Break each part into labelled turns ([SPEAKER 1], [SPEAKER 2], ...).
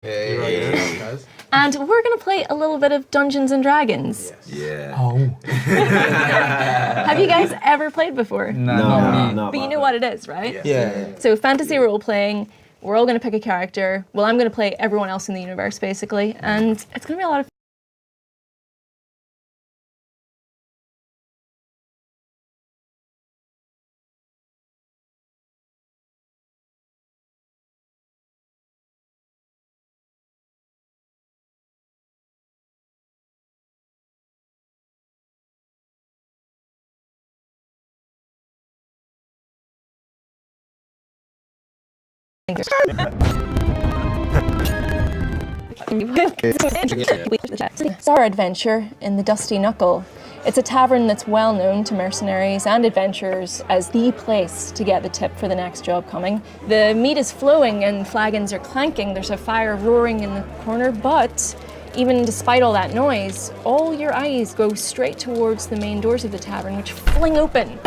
[SPEAKER 1] Hey.
[SPEAKER 2] And we're going to play a little bit of Dungeons and Dragons.
[SPEAKER 1] Yes. Yeah.
[SPEAKER 3] Oh.
[SPEAKER 2] Have you guys ever played before?
[SPEAKER 3] No.
[SPEAKER 2] But you know what it is, right?
[SPEAKER 1] Yes.
[SPEAKER 3] Yeah.
[SPEAKER 2] So fantasy role playing, we're all going to pick a character. Well, I'm going to play everyone else in the universe, basically. And it's going to be a lot of Our adventure in the Dusty Knuckle. It's a tavern that's well known to mercenaries and adventurers as the place to get the tip for the next job coming. The meat is flowing and flagons are clanking. There's a fire roaring in the corner, but even despite all that noise, all your eyes go straight towards the main doors of the tavern, which fling open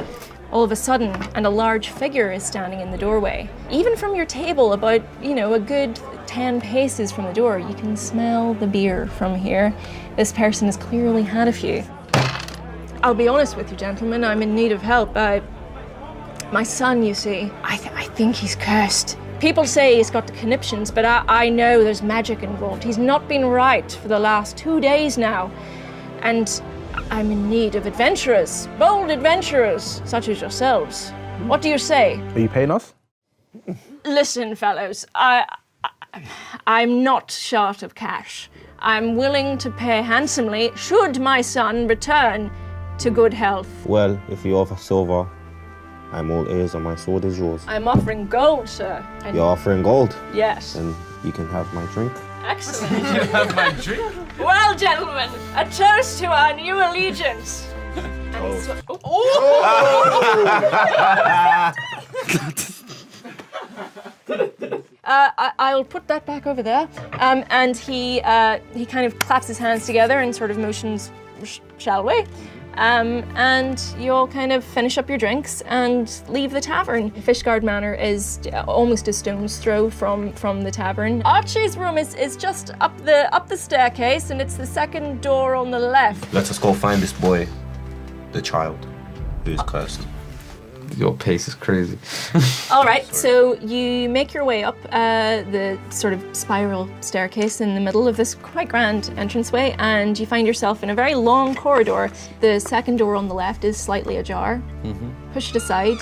[SPEAKER 2] all of a sudden, and a large figure is standing in the doorway. Even from your table, about, a good 10 paces from the door, you can smell the beer from here. This person has clearly had a few. I'll be honest with you, gentlemen, I'm in need of help. My son, you see, I think he's cursed. People say he's got the conniptions, but I know there's magic involved. He's not been right for the last 2 days now. And I'm in need of adventurers, bold adventurers, such as yourselves. What do you say?
[SPEAKER 3] Are you paying us?
[SPEAKER 2] Listen, fellows, I'm not short of cash. I'm willing to pay handsomely should my son return to good health.
[SPEAKER 4] Well, if you offer silver, I'm all ears and my sword is yours.
[SPEAKER 2] I'm offering gold, sir. And
[SPEAKER 4] You're offering gold,
[SPEAKER 2] yes.
[SPEAKER 4] and you can have my drink.
[SPEAKER 2] Excellent.
[SPEAKER 1] You have my drink.
[SPEAKER 2] Well, gentlemen, a toast to our new allegiance. I'll put that back over there. And he kind of claps his hands together and sort of motions, shall we? And you all kind of finish up your drinks and leave the tavern. Fishguard Manor is almost a stone's throw from the tavern. Archie's room is just up the staircase, and it's the second door on the left.
[SPEAKER 4] Let us go find this boy, the child, who's cursed.
[SPEAKER 5] Your pace is crazy.
[SPEAKER 2] All right, so you make your way up the sort of spiral staircase in the middle of this quite grand entranceway, and you find yourself in a very long corridor. The second door on the left is slightly ajar. Push it aside,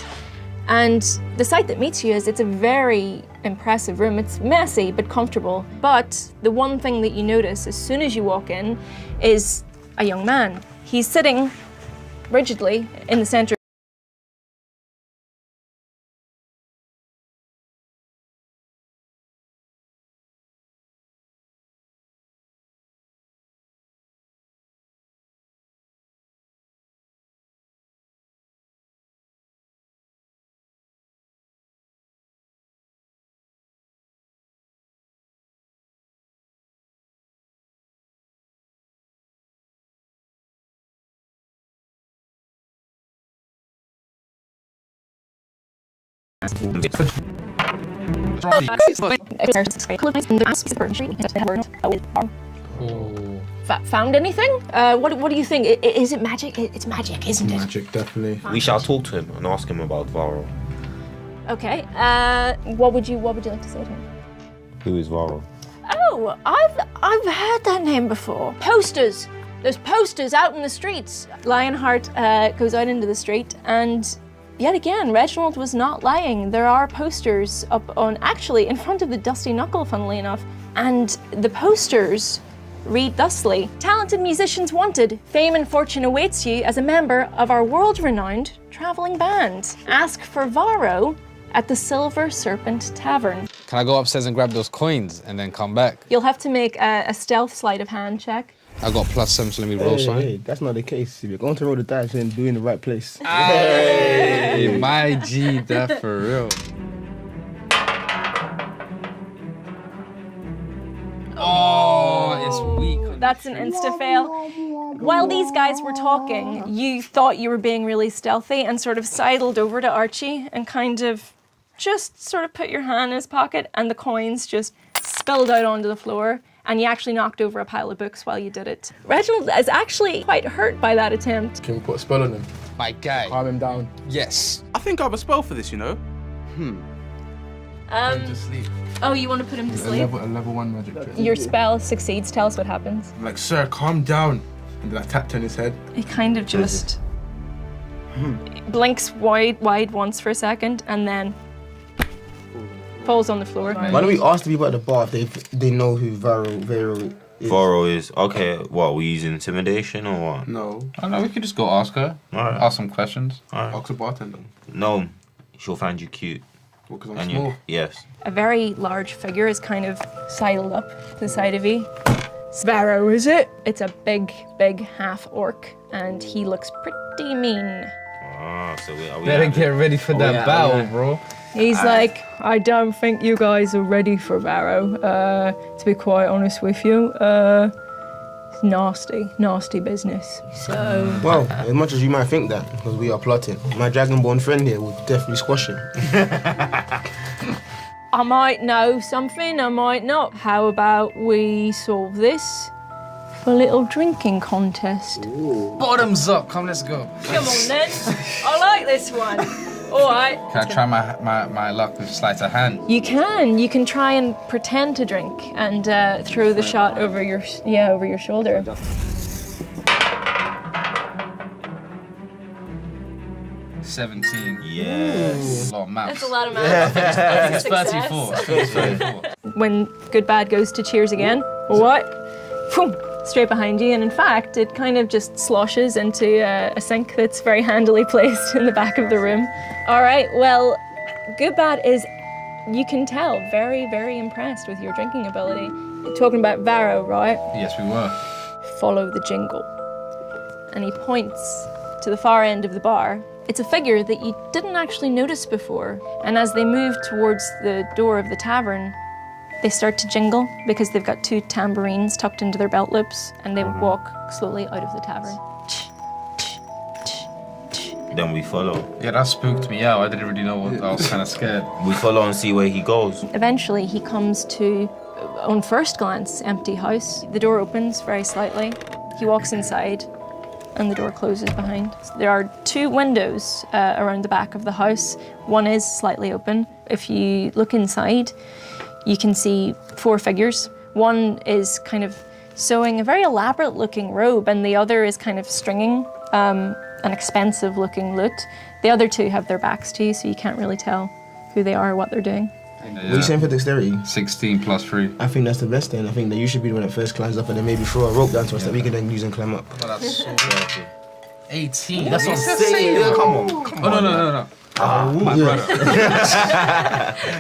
[SPEAKER 2] and the sight that meets you is it's a very impressive room. It's messy but comfortable, but the one thing that you notice as soon as you walk in is a young man. He's sitting rigidly in the center. Found anything? What do you think? Is it magic? It's magic, isn't it?
[SPEAKER 3] Magic, definitely.
[SPEAKER 4] We shall talk to him and ask him about Varro.
[SPEAKER 2] Okay. What would you like to say to him?
[SPEAKER 4] Who is Varro?
[SPEAKER 2] Oh, I've heard that name before. Posters. There's posters out in the streets. Lionheart goes out into the street, and yet again, Reginald was not lying. There are posters up actually in front of the Dusty Knuckle, funnily enough, and the posters read thusly: talented musicians wanted. Fame and fortune awaits you as a member of our world-renowned traveling band. Ask for Varro at the Silver Serpent Tavern.
[SPEAKER 5] Can I go upstairs and grab those coins and then come back?
[SPEAKER 2] You'll have to make a stealth sleight of hand check.
[SPEAKER 5] I got +7, so let me roll something.
[SPEAKER 3] Hey, that's not the case. If you're going to roll the dice, then do it in the right place.
[SPEAKER 5] Hey, my G, that for real. Oh, it's weak.
[SPEAKER 2] That's an insta-fail. While these guys were talking, you thought you were being really stealthy and sort of sidled over to Archie and kind of just sort of put your hand in his pocket, and the coins just spilled out onto the floor, and you actually knocked over a pile of books while you did it. Reginald is actually quite hurt by that attempt.
[SPEAKER 3] Can we put a spell on him?
[SPEAKER 5] My guy.
[SPEAKER 3] Calm him down.
[SPEAKER 5] Yes.
[SPEAKER 1] I think I have a spell for this, you know?
[SPEAKER 3] Put him to sleep.
[SPEAKER 2] Oh, you want to put him to
[SPEAKER 3] A
[SPEAKER 2] sleep?
[SPEAKER 3] level 1 magic trick.
[SPEAKER 2] Your spell succeeds. Tell us what happens.
[SPEAKER 3] I'm like, sir, calm down. And then I tapped on his head.
[SPEAKER 2] It kind of just blinks wide once for a second, and then falls on the floor.
[SPEAKER 3] Why don't we ask the people at the bar if they know who Vero is?
[SPEAKER 4] Voro is okay. What, we use intimidation or what?
[SPEAKER 3] No.
[SPEAKER 5] I don't know, we could just go ask her.
[SPEAKER 4] Alright.
[SPEAKER 5] Ask some questions.
[SPEAKER 3] Ask the bartender.
[SPEAKER 4] No, she'll find you cute.
[SPEAKER 3] Because I'm
[SPEAKER 4] And
[SPEAKER 3] small.
[SPEAKER 4] you, yes.
[SPEAKER 2] A very large figure is kind of sidled up to the side of you. Sparrow, is it? It's a big half orc, and he looks pretty mean.
[SPEAKER 4] Ah, so are we
[SPEAKER 5] Better
[SPEAKER 4] at
[SPEAKER 5] get ready for that
[SPEAKER 3] yeah,
[SPEAKER 5] battle,
[SPEAKER 3] yeah.
[SPEAKER 5] bro.
[SPEAKER 2] He's like, I don't think you guys are ready for Barrow, to be quite honest with you. It's nasty business. So,
[SPEAKER 3] Well, as much as you might think that, because we are plotting, my dragonborn friend here will definitely squash him.
[SPEAKER 2] I might know something, I might not. How about we solve this for a little drinking contest?
[SPEAKER 5] Bottoms up, come, let's go.
[SPEAKER 2] Come on then, I like this one. All right.
[SPEAKER 5] Can I try my luck with sleight of hand?
[SPEAKER 2] You can try and pretend to drink and throw the shot over your shoulder.
[SPEAKER 5] 17.
[SPEAKER 4] Yes.
[SPEAKER 5] A lot of maths.
[SPEAKER 2] That's a lot of math. That's a success.
[SPEAKER 5] 34. It's 34.
[SPEAKER 2] When Good Bad goes to cheers again, what? Boom, straight behind you, and in fact, it kind of just sloshes into a sink that's very handily placed in the back of the room. All right, well, Good Bad is, you can tell, very, very impressed with your drinking ability. You're talking about Varro, right?
[SPEAKER 5] Yes, we were.
[SPEAKER 2] Follow the jingle. And he points to the far end of the bar. It's a figure that you didn't actually notice before, and as they move towards the door of the tavern, they start to jingle because they've got 2 tambourines tucked into their belt loops, and they walk slowly out of the tavern.
[SPEAKER 4] Then we follow.
[SPEAKER 5] Yeah, that spooked me out. I didn't really know what. I was kind of scared.
[SPEAKER 4] We follow and see where he goes.
[SPEAKER 2] Eventually, he comes to, on first glance, empty house. The door opens very slightly. He walks inside, and the door closes behind. There are 2 windows around the back of the house. One is slightly open. If you look inside, you can see 4 figures. One is kind of sewing a very elaborate looking robe, and the other is kind of stringing an expensive looking lute. The other 2 have their backs to you, so you can't really tell who they are or what they're doing.
[SPEAKER 3] What are you saying for dexterity?
[SPEAKER 5] 16 plus 3.
[SPEAKER 3] I think that's the best then. I think that you should be the one that first climbs up and then maybe throw a rope down to us that we can then use and climb up.
[SPEAKER 5] Oh, that's so 18.
[SPEAKER 3] That's what I'm saying. Yeah, come on.
[SPEAKER 5] Oh, no. My brother.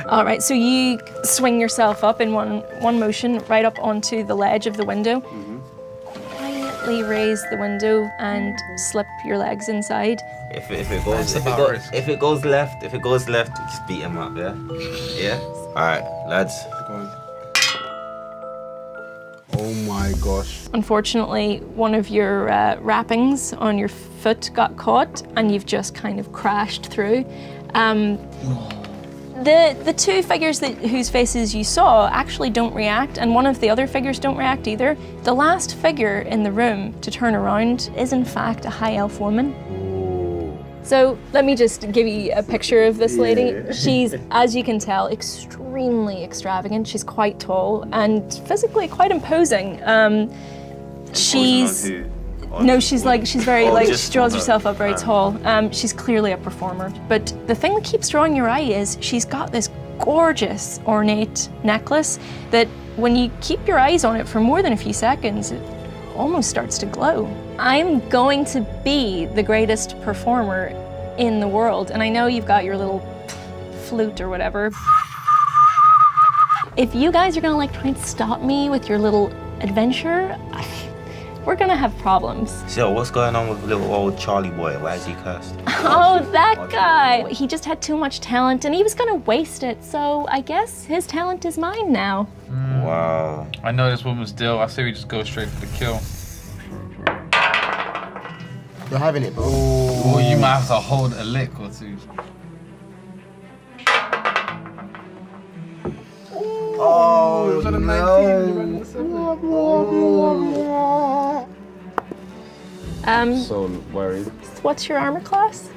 [SPEAKER 2] All right, so you swing yourself up in one motion right up onto the ledge of the window. Quietly raise the window and slip your legs inside.
[SPEAKER 4] If it goes left, just beat him up, yeah? Yeah? Alright, lads.
[SPEAKER 3] Oh my gosh.
[SPEAKER 2] Unfortunately, one of your wrappings on your foot got caught and you've just kind of crashed through. The 2 figures whose faces you saw actually don't react, and one of the other figures don't react either. The last figure in the room to turn around is in fact a high elf woman. So let me just give you a picture of this lady. She's, as you can tell, extremely extravagant. She's quite tall and physically quite imposing. She's very she draws herself up very tall. She's clearly a performer. But the thing that keeps drawing your eye is she's got this gorgeous ornate necklace that when you keep your eyes on it for more than a few seconds, it almost starts to glow. I'm going to be the greatest performer in the world, and I know you've got your little flute or whatever. If you guys are gonna try and stop me with your little adventure, we're gonna have problems.
[SPEAKER 4] So what's going on with little old Charlie boy? Why is he cursed?
[SPEAKER 2] Oh, that guy! He just had too much talent and he was gonna waste it, so I guess his talent is mine now.
[SPEAKER 4] Wow.
[SPEAKER 5] I know this woman's deal. I say we just go straight for the kill.
[SPEAKER 3] You're having it, bro.
[SPEAKER 5] Or you might have to hold a lick or 2.
[SPEAKER 3] Oh
[SPEAKER 5] it was on a 19. You ran on a 7.
[SPEAKER 1] So worried.
[SPEAKER 2] What's your armor class?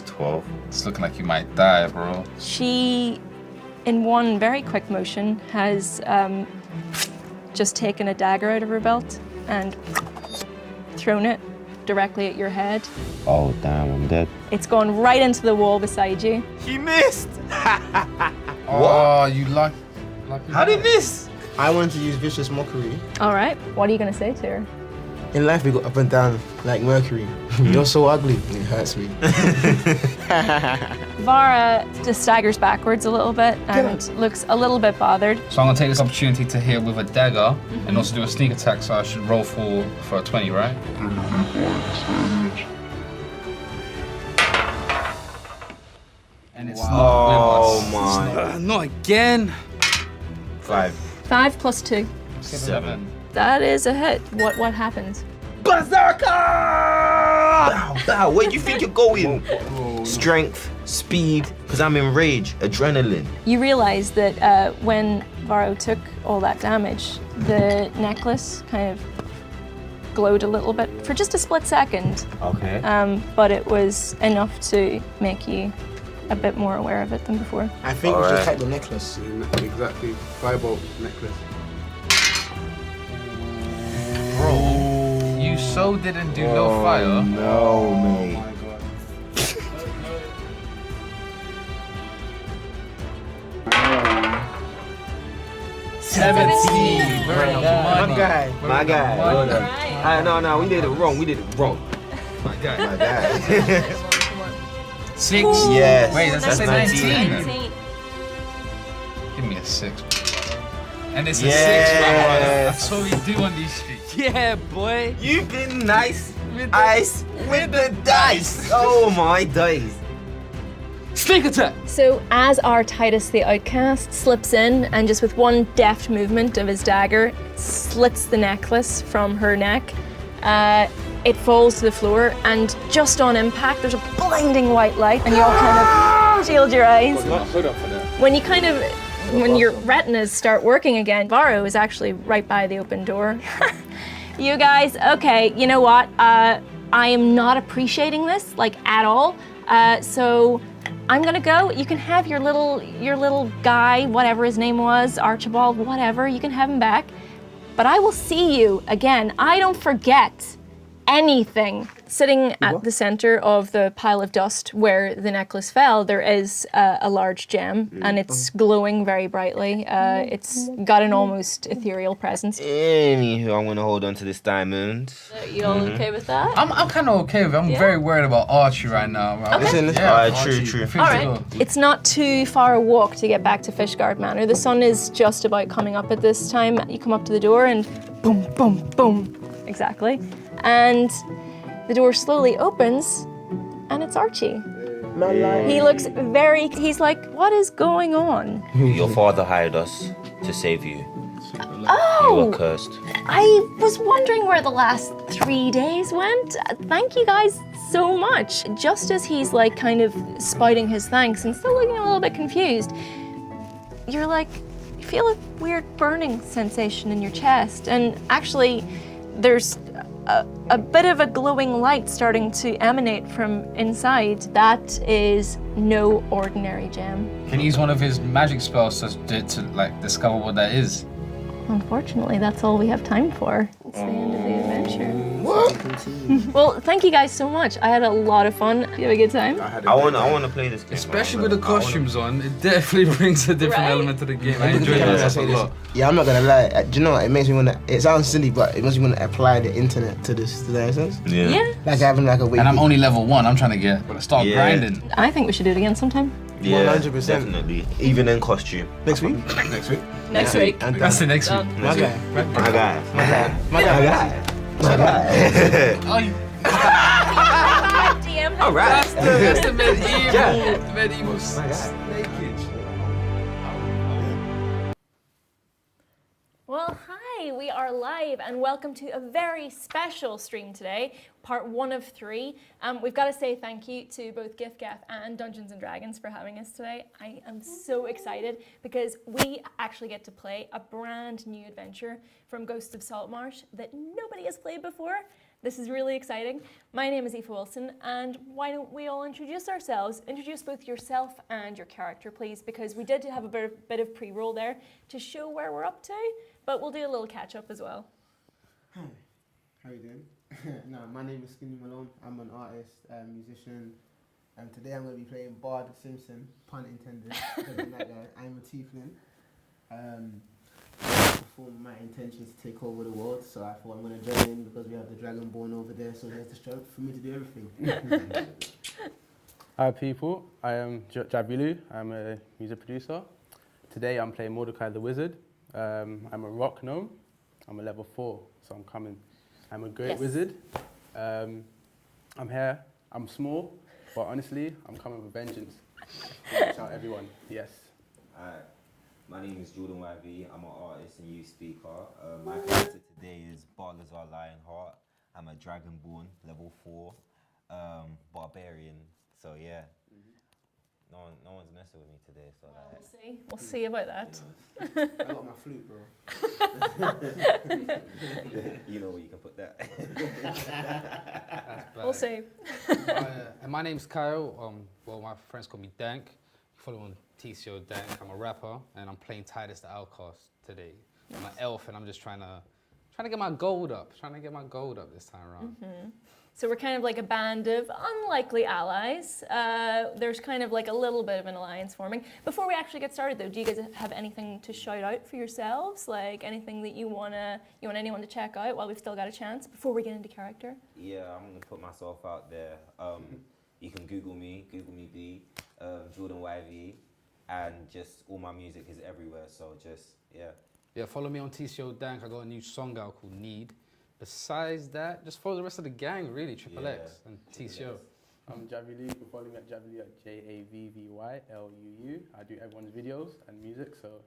[SPEAKER 4] 12.
[SPEAKER 5] It's looking like you might die, bro.
[SPEAKER 2] She, in one very quick motion, has just taken a dagger out of her belt and thrown it directly at your head.
[SPEAKER 4] Oh, damn, I'm dead.
[SPEAKER 2] It's gone right into the wall beside you.
[SPEAKER 4] He missed!
[SPEAKER 5] Oh, you lucky.
[SPEAKER 4] How did he miss?
[SPEAKER 3] I want to use vicious mockery.
[SPEAKER 2] All right, what are you going to say to her?
[SPEAKER 3] In life, we go up and down like Mercury. You're so ugly. It hurts me.
[SPEAKER 2] Vara just staggers backwards a little bit and looks a little bit bothered.
[SPEAKER 5] So I'm gonna take this opportunity to hit with a dagger and also do a sneak attack, so I should roll for a 20, right? And it's
[SPEAKER 4] Oh
[SPEAKER 5] not with us.
[SPEAKER 4] my.
[SPEAKER 5] Not again.
[SPEAKER 4] 5.
[SPEAKER 2] 5 plus 2.
[SPEAKER 5] 7.
[SPEAKER 2] That is a hit. What happens?
[SPEAKER 4] Berserker! Bow, bow. Where do you think you're going? Strength, speed, because I'm in rage, adrenaline.
[SPEAKER 2] You realize that when Varo took all that damage, the necklace kind of glowed a little bit for just a split second.
[SPEAKER 4] Okay.
[SPEAKER 2] But it was enough to make you a bit more aware of it than before.
[SPEAKER 3] I think we
[SPEAKER 4] Alright.
[SPEAKER 3] should take the necklace.
[SPEAKER 1] Exactly. Firebolt necklace.
[SPEAKER 5] Bro, you so didn't do no fire.
[SPEAKER 4] No, mate.
[SPEAKER 1] my god.
[SPEAKER 5] 17. We're in the money.
[SPEAKER 3] My guy.
[SPEAKER 4] My guy.
[SPEAKER 5] Money.
[SPEAKER 4] No, we did it wrong.
[SPEAKER 5] My guy.
[SPEAKER 4] My guy.
[SPEAKER 5] 6.
[SPEAKER 4] Yes.
[SPEAKER 5] Wait, that's 19.
[SPEAKER 2] 19.
[SPEAKER 5] Give me a 6. And it's a
[SPEAKER 4] Yes.
[SPEAKER 5] 6, my brother. That's what we do on these streets. Yeah, boy.
[SPEAKER 4] You've been nice.
[SPEAKER 5] With the-
[SPEAKER 4] Ice with the dice. Oh my days.
[SPEAKER 5] Sneak attack.
[SPEAKER 2] So as our Titus the Outcast slips in and just with one deft movement of his dagger slits the necklace from her neck, it falls to the floor and just on impact there's a blinding white light and you all kind of shield your eyes.
[SPEAKER 1] Hold up for that.
[SPEAKER 2] When your retinas start working again, Varo is actually right by the open door. You guys, okay, you know what? I am not appreciating this, like, at all. So I'm gonna go. You can have your little guy, whatever his name was, Archibald, whatever, you can have him back. But I will see you again. I don't forget anything. Sitting at the center of the pile of dust where the necklace fell, there is a large gem, and it's glowing very brightly. It's got an almost ethereal presence.
[SPEAKER 4] Anywho, I'm gonna hold on to this diamond.
[SPEAKER 2] You all okay with that?
[SPEAKER 5] I'm kind of okay with it. I'm very worried about Archie right now. Bro.
[SPEAKER 3] Listen,
[SPEAKER 5] Yeah,
[SPEAKER 4] Alright,
[SPEAKER 5] Archie.
[SPEAKER 4] true.
[SPEAKER 5] Things
[SPEAKER 2] All
[SPEAKER 5] to
[SPEAKER 2] right.
[SPEAKER 5] go.
[SPEAKER 2] It's not too far a walk to get back to Fishguard Manor. The sun is just about coming up at this time. You come up to the door and boom, boom, boom. Exactly. And the door slowly opens and it's Archie. He looks he's like, what is going on?
[SPEAKER 4] Your father hired us to save you. You
[SPEAKER 2] Oh,
[SPEAKER 4] were cursed.
[SPEAKER 2] I was wondering where the last 3 days went. Thank you guys so much. Just as he's like kind of spouting his thanks and still looking a little bit confused, you're like, you feel a weird burning sensation in your chest. And actually, there's a bit of a glowing light starting to emanate from inside. That is no ordinary gem.
[SPEAKER 5] Can he use one of his magic spells to like discover what that is?
[SPEAKER 2] Unfortunately, that's all we have time for. It's the end of the adventure. Well, thank you guys so much. I had a lot of fun. You have a good time?
[SPEAKER 4] I wanna play this game.
[SPEAKER 5] Especially with the costumes on, it definitely brings a different
[SPEAKER 2] Right?
[SPEAKER 5] element to the game. I enjoyed this a lot.
[SPEAKER 3] Yeah, I'm not gonna lie. Do you know what? It makes me wanna. It sounds silly, but it makes me wanna apply the internet to this. Does that make sense?
[SPEAKER 2] Yeah.
[SPEAKER 3] Like having like a way.
[SPEAKER 5] And I'm only level 1. I'm trying to get start
[SPEAKER 4] Yeah.
[SPEAKER 5] grinding.
[SPEAKER 2] I think we should do it again sometime.
[SPEAKER 4] Yeah,
[SPEAKER 3] 100%.
[SPEAKER 4] definitely. Even in costume.
[SPEAKER 3] next week.
[SPEAKER 1] Next week.
[SPEAKER 2] Next week.
[SPEAKER 3] And
[SPEAKER 5] That's the next
[SPEAKER 2] Done.
[SPEAKER 5] week.
[SPEAKER 3] my guy.
[SPEAKER 4] My guy.
[SPEAKER 3] My guy. My guy.
[SPEAKER 5] Oh,
[SPEAKER 2] DM him.
[SPEAKER 4] Alright.
[SPEAKER 5] that's the medieval,
[SPEAKER 4] Yeah.
[SPEAKER 5] the medieval snakeage.
[SPEAKER 2] Well, Hi, we are live and welcome to a very special stream today, part 1 of 3. We've got to say thank you to both giffgaff and Dungeons & Dragons for having us today. I am so excited because we actually get to play a brand new adventure from Ghost of Saltmarsh that nobody has played before. This is really exciting. My name is Aoife Wilson, and why don't we all introduce ourselves? Introduce both yourself and your character, please, because we did have a bit of pre-roll there to show where we're up to, but we'll do a little catch-up as well.
[SPEAKER 3] Hi, how you doing? No, my name is Skinny Malone. I'm an artist, musician, and today I'm going to be playing Bard Simpson, pun intended. That guy. I'm a tiefling. For my intention to take over the world, so I thought I'm going to join in because we have the Dragonborn over there, so there's the strength for me to do everything.
[SPEAKER 1] Hi people, I am Jabilu. I'm a music producer. Today I'm playing Mordecai the Wizard. I'm a rock gnome. I'm a level 4, so I'm a great wizard. I'm here, I'm small, but honestly, I'm coming with vengeance. Watch out everyone, yes.
[SPEAKER 4] My name is Jordan YV. I'm an artist and youth speaker. My character today is Balazar Lionheart. I'm a Dragonborn, level 4, barbarian. So yeah, no one's messing with me today. So like,
[SPEAKER 2] We'll see about that.
[SPEAKER 3] I got my flute, bro.
[SPEAKER 4] you know where you can put that.
[SPEAKER 2] We'll see.
[SPEAKER 5] And my name's Kyle. Well, my friends call me Dank. Follow on TCO Dank. I'm a rapper, and I'm playing Titus the Outcast today. I'm an elf, and I'm just trying to get my gold up. Trying to get my gold up this time around.
[SPEAKER 2] Mm-hmm. So we're kind of like a band of unlikely allies. There's kind of like a little bit of an alliance forming. Before we actually get started, though, do you guys have anything to shout out for yourselves? Like anything that you want anyone to check out while we've still got a chance before we get into character?
[SPEAKER 4] Yeah, I'm gonna put myself out there. You can Google me B, Jordan YV, and just all my music is everywhere. So just
[SPEAKER 5] Yeah, follow me on TCO Dank. I got a new song out called Need. Besides that, just follow the rest of the gang, really, Triple X and TCO.
[SPEAKER 1] I'm Javilu. You can follow me at Javilu at JAVVYLUU. I do everyone's videos and music, so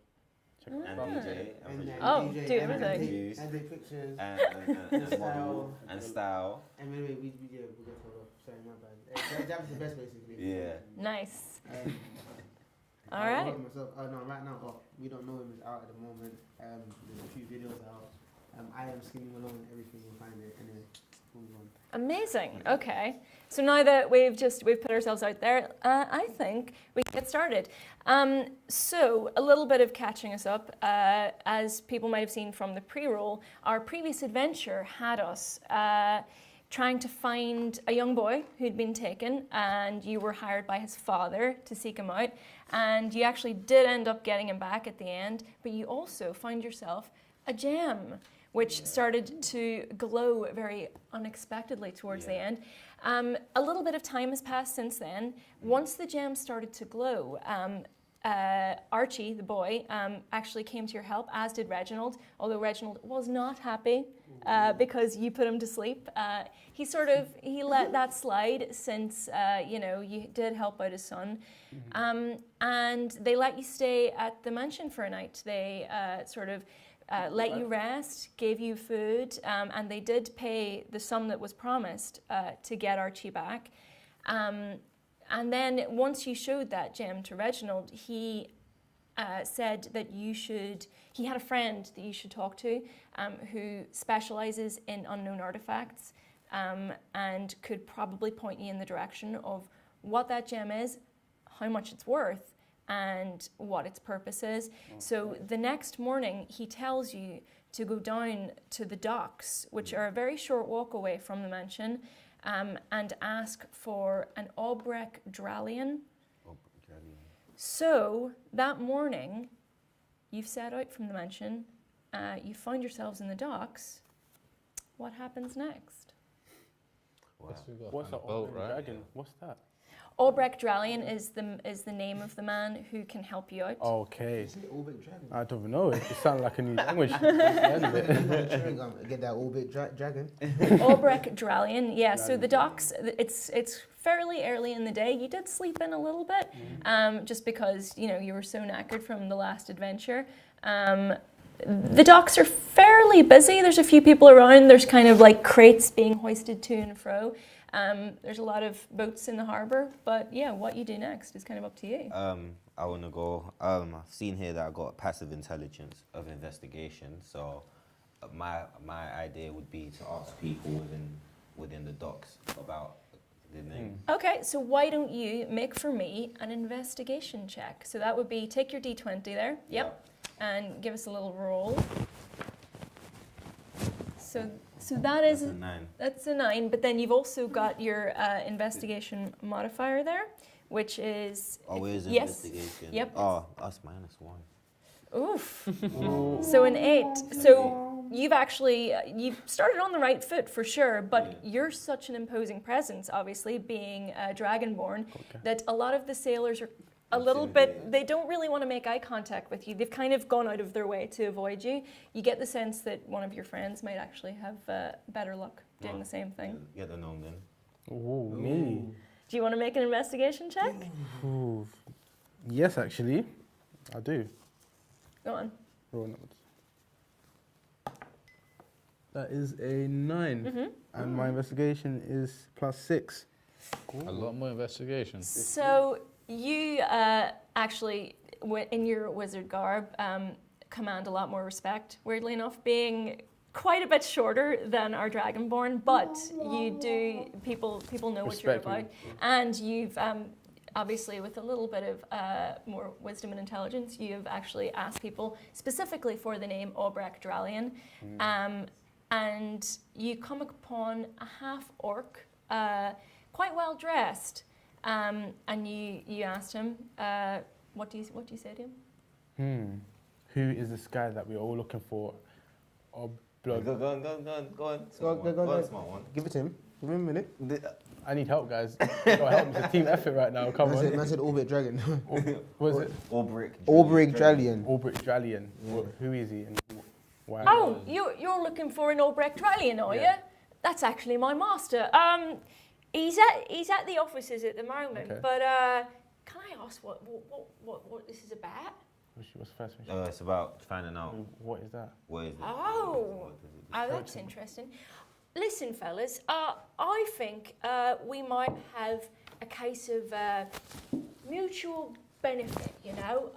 [SPEAKER 1] check it out.
[SPEAKER 4] And DJ,
[SPEAKER 2] do everything.
[SPEAKER 3] And take pictures.
[SPEAKER 4] And model and style.
[SPEAKER 3] And maybe we get to sorry, my bad. That was the best, basically.
[SPEAKER 4] Yeah.
[SPEAKER 2] Nice. All
[SPEAKER 3] I
[SPEAKER 2] right.
[SPEAKER 3] wrote myself, no, right now, we don't know him, he's out at the moment. There's a few videos out. I am Skinny Malone, everything you'll find it. Anyway, move on.
[SPEAKER 2] Amazing. Okay. So now that we've put ourselves out there, I think we can get started. So a little bit of catching us up. As people might have seen from the pre-roll, our previous adventure had us trying to find a young boy who'd been taken, and you were hired by his father to seek him out, and you actually did end up getting him back at the end, but you also found yourself a gem, which started to glow very unexpectedly towards the end. A little bit of time has passed since then. Once the gem started to glow, Archie, the boy, actually came to your help, as did Reginald, although Reginald was not happy because you put him to sleep. He let that slide since, you did help out his son. And they let you stay at the mansion for a night. They let you rest, gave you food, and they did pay the sum that was promised to get Archie back. And then once you showed that gem to Reginald, he said that he had a friend that you should talk to who specializes in unknown artifacts and could probably point you in the direction of what that gem is, how much it's worth, and what its purpose is. Okay. So the next morning, he tells you to go down to the docks, which are a very short walk away from the mansion, and ask for an Aubrek Dralion. So that morning, you've set out from the mansion, you find yourselves in the docks. What happens next?
[SPEAKER 4] Wow.
[SPEAKER 1] What's the boat, right? Dragon? What's that?
[SPEAKER 2] Aubrek Dralion is the name of the man who can help you out.
[SPEAKER 1] Okay.
[SPEAKER 3] Isn't it Orbit Dragon?
[SPEAKER 1] I don't know. It sounds like a new language.
[SPEAKER 3] Get that Orbit Dragon.
[SPEAKER 2] Aubrek Dralion, yeah. So the docks, it's fairly early in the day. You did sleep in a little bit, just because you were so knackered from the last adventure. the docks are fairly busy. There's a few people around. There's kind of like crates being hoisted to and fro. There's a lot of boats in the harbour. But yeah, what you do next is kind of up to you.
[SPEAKER 4] I want to go. I've seen here that I got passive intelligence of investigation. So my idea would be to ask people within the docks about the name.
[SPEAKER 2] Okay, so why don't you make for me an investigation check? So that would be take your d20 there. Yep. And give us a little roll. So that is
[SPEAKER 4] That's a 9.
[SPEAKER 2] That's a 9, but then you've also got your investigation modifier there, which is
[SPEAKER 4] Always
[SPEAKER 2] yes.
[SPEAKER 4] investigation.
[SPEAKER 2] Yep.
[SPEAKER 4] Oh, that's -1.
[SPEAKER 2] Oof. So an 8. So you've started on the right foot for sure, but you're such an imposing presence, obviously, being Dragonborn, that a lot of the sailors are a little bit, they don't really want to make eye contact with you. They've kind of gone out of their way to avoid you. You get the sense that one of your friends might actually have better luck doing the same thing.
[SPEAKER 4] Get the gnome then.
[SPEAKER 1] Ooh, me.
[SPEAKER 2] Do you want to make an investigation check?
[SPEAKER 1] Ooh. Yes, actually, I do.
[SPEAKER 2] Go on.
[SPEAKER 1] Roll numbers. That is a 9, and my investigation is +6.
[SPEAKER 5] A lot more investigation.
[SPEAKER 2] So you actually, in your wizard garb, command a lot more respect, weirdly enough, being quite a bit shorter than our Dragonborn, but you do, people know what you're
[SPEAKER 1] Respect me.
[SPEAKER 2] about. And you've, obviously with a little bit of more wisdom and intelligence, you've actually asked people specifically for the name Obrecht Dralion. And you come upon a half-orc, quite well dressed, and you asked him, what do you say to him?
[SPEAKER 1] Who is this guy that we're all looking for?
[SPEAKER 4] Go on.
[SPEAKER 3] Go,
[SPEAKER 4] Smart one.
[SPEAKER 3] Give it to him. Give him a minute.
[SPEAKER 1] I need help, guys. Got help. It's a team effort right now. Come on.
[SPEAKER 3] Man said Orbit Dragon.
[SPEAKER 1] What is it?
[SPEAKER 3] Orbrig Dralion.
[SPEAKER 1] Albrecht Dralion. Who is he and why?
[SPEAKER 2] Oh, you're looking for an Obrecht Dralion, are you? That's actually my master. He's at the offices at the moment,
[SPEAKER 1] Okay.
[SPEAKER 2] but can I ask what this is about?
[SPEAKER 1] What's the first one?
[SPEAKER 4] It's about finding out
[SPEAKER 1] What is that?
[SPEAKER 4] what is it.
[SPEAKER 2] Oh, that's interesting. Listen, fellas, I think we might have a case of mutual benefit, you know?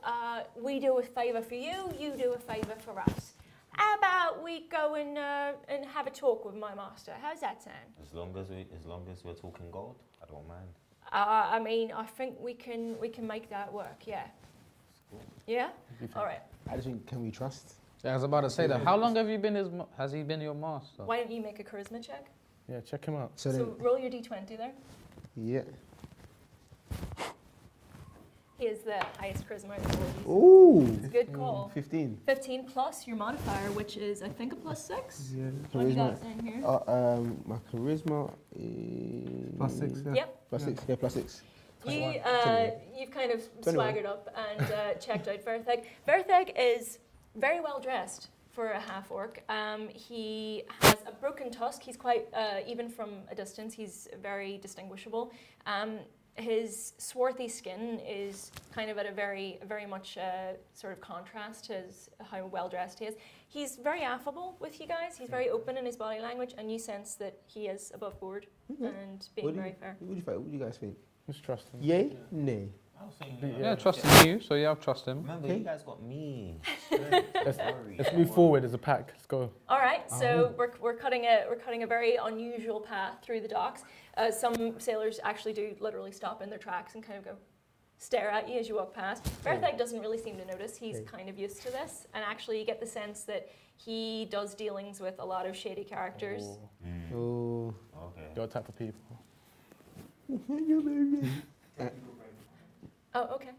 [SPEAKER 2] We do a favour for you, you do a favour for us. How about we go and have a talk with my master? How's that sound?
[SPEAKER 4] As long as we're talking gold, I don't mind.
[SPEAKER 2] I mean, I think we can make that work, yeah. Yeah? All right.
[SPEAKER 3] I just think, can we trust?
[SPEAKER 5] Yeah, I was about to say that. How long have you been has he been your master?
[SPEAKER 2] Why don't you make a charisma check?
[SPEAKER 1] Yeah, check him out.
[SPEAKER 3] So
[SPEAKER 2] So
[SPEAKER 3] then,
[SPEAKER 2] roll your d20 there.
[SPEAKER 3] yeah.
[SPEAKER 2] He is the highest charisma in the world.
[SPEAKER 3] Ooh.
[SPEAKER 2] It's a good call.
[SPEAKER 3] 15.
[SPEAKER 2] 15 plus your modifier, which is, I think, a +6.
[SPEAKER 3] Yeah.
[SPEAKER 2] What do you
[SPEAKER 3] Charisma.
[SPEAKER 2] got down here?
[SPEAKER 3] My charisma is
[SPEAKER 1] +6, yeah.
[SPEAKER 2] Yep.
[SPEAKER 3] +6. Yeah, +6.
[SPEAKER 2] You've kind of
[SPEAKER 3] 21.
[SPEAKER 2] swaggered up and checked out Vertheg. Vertheg is very well dressed for a half-orc. He has a broken tusk. He's quite, even from a distance, he's very distinguishable. His swarthy skin is kind of at a very much sort of contrast to how well dressed he is. He's very affable with you guys. He's very open in his body language, and you sense that he is above board and being very fair.
[SPEAKER 3] What do you guys think?
[SPEAKER 1] Just trust him.
[SPEAKER 3] Yay? Nay?
[SPEAKER 5] Yeah, trusting you, so yeah, I've trust him.
[SPEAKER 4] Remember,
[SPEAKER 3] Okay.
[SPEAKER 4] you guys got me.
[SPEAKER 1] Let's move forward as a pack. Let's go.
[SPEAKER 2] All right, so we're cutting a very unusual path through the docks. Some sailors actually do literally stop in their tracks and kind of go stare at you as you walk past. Vertheg doesn't really seem to notice. He's kind of used to this, and actually you get the sense that he does dealings with a lot of shady characters.
[SPEAKER 3] Oh.
[SPEAKER 4] Okay.
[SPEAKER 1] Your type of people.
[SPEAKER 2] Oh, okay.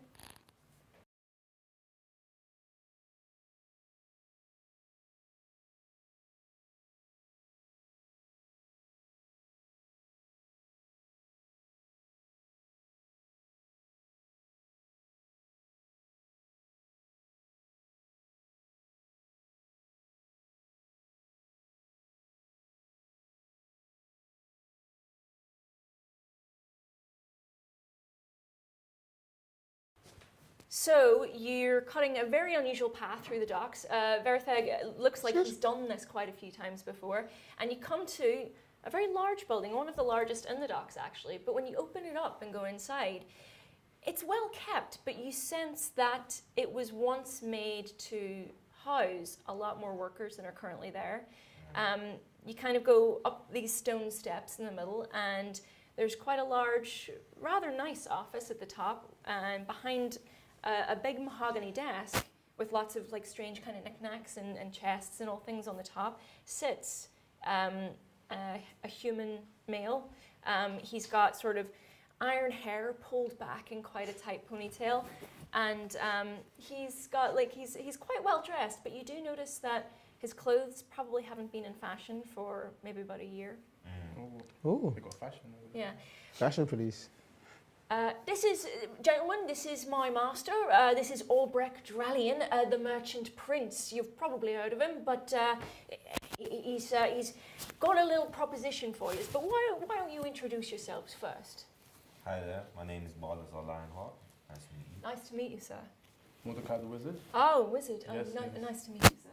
[SPEAKER 2] So you're cutting a very unusual path through the docks. Veritheg looks like he's done this quite a few times before. And you come to a very large building, one of the largest in the docks actually. But when you open it up and go inside, it's well kept, but you sense that it was once made to house a lot more workers than are currently there. You kind of go up these stone steps in the middle, and there's quite a large, rather nice office at the top, and behind a big mahogany desk with lots of like strange kind of knickknacks and chests and all things on the top sits a human male. He's got sort of iron hair pulled back in quite a tight ponytail, and he's got like he's quite well dressed, but you do notice that his clothes probably haven't been in fashion for maybe about a year.
[SPEAKER 3] Oh,
[SPEAKER 1] They got fashion.
[SPEAKER 2] Yeah.
[SPEAKER 3] fashion police.
[SPEAKER 2] This is, gentlemen, this is my master. This is Albrecht Drallion, the merchant prince. You've probably heard of him, but he's got a little proposition for you. But why don't you introduce yourselves first?
[SPEAKER 4] Hi there, my name is Balazar Lionheart. Nice to meet you.
[SPEAKER 2] Nice to meet you, sir.
[SPEAKER 1] Mordecai the Wizard.
[SPEAKER 2] Oh, wizard. Oh,
[SPEAKER 1] Yes, yes.
[SPEAKER 2] nice to meet you, sir.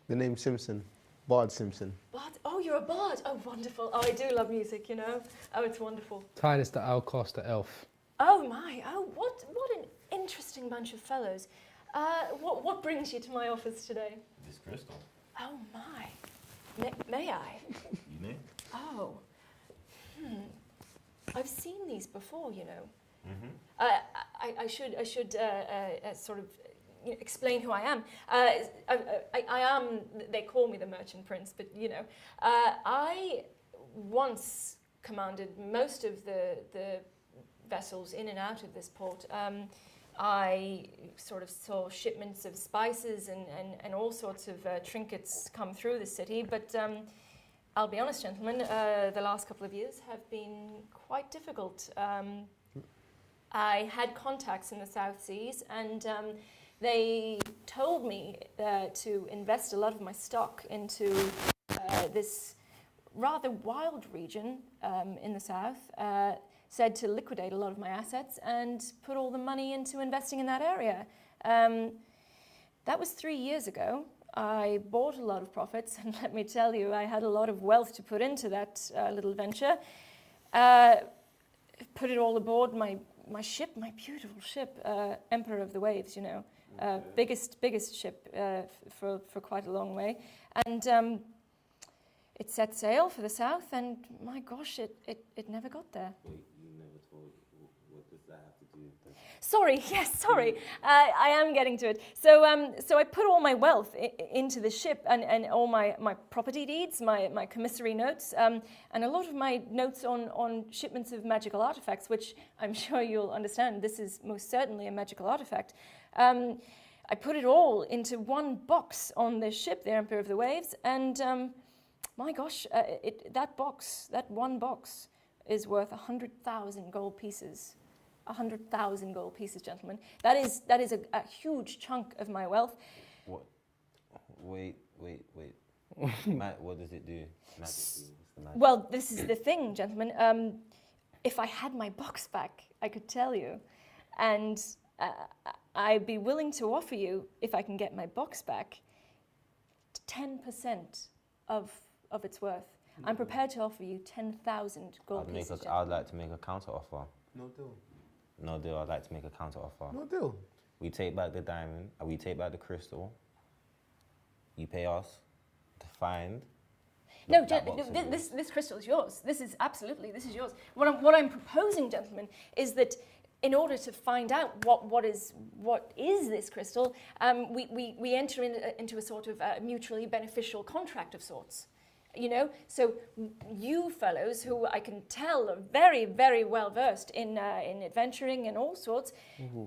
[SPEAKER 3] The name Simpson. Bard Simpson.
[SPEAKER 2] Bard? Oh, you're a bard. Oh, wonderful. Oh, I do love music, you know. Oh, it's wonderful.
[SPEAKER 5] Titus the outcast, the elf.
[SPEAKER 2] Oh my! Oh, what an interesting bunch of fellows. What brings you to my office today?
[SPEAKER 4] This crystal,
[SPEAKER 2] Oh my! May I?
[SPEAKER 4] you know?
[SPEAKER 2] Oh. I've seen these before, you know.
[SPEAKER 4] Mm-hmm.
[SPEAKER 2] I should sort of explain who I am. I am. They call me the Merchant Prince, but you know, I once commanded most of the vessels in and out of this port. I sort of saw shipments of spices and all sorts of trinkets come through the city, but I'll be honest, gentlemen, the last couple of years have been quite difficult. I had contacts in the South Seas, and they told me to invest a lot of my stock into this rather wild region in the south, said to liquidate a lot of my assets and put all the money into investing in that area. That was 3 years ago. I bought a lot of profits, and let me tell you, I had a lot of wealth to put into that little venture. Put it all aboard my ship, my beautiful ship, Emperor of the Waves, you know, biggest ship for quite a long way. And it set sail for the south, and my gosh, it never got there.
[SPEAKER 4] Wait, you never told, what does that have to do with that?
[SPEAKER 2] Sorry, yes, sorry. I am getting to it. So I put all my wealth into the ship and all my property deeds, my commissary notes, and a lot of my notes on shipments of magical artifacts, which I'm sure you'll understand, this is most certainly a magical artifact. I put it all into one box on this ship, the Emperor of the Waves, and my gosh, that one box is worth 100,000 gold pieces. 100,000 gold pieces, gentlemen. That is a huge chunk of my wealth.
[SPEAKER 4] What? Wait. What does it do? Magically, what's the magic?
[SPEAKER 2] Well, this is the thing, gentlemen. If I had my box back, I could tell you. And I'd be willing to offer you, if I can get my box back, 10% of its worth. I'm prepared to offer you 10,000 gold pieces.
[SPEAKER 4] I'd like to make a counter offer.
[SPEAKER 3] No deal.
[SPEAKER 4] No deal. I'd like to make a counter offer.
[SPEAKER 3] No deal.
[SPEAKER 4] We take back the diamond. We take back the crystal. You pay us to find.
[SPEAKER 2] No,
[SPEAKER 4] that box of yours.
[SPEAKER 2] this crystal is yours. This is yours. What I'm proposing, gentlemen, is that in order to find out what is this crystal, we enter into a sort of mutually beneficial contract of sorts. You know, so you fellows, who I can tell are very, very well versed in adventuring and all sorts,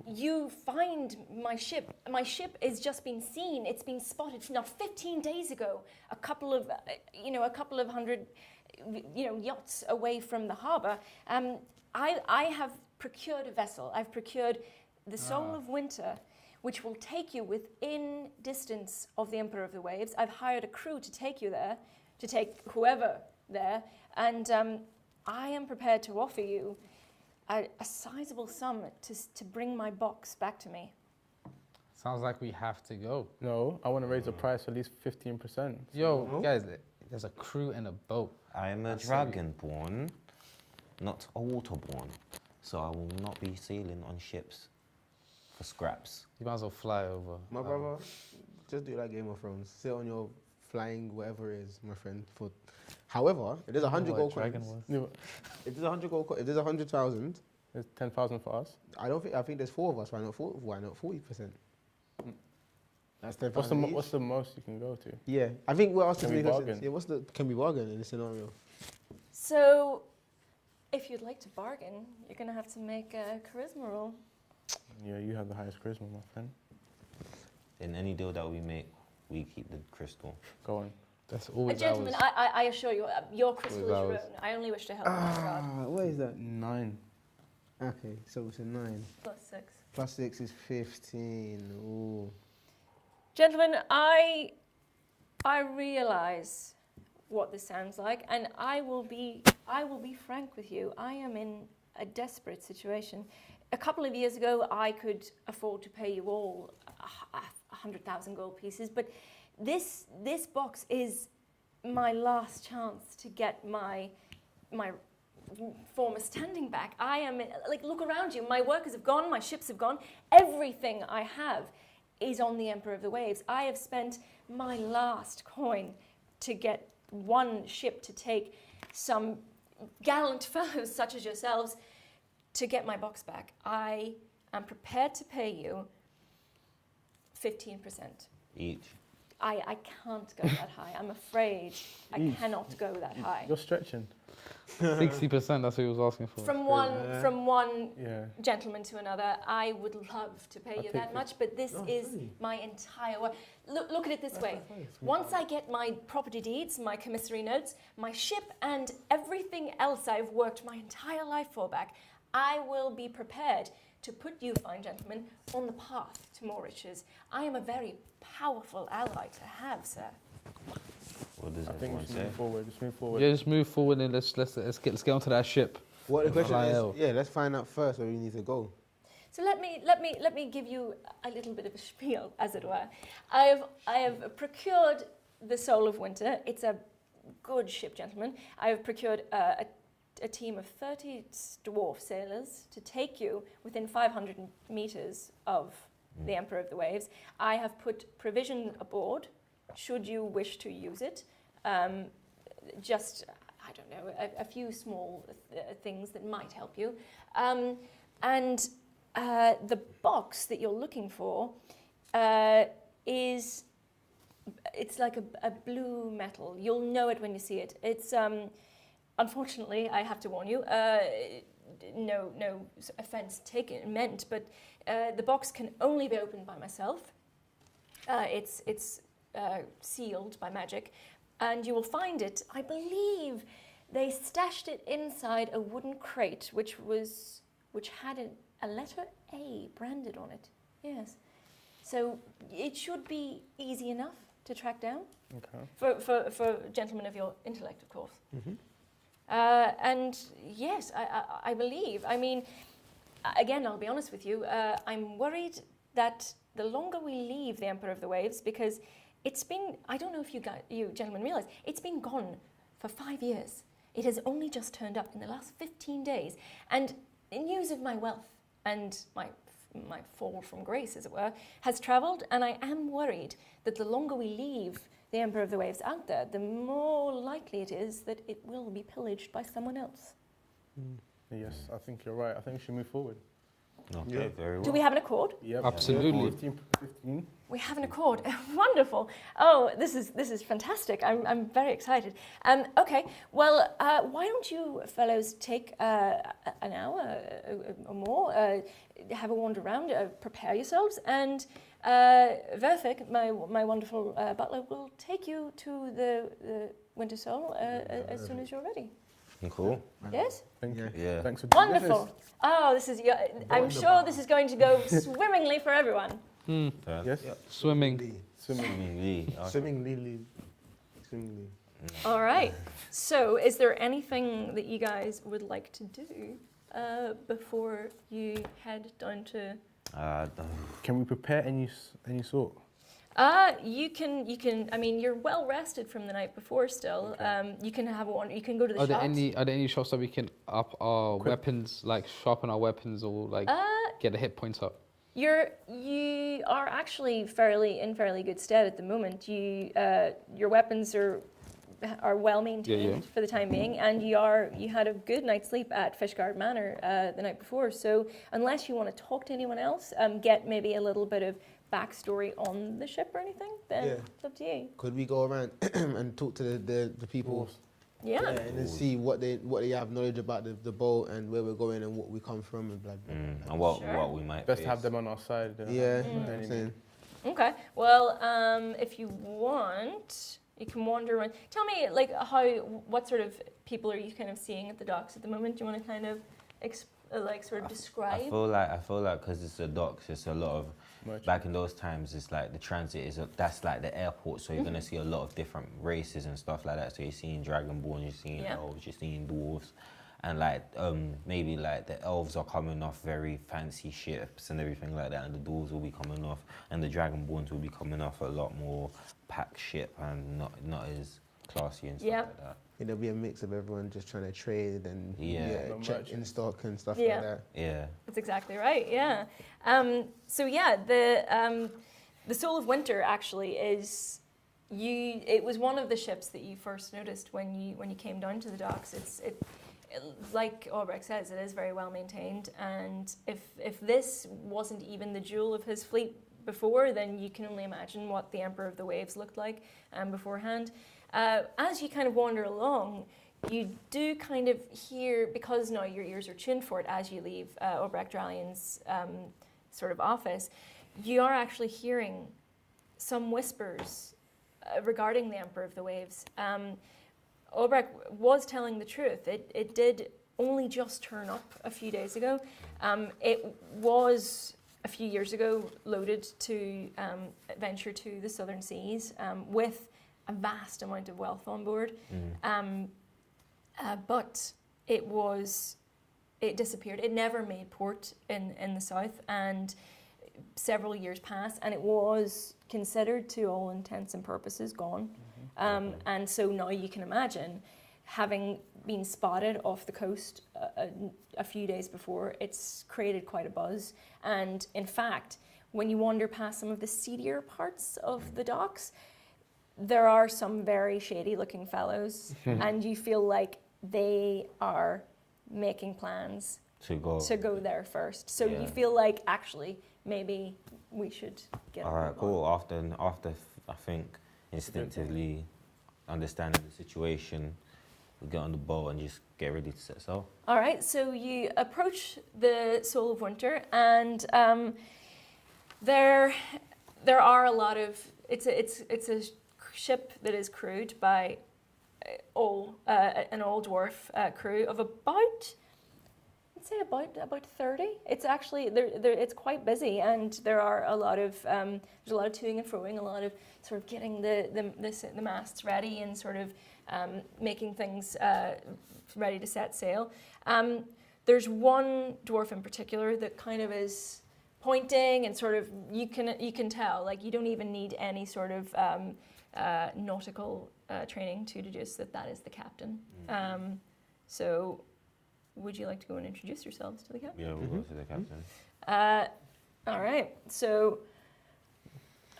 [SPEAKER 2] you find my ship. My ship has just been seen. It's been spotted not 15 days ago. A couple of hundred, yachts away from the harbour. I have procured a vessel. I've procured the Soul of Winter, which will take you within distance of the Emperor of the Waves. I've hired a crew to take you there, to take whoever there, and I am prepared to offer you a sizable sum to bring my box back to me.
[SPEAKER 5] Sounds like we have to go.
[SPEAKER 1] No, I want to raise the price at least 15%.
[SPEAKER 5] Yo,
[SPEAKER 3] No?
[SPEAKER 5] guys, there's a crew and a boat.
[SPEAKER 4] I am a dragonborn, not a waterborn, so I will not be sailing on ships for scraps.
[SPEAKER 5] You might as well fly over.
[SPEAKER 3] My brother, just do like Game of Thrones. Sit on your flying whatever it is, my friend. However, if there's 100 gold coins, if there's 100 gold coins, if there's 100,000,
[SPEAKER 1] There's 10,000 for us.
[SPEAKER 3] I think there's 4 of us. Why not 40%? That's 10,000 each.
[SPEAKER 1] What's the most you can go to?
[SPEAKER 3] Yeah, I think we're asking
[SPEAKER 1] Can we
[SPEAKER 3] 3 questions.
[SPEAKER 1] bargain?
[SPEAKER 3] Yeah, can we bargain in this scenario?
[SPEAKER 2] So, if you'd like to bargain, you're going to have to make a charisma roll.
[SPEAKER 1] Yeah, you have the highest charisma, my friend.
[SPEAKER 4] In any deal that we make, we keep the crystal.
[SPEAKER 1] Go on.
[SPEAKER 5] That's always
[SPEAKER 2] Gentlemen,
[SPEAKER 5] ours.
[SPEAKER 2] I assure you, your crystal is your
[SPEAKER 5] Always
[SPEAKER 2] own. I only wish to help in that regard.
[SPEAKER 3] What is that?
[SPEAKER 1] 9.
[SPEAKER 3] Okay, so it's a 9.
[SPEAKER 2] Plus 6.
[SPEAKER 3] Plus 6 is 15. Ooh.
[SPEAKER 2] Gentlemen, I realise what this sounds like, and I will be frank with you. I am in a desperate situation. A couple of years ago, I could afford to pay you all 100,000 gold pieces, but this box is my last chance to get my former standing back. I am like, look around you. My workers have gone. My ships have gone. Everything I have is on the Emperor of the Waves. I have spent my last coin to get one ship to take some gallant fellows such as yourselves to get my box back. I am prepared to pay you 15%.
[SPEAKER 4] Each.
[SPEAKER 2] I can't go that high. I'm afraid I cannot go that high.
[SPEAKER 1] You're stretching.
[SPEAKER 5] 60%, that's what he was asking for.
[SPEAKER 2] From one
[SPEAKER 1] Yeah.
[SPEAKER 2] gentleman to another, I would love to pay
[SPEAKER 1] I'll
[SPEAKER 2] you
[SPEAKER 1] take
[SPEAKER 2] that much, but this is my entire work. Look at it this way. Once I get my property deeds, my commissary notes, my ship, and everything else I've worked my entire life for back, I will be prepared to put you, fine gentlemen, on the path to more riches. I am a very powerful ally to have, sir.
[SPEAKER 4] What does
[SPEAKER 1] I think we
[SPEAKER 4] everyone
[SPEAKER 1] should
[SPEAKER 4] say?
[SPEAKER 1] move forward. Just move forward.
[SPEAKER 5] Yeah, just move forward and let's get onto that ship.
[SPEAKER 3] What the question
[SPEAKER 5] Fly
[SPEAKER 3] is?
[SPEAKER 5] out.
[SPEAKER 3] Yeah, let's find out first where we need to go.
[SPEAKER 2] So let me give you a little bit of a spiel, as it were. I have procured the Soul of Winter. It's a good ship, gentlemen. I have procured a team of 30 dwarf sailors to take you within 500 meters of the Emperor of the Waves. I have put provision aboard, should you wish to use it. Just, I don't know, a few small things that might help you. And the box that you're looking for it's like a blue metal. You'll know it when you see it. It's unfortunately, I have to warn you, no offense meant, but the box can only be opened by myself. It's sealed by magic, and you will find it, I believe, they stashed it inside a wooden crate, which had a letter A branded on it. Yes, so it should be easy enough to track down.
[SPEAKER 1] Okay.
[SPEAKER 2] For gentlemen of your intellect, of course.
[SPEAKER 3] Mm-hmm.
[SPEAKER 2] And yes, I believe. I mean, again, I'll be honest with you. I'm worried that the longer we leave the Emperor of the Waves, because it's been, I don't know if you gentlemen realize, it's been gone for 5 years. It has only just turned up in the last 15 days. And the news of my wealth and my fall from grace, as it were, has travelled, and I am worried that the longer we leave the Emperor of the Waves out there, the more likely it is that it will be pillaged by someone else.
[SPEAKER 1] Yes, I think you're right. I think we should move forward.
[SPEAKER 4] Okay, very well.
[SPEAKER 2] Do we have an accord?
[SPEAKER 1] Yep.
[SPEAKER 5] Absolutely.
[SPEAKER 1] 15.
[SPEAKER 2] We have an accord. Wonderful. Oh, this is fantastic. I'm very excited. Okay, well, why don't you fellows take an hour or more, have a wander around, prepare yourselves, and Verthik, my wonderful butler, will take you to the Winter Soul as soon as you're ready.
[SPEAKER 4] Cool.
[SPEAKER 2] Yes?
[SPEAKER 1] Thank you.
[SPEAKER 4] Yeah.
[SPEAKER 1] Thanks for doing this.
[SPEAKER 2] Wonderful. Oh, I'm sure this is going to go swimmingly for everyone.
[SPEAKER 1] Yes.
[SPEAKER 5] Swimming.
[SPEAKER 4] Swimmingly.
[SPEAKER 3] Swimmingly.
[SPEAKER 2] All right. So, is there anything that you guys would like to do before you head down to
[SPEAKER 1] Can we prepare any sort?
[SPEAKER 2] You can. I mean, you're well rested from the night before. Still, you can have one. You can go to the
[SPEAKER 5] Are
[SPEAKER 2] shops.
[SPEAKER 5] there any shops that we can up our weapons, like sharpen our weapons, or like get the hit points up?
[SPEAKER 2] You are actually fairly good stead at the moment. Your weapons are well maintained for the time being, and you had a good night's sleep at Fishguard Manor the night before. So unless you want to talk to anyone else, get maybe a little bit of backstory on the ship or anything, then it's up to you.
[SPEAKER 3] Could we go around and talk to the people?
[SPEAKER 2] Yeah.
[SPEAKER 3] And then see what they have knowledge about the boat and where we're going and what we come from and blah blah.
[SPEAKER 4] And what we might
[SPEAKER 1] Best
[SPEAKER 4] face.
[SPEAKER 1] to have them on our side.
[SPEAKER 3] Yeah, I'm saying.
[SPEAKER 2] Okay. Well, if you want, you can wander around. Tell me, like, what sort of people are you kind of seeing at the docks at the moment? Do you want to kind of, sort of describe?
[SPEAKER 4] I feel like because it's the docks, it's a lot of. Back in those times, it's like the transit that's like the airport, so you're gonna see a lot of different races and stuff like that. So you're seeing Dragonborn, you're seeing elves, you're seeing dwarves, and like maybe like the elves are coming off very fancy ships and everything like that, and the dwarves will be coming off, and the Dragonborns will be coming off a lot more packed ship and not as classy and stuff like that.
[SPEAKER 3] It'll be a mix of everyone just trying to trade and check in stock and stuff like that.
[SPEAKER 4] Yeah,
[SPEAKER 2] that's exactly right. Yeah. So the Soul of Winter actually is It was one of the ships that you first noticed when you came down to the docks. It like Albrecht says, it is very well maintained, and if this wasn't even the jewel of his fleet before, then you can only imagine what the Emperor of the Waves looked like beforehand. As you kind of wander along, you do kind of hear, because now your ears are tuned for it as you leave Albrecht Dralian's sort of office, you are actually hearing some whispers regarding the Emperor of the Waves. Albrecht was telling the truth. It did only just turn up a few days ago. It was a few years ago loaded to venture to the southern seas with a vast amount of wealth on board. But it disappeared. It never made port in the south, and several years passed, and it was considered, to all intents and purposes, gone. And so now you can imagine, having been spotted off the coast a few days before, it's created quite a buzz. And in fact, when you wander past some of the seedier parts of the docks, there are some very shady looking fellows, and you feel like they are making plans to go there first. So you feel like, actually, maybe we should get
[SPEAKER 4] all right, cool. After I think instinctively understanding the situation, we get on the boat and just get ready to set sail.
[SPEAKER 2] All right, so you approach the Soul of Winter, and there are a lot of it's a ship that is crewed by an old dwarf crew of about 30. It's actually it's quite busy, and there are a lot of there's a lot of toing and froing, a lot of sort of getting the masts ready and sort of making things ready to set sail. There's one dwarf in particular that kind of is pointing, and sort of you can tell, like, you don't even need any sort of nautical training to deduce that is the captain. So would you like to go and introduce yourselves to the captain?
[SPEAKER 4] Yeah, we'll go to the captain.
[SPEAKER 2] All right. So,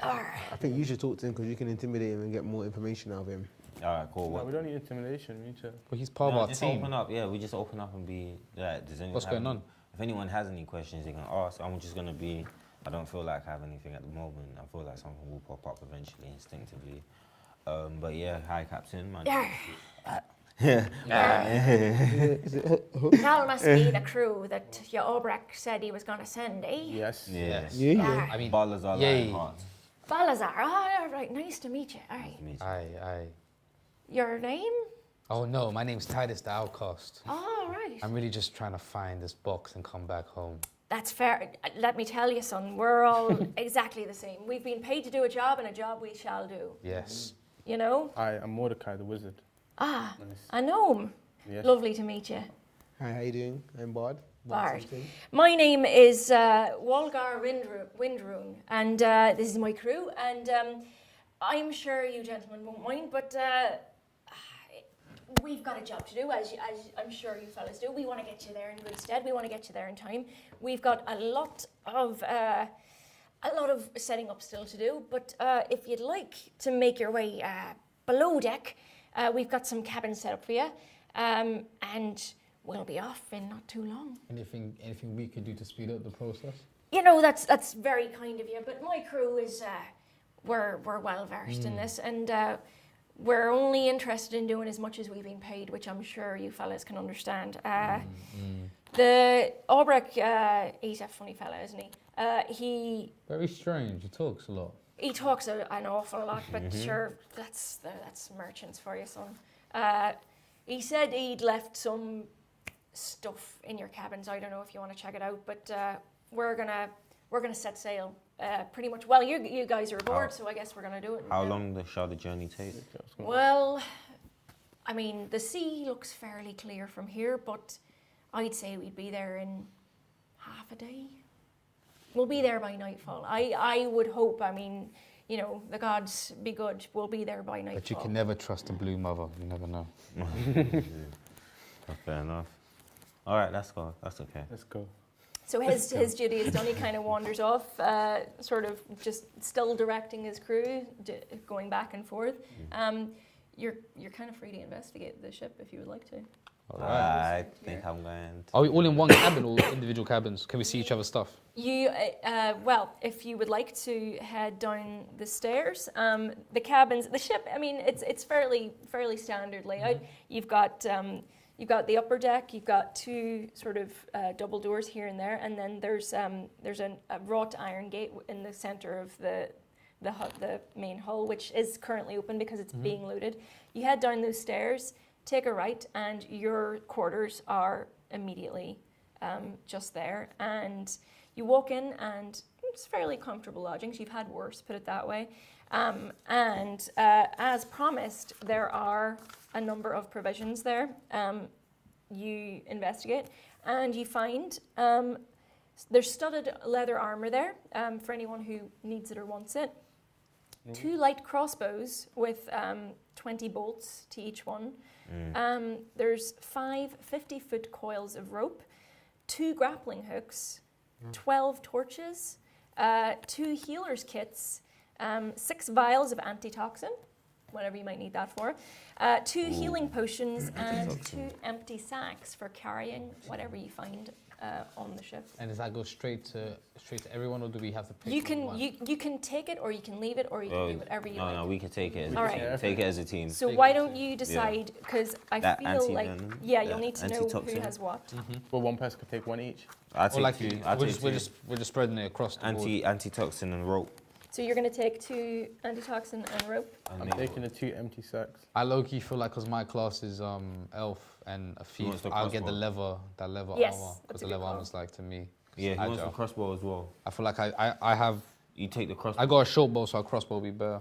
[SPEAKER 2] all right.
[SPEAKER 3] I think you should talk to him, because you can intimidate him and get more information out of him.
[SPEAKER 4] All right, cool.
[SPEAKER 1] No, we don't need intimidation. We need to.
[SPEAKER 5] Well, he's part of our
[SPEAKER 4] just
[SPEAKER 5] team.
[SPEAKER 4] open up. Yeah, we just open up and be like,
[SPEAKER 5] What's going on?
[SPEAKER 4] If anyone has any questions, they can ask. I'm just gonna be. I don't feel like I have anything at the moment. I feel like something will pop up eventually, instinctively. But yeah, hi, Captain. My name
[SPEAKER 2] That must be the crew that your Albrecht said he was going to send, eh?
[SPEAKER 1] Yes.
[SPEAKER 4] Yes.
[SPEAKER 3] Yeah.
[SPEAKER 5] I mean,
[SPEAKER 4] Balazar Lionheart.
[SPEAKER 2] Balazar, all right, nice to meet you. All right.
[SPEAKER 5] I.
[SPEAKER 2] Your name?
[SPEAKER 5] Oh no, my name's Titus the Outcast.
[SPEAKER 2] All right.
[SPEAKER 5] I'm really just trying to find this box and come back home.
[SPEAKER 2] That's fair. Let me tell you, son, we're all exactly the same. We've been paid to do a job, and a job we shall do.
[SPEAKER 5] Yes.
[SPEAKER 2] You know?
[SPEAKER 1] I am Mordecai the Wizard.
[SPEAKER 2] Ah,
[SPEAKER 1] Nice.
[SPEAKER 2] I know him.
[SPEAKER 1] Yes.
[SPEAKER 2] Lovely to meet you.
[SPEAKER 3] Hi, how you doing? I'm Bard,
[SPEAKER 2] Bard. My name is Walgar Windrune, and this is my crew, and I'm sure you gentlemen won't mind, but we've got a job to do, as I'm sure you fellas do. We want to get you there in good stead. We want to get you there in time. We've got a lot of setting up still to do, but if you'd like to make your way below deck, we've got some cabins set up for you, and we'll be off in not too long.
[SPEAKER 5] Anything we could do to speed up the process?
[SPEAKER 2] You know, that's very kind of you, but my crew is, we're well versed in this, and we're only interested in doing as much as we've been paid, which I'm sure you fellas can understand. The Albrecht, he's a funny fella, isn't he?
[SPEAKER 5] Very strange. He talks a lot.
[SPEAKER 2] He talks an awful lot, but sure, that's merchants for you, son. He said he'd left some stuff in your cabins. I don't know if you want to check it out, but we're gonna set sail pretty much. Well, you guys are aboard, so I guess we're gonna do it.
[SPEAKER 4] How long shall the journey take?
[SPEAKER 2] Well, I mean, the sea looks fairly clear from here, but I'd say we'd be there in half a day. We'll be there by nightfall. I would hope. I mean, you know, the gods be good. We'll be there by nightfall.
[SPEAKER 5] But you can never trust a blue mother. You never know.
[SPEAKER 4] Fair enough. All right, let's go. That's okay.
[SPEAKER 1] Let's go.
[SPEAKER 2] So his duty is done. He kind of wanders off, sort of just still directing his crew, going back and forth. You're kind of free to investigate the ship if you would like to.
[SPEAKER 5] All right.
[SPEAKER 4] I think I'm going to...
[SPEAKER 5] Are we all in one cabin or individual cabins? Can we see each other's stuff?
[SPEAKER 2] You, well, if you would like to head down the stairs, the cabins, the ship. I mean, it's fairly standard layout. You've got the upper deck. You've got two sort of double doors here and there, and then there's a wrought iron gate in the center of the main hull, which is currently open because it's being looted. You head down those stairs, take a right, and your quarters are immediately just there. And you walk in, and it's fairly comfortable lodgings. You've had worse, put it that way. And as promised, there are a number of provisions there. You investigate, and you find there's studded leather armor there for anyone who needs it or wants it. 2 light crossbows with 20 bolts to each one. There's 5 50-foot coils of rope, 2 grappling hooks, 12 torches, 2 healer's kits, 6 vials of antitoxin, whatever you might need that for, 2 healing potions, and 2 empty sacks for carrying whatever you find on the ship.
[SPEAKER 5] And does that go straight to everyone, or do we have to pick
[SPEAKER 2] You can
[SPEAKER 5] one?
[SPEAKER 2] you can take it, or you can leave it, or you can do whatever you like.
[SPEAKER 4] No, we can take it.
[SPEAKER 2] All right.
[SPEAKER 4] Take it as a team.
[SPEAKER 2] So why don't you decide? Because I
[SPEAKER 4] That
[SPEAKER 2] feel like
[SPEAKER 4] anti-venom,
[SPEAKER 2] you'll need to know who
[SPEAKER 4] antitoxin.
[SPEAKER 2] has what.
[SPEAKER 1] Well, one person could take one each.
[SPEAKER 4] I'll
[SPEAKER 5] Or
[SPEAKER 4] take
[SPEAKER 5] like
[SPEAKER 4] 2.
[SPEAKER 5] we're just spreading it across the board.
[SPEAKER 4] Antitoxin and rope.
[SPEAKER 2] So you're going to take 2 antitoxin and rope.
[SPEAKER 1] I'm taking the 2 empty sacks.
[SPEAKER 5] I low-key feel like, because my class is elf and a thief,
[SPEAKER 4] wants the
[SPEAKER 5] I'll get
[SPEAKER 4] crossbow?
[SPEAKER 5] that leather
[SPEAKER 2] Yes,
[SPEAKER 5] armor,
[SPEAKER 2] that's
[SPEAKER 5] because
[SPEAKER 2] a
[SPEAKER 5] the
[SPEAKER 2] good
[SPEAKER 5] leather
[SPEAKER 2] call.
[SPEAKER 5] armor's like to me.
[SPEAKER 4] Yeah, he wants the
[SPEAKER 5] agile.
[SPEAKER 4] crossbow as well.
[SPEAKER 5] I feel like I have.
[SPEAKER 4] You take the crossbow.
[SPEAKER 5] I got a short bow, so a crossbow will be better.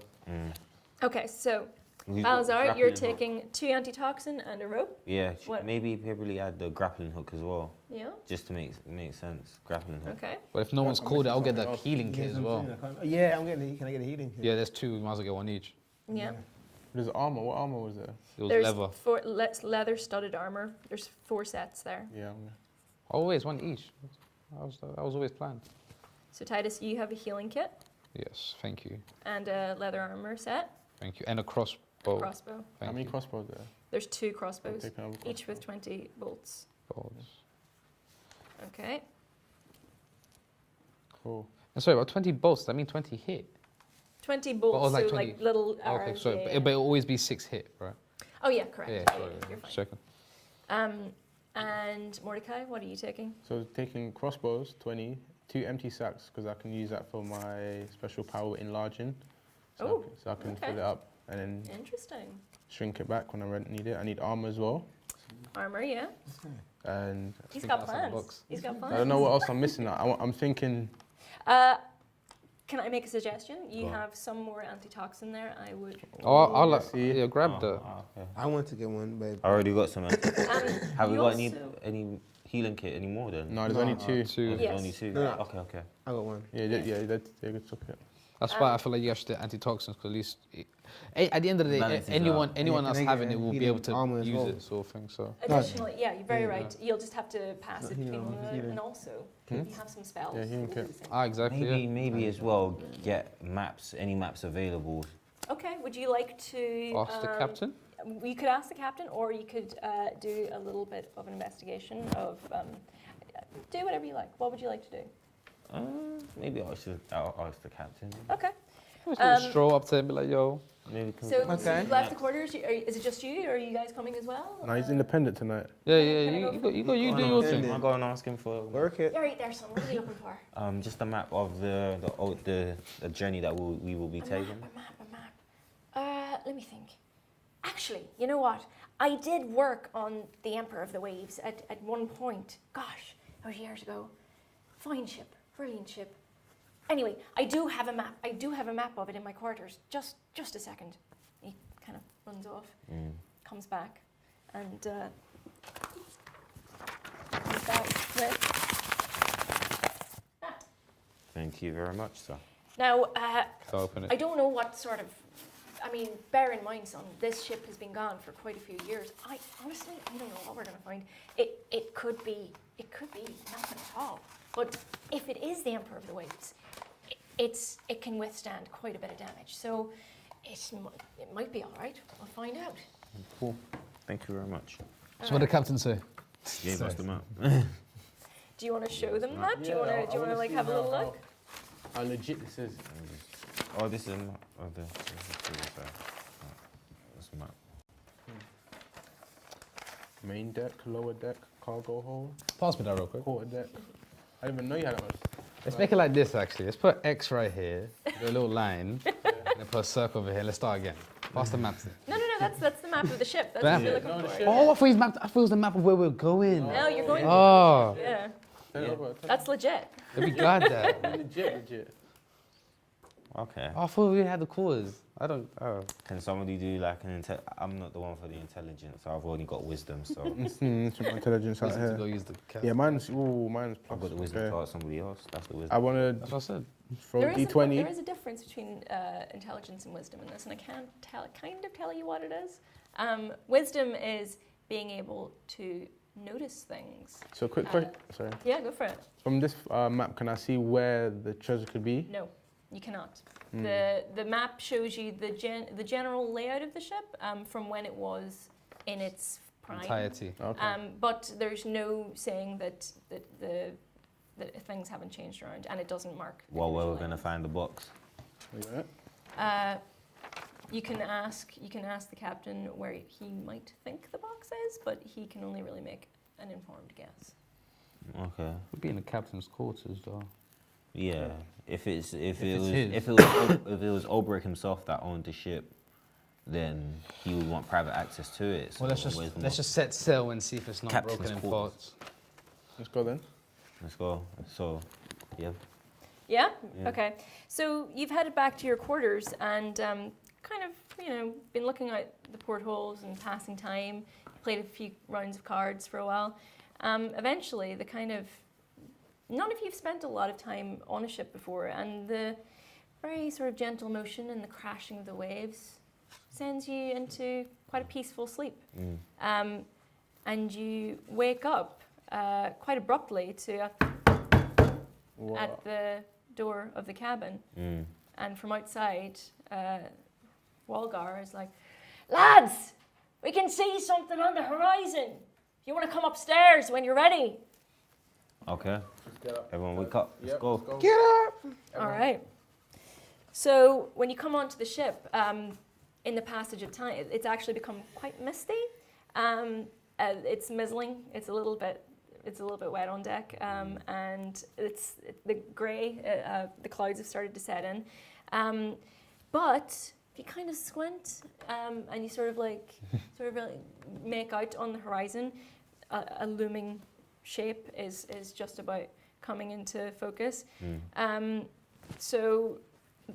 [SPEAKER 2] Okay, so
[SPEAKER 4] He's got
[SPEAKER 2] Balazar,
[SPEAKER 4] grappling
[SPEAKER 2] you're
[SPEAKER 4] hook.
[SPEAKER 2] taking 2 antitoxin and a rope.
[SPEAKER 4] Yeah,
[SPEAKER 2] What?
[SPEAKER 4] maybe probably add the grappling hook as well,
[SPEAKER 2] Yeah.
[SPEAKER 4] just to make sense. Grappling hook.
[SPEAKER 2] Okay.
[SPEAKER 5] But if no one's called it, I'll get the
[SPEAKER 1] something else.
[SPEAKER 5] healing kit as well.
[SPEAKER 3] Yeah, can I get a healing kit?
[SPEAKER 5] Yeah, there's 2. We might as well get one each.
[SPEAKER 2] Yeah.
[SPEAKER 1] There's armor. What armor was there?
[SPEAKER 5] It was
[SPEAKER 2] There's
[SPEAKER 5] leather.
[SPEAKER 2] 4 leather studded armor. There's 4 sets there.
[SPEAKER 1] Yeah.
[SPEAKER 5] Always one each. That was always planned.
[SPEAKER 2] So Titus, you have a healing kit
[SPEAKER 5] Yes, thank you.
[SPEAKER 2] and a leather armor set.
[SPEAKER 5] Thank you. And a crossbow.
[SPEAKER 2] Crossbow.
[SPEAKER 1] How
[SPEAKER 5] Thank
[SPEAKER 1] many
[SPEAKER 5] you.
[SPEAKER 1] crossbows there?
[SPEAKER 2] There's 2 crossbows,
[SPEAKER 1] Take another
[SPEAKER 2] each
[SPEAKER 1] crossbow.
[SPEAKER 2] with 20 bolts.
[SPEAKER 5] Bolts.
[SPEAKER 2] Okay.
[SPEAKER 1] Cool.
[SPEAKER 5] And sorry, about 20 bolts, that mean 20 hit?
[SPEAKER 2] 20 bolts,
[SPEAKER 5] Oh, like
[SPEAKER 2] so
[SPEAKER 5] 20.
[SPEAKER 2] like little
[SPEAKER 5] Okay,
[SPEAKER 2] arrows.
[SPEAKER 5] so
[SPEAKER 2] yeah,
[SPEAKER 5] but it'll always be 6 hit, right?
[SPEAKER 2] Oh yeah, correct.
[SPEAKER 5] Yeah,
[SPEAKER 2] Yeah,
[SPEAKER 5] sorry,
[SPEAKER 2] you're fine.
[SPEAKER 5] Second.
[SPEAKER 2] And Mordecai, what are you taking?
[SPEAKER 1] So taking crossbows, 20, 2 empty sacks, because I can use that for my special power enlarging.
[SPEAKER 2] Oh,
[SPEAKER 1] So I can
[SPEAKER 2] okay.
[SPEAKER 1] fill it up and then
[SPEAKER 2] Interesting.
[SPEAKER 1] shrink it back when I need it. I need armor as well.
[SPEAKER 2] Armor, yeah.
[SPEAKER 1] And
[SPEAKER 2] He's
[SPEAKER 5] Think
[SPEAKER 2] got
[SPEAKER 5] outside the
[SPEAKER 2] plans.
[SPEAKER 5] box.
[SPEAKER 2] He's got
[SPEAKER 1] I
[SPEAKER 2] plans.
[SPEAKER 1] don't know what else I'm missing. I'm thinking,
[SPEAKER 2] Can I make a suggestion? You
[SPEAKER 4] Go on.
[SPEAKER 2] have some more antitoxin there. I would.
[SPEAKER 5] I'll
[SPEAKER 1] let's see.
[SPEAKER 5] grab the.
[SPEAKER 4] Okay.
[SPEAKER 3] I want to get one, but
[SPEAKER 4] I already got some. Have we
[SPEAKER 2] you
[SPEAKER 4] got any
[SPEAKER 2] also-
[SPEAKER 4] any healing kit anymore then?
[SPEAKER 1] No, there's only two.
[SPEAKER 5] Two.
[SPEAKER 4] There's
[SPEAKER 2] Yes.
[SPEAKER 4] only two.
[SPEAKER 3] No.
[SPEAKER 4] Okay.
[SPEAKER 3] I got one.
[SPEAKER 1] Yeah, they took it.
[SPEAKER 5] That's why I feel like you have to do antitoxins, because at least at the end of the day,
[SPEAKER 4] Balances
[SPEAKER 5] anyone
[SPEAKER 4] out.
[SPEAKER 5] anyone
[SPEAKER 3] Yeah,
[SPEAKER 5] else
[SPEAKER 3] can I
[SPEAKER 5] having
[SPEAKER 3] get
[SPEAKER 5] it will be
[SPEAKER 3] healing
[SPEAKER 5] able to
[SPEAKER 3] armor as
[SPEAKER 5] use
[SPEAKER 3] well?
[SPEAKER 5] it, sort of thing. So
[SPEAKER 2] Additionally, yeah, you're very
[SPEAKER 3] Yeah.
[SPEAKER 2] right. You'll just have to pass it
[SPEAKER 3] Healing,
[SPEAKER 2] between
[SPEAKER 3] healing.
[SPEAKER 2] and also if you have some spells.
[SPEAKER 1] Yeah, healing
[SPEAKER 2] you'll
[SPEAKER 1] kit.
[SPEAKER 2] use it.
[SPEAKER 5] exactly.
[SPEAKER 4] Maybe as well get maps, any maps available.
[SPEAKER 2] Okay, would you like to
[SPEAKER 5] Ask the captain.
[SPEAKER 2] You could ask the captain, or you could do a little bit of an investigation of. Do whatever you like. What would you like to do?
[SPEAKER 4] Maybe I'll ask the captain.
[SPEAKER 2] Okay.
[SPEAKER 5] Just stroll up to him and be like, yo.
[SPEAKER 4] Maybe
[SPEAKER 2] So
[SPEAKER 3] Okay.
[SPEAKER 2] you've left the quarters. Is it just you, or are you guys coming as well?
[SPEAKER 1] No, he's independent tonight.
[SPEAKER 5] Yeah,
[SPEAKER 2] Can I
[SPEAKER 5] you
[SPEAKER 2] go
[SPEAKER 5] do
[SPEAKER 2] for-
[SPEAKER 5] your
[SPEAKER 3] Yeah.
[SPEAKER 5] thing.
[SPEAKER 4] I'll go and ask him for
[SPEAKER 3] Work it.
[SPEAKER 2] You're right there, son. What are you looking for?
[SPEAKER 4] just a map of the journey that we will be taking.
[SPEAKER 2] A map. Let me think. Actually, you know what? I did work on the Emperor of the Waves at one point. Gosh, that was years ago. Fine ship, brilliant ship. Anyway, I do have a map. I do have a map of it in my quarters. Just a second. He kind of runs off, comes back, and comes back with.
[SPEAKER 4] Thank you very much, sir.
[SPEAKER 2] Now,
[SPEAKER 5] So open
[SPEAKER 2] I
[SPEAKER 5] it.
[SPEAKER 2] don't know what sort of. I mean, bear in mind, son, this ship has been gone for quite a few years. I honestly don't know what we're going to find. It could be nothing at all. But if it is the Emperor of the Waves, it can withstand quite a bit of damage. So it might be all right. We'll find out.
[SPEAKER 4] Cool. Thank you very much.
[SPEAKER 5] So what did the captain say?
[SPEAKER 4] Gave us the map.
[SPEAKER 2] Do you want to show them that? Do you
[SPEAKER 1] Yeah,
[SPEAKER 2] want to
[SPEAKER 1] I wanna
[SPEAKER 2] like
[SPEAKER 1] see
[SPEAKER 2] have a little
[SPEAKER 1] how-
[SPEAKER 2] look?
[SPEAKER 1] How legit this is.
[SPEAKER 4] Oh, this is a map. Oh, this is a map.
[SPEAKER 1] Main deck, lower deck, cargo hold,
[SPEAKER 5] Pass me that real quick.
[SPEAKER 1] quarter deck. I didn't even know you had that much.
[SPEAKER 5] Let's make it like this, actually. Let's put X right here, do a little line, and then put a circle over here. Let's start again. Pass the map.
[SPEAKER 2] No. That's the map of the ship. That's
[SPEAKER 5] Bam.
[SPEAKER 2] what you're looking
[SPEAKER 1] No, the
[SPEAKER 2] for.
[SPEAKER 1] ship.
[SPEAKER 5] Oh, I thought it was the map of where we're going.
[SPEAKER 2] No, you're going.
[SPEAKER 5] Oh,
[SPEAKER 2] Yeah,
[SPEAKER 1] Turn it over, turn
[SPEAKER 2] that's legit.
[SPEAKER 5] let me guide that.
[SPEAKER 1] it. Legit.
[SPEAKER 4] Okay.
[SPEAKER 5] Oh, I thought we had the cause. I don't. Oh.
[SPEAKER 4] Can somebody do like an I'm not the one for the intelligence. I've only got wisdom, so
[SPEAKER 1] Some intelligence out
[SPEAKER 5] Just to go
[SPEAKER 1] here.
[SPEAKER 5] use the cat.
[SPEAKER 1] Yeah, mine's plus.
[SPEAKER 4] I've got the wisdom
[SPEAKER 1] okay.
[SPEAKER 4] to ask somebody else. That's the
[SPEAKER 1] I
[SPEAKER 4] wisdom.
[SPEAKER 1] want to
[SPEAKER 5] That's what I said.
[SPEAKER 1] throw
[SPEAKER 2] There
[SPEAKER 1] D20.
[SPEAKER 2] is a difference between intelligence and wisdom in this, and I can't kind of tell you what it is. Wisdom is being able to notice things.
[SPEAKER 1] So quick question. Sorry.
[SPEAKER 2] Yeah, go for it.
[SPEAKER 1] From this map, can I see where the treasure could be?
[SPEAKER 2] No, you cannot. The map shows you the general layout of the ship from when it was in its prime.
[SPEAKER 5] Entirety.
[SPEAKER 1] Okay.
[SPEAKER 2] But there's no saying that things haven't changed around, and it doesn't mark. the
[SPEAKER 4] Well, where we're
[SPEAKER 2] individual
[SPEAKER 4] gonna find the box?
[SPEAKER 1] Yeah.
[SPEAKER 2] You can ask the captain where he might think the box is, but he can only really make an informed guess.
[SPEAKER 4] Okay.
[SPEAKER 5] We'd be in the captain's quarters, though.
[SPEAKER 4] Yeah. If it
[SPEAKER 5] it's
[SPEAKER 4] was
[SPEAKER 5] his.
[SPEAKER 4] if it was Olbrich himself that owned the ship, then he would want private access to it. So
[SPEAKER 5] Well,
[SPEAKER 4] where's the
[SPEAKER 5] let's just set sail and see if it's not
[SPEAKER 4] Captain's
[SPEAKER 5] broken in
[SPEAKER 4] quarters.
[SPEAKER 5] parts.
[SPEAKER 1] Let's go then.
[SPEAKER 4] Let's go. So, yeah.
[SPEAKER 2] Yeah?
[SPEAKER 4] Yeah.
[SPEAKER 2] Okay. So you've headed back to your quarters and kind of, been looking out the portholes and passing time, played a few rounds of cards for a while. Eventually, none of you've spent a lot of time on a ship before, and the very sort of gentle motion and the crashing of the waves sends you into quite a peaceful sleep. And you wake up quite abruptly to at the door of the cabin. And from outside, Walgar is like, "Lads, we can see something on the horizon. You want to come upstairs when you're ready?"
[SPEAKER 4] Okay. Everyone wake up. Let's
[SPEAKER 1] Yep,
[SPEAKER 4] go.
[SPEAKER 3] Get up!
[SPEAKER 2] All right. So when you come onto the ship, in the passage of time, it's actually become quite misty. It's mizzling. It's a little bit wet on deck, and it's the grey. The clouds have started to set in, but if you kind of squint and you sort of make out on the horizon, a looming shape is just about coming into focus. So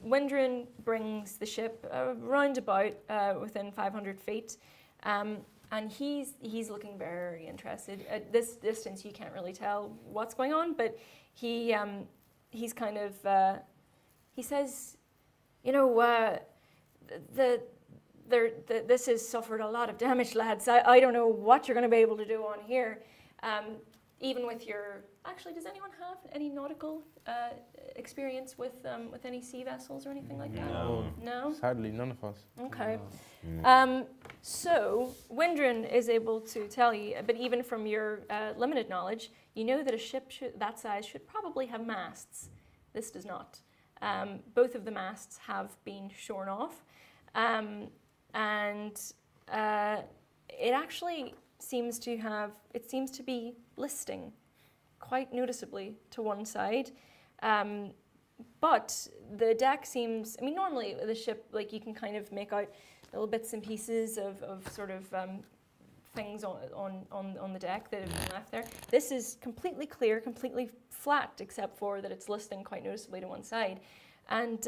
[SPEAKER 2] Windrun brings the ship round about within 500 feet, And he's looking very interested. At this distance, you can't really tell what's going on, but he's kind of he says, you know, this has suffered a lot of damage, lads. I don't know what you're going to be able to do on here. Even with your... Actually, does anyone have any nautical experience with any sea vessels or anything like that? No?
[SPEAKER 1] Sadly, none of us.
[SPEAKER 2] Okay. So, Windrin is able to tell you, but even from your limited knowledge, you know that a ship that size should probably have masts. This does not. Both of the masts have been shorn off. And it actually seems to be listing quite noticeably to one side. But the deck seems, I mean, normally the ship, like, you can kind of make out little bits and pieces of sort of things on the deck that have been left there. This is completely clear, completely flat, except for that it's listing quite noticeably to one side. And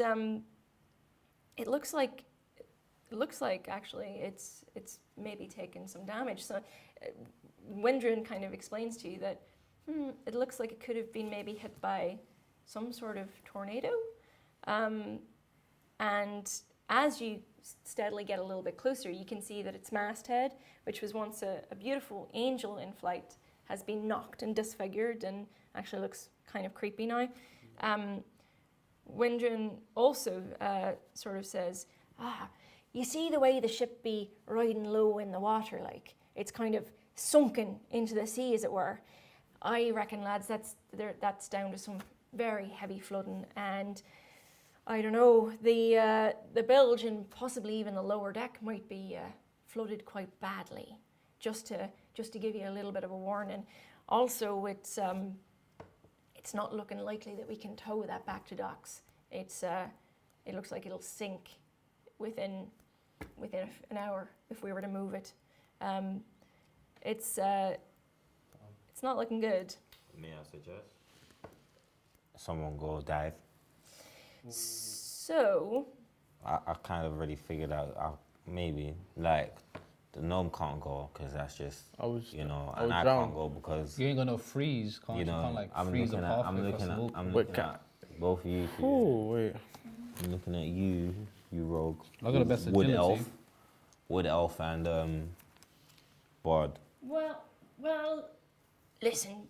[SPEAKER 2] it looks like actually it's maybe taken some damage. So Windrin kind of explains to you that it looks like it could have been maybe hit by some sort of tornado. And as you steadily get a little bit closer, you can see that its masthead, which was once a beautiful angel in flight, has been knocked and disfigured and actually looks kind of creepy now. Windrin also sort of says, you see the way the ship be riding low in the water, like it's kind of sunken into the sea, as it were. I reckon, lads, that's down to some very heavy flooding, and I don't know, the bilge and possibly even the lower deck might be flooded quite badly. Just to give you a little bit of a warning. Also, it's not looking likely that we can tow that back to docks. It looks like it'll sink within an hour if we were to move it. It's not looking good.
[SPEAKER 4] May I suggest? Someone go dive.
[SPEAKER 2] So...
[SPEAKER 4] I kind of already figured out, maybe, like, the gnome can't go, because that's just, and I can't go because...
[SPEAKER 5] You ain't gonna freeze, can't you? Can't, like, freeze a path across the wall.
[SPEAKER 4] I'm looking at both of you.
[SPEAKER 1] Oh, wait.
[SPEAKER 4] I'm looking at you rogue.
[SPEAKER 5] I got the best agility.
[SPEAKER 4] Wood elf and bard.
[SPEAKER 2] Well, listen.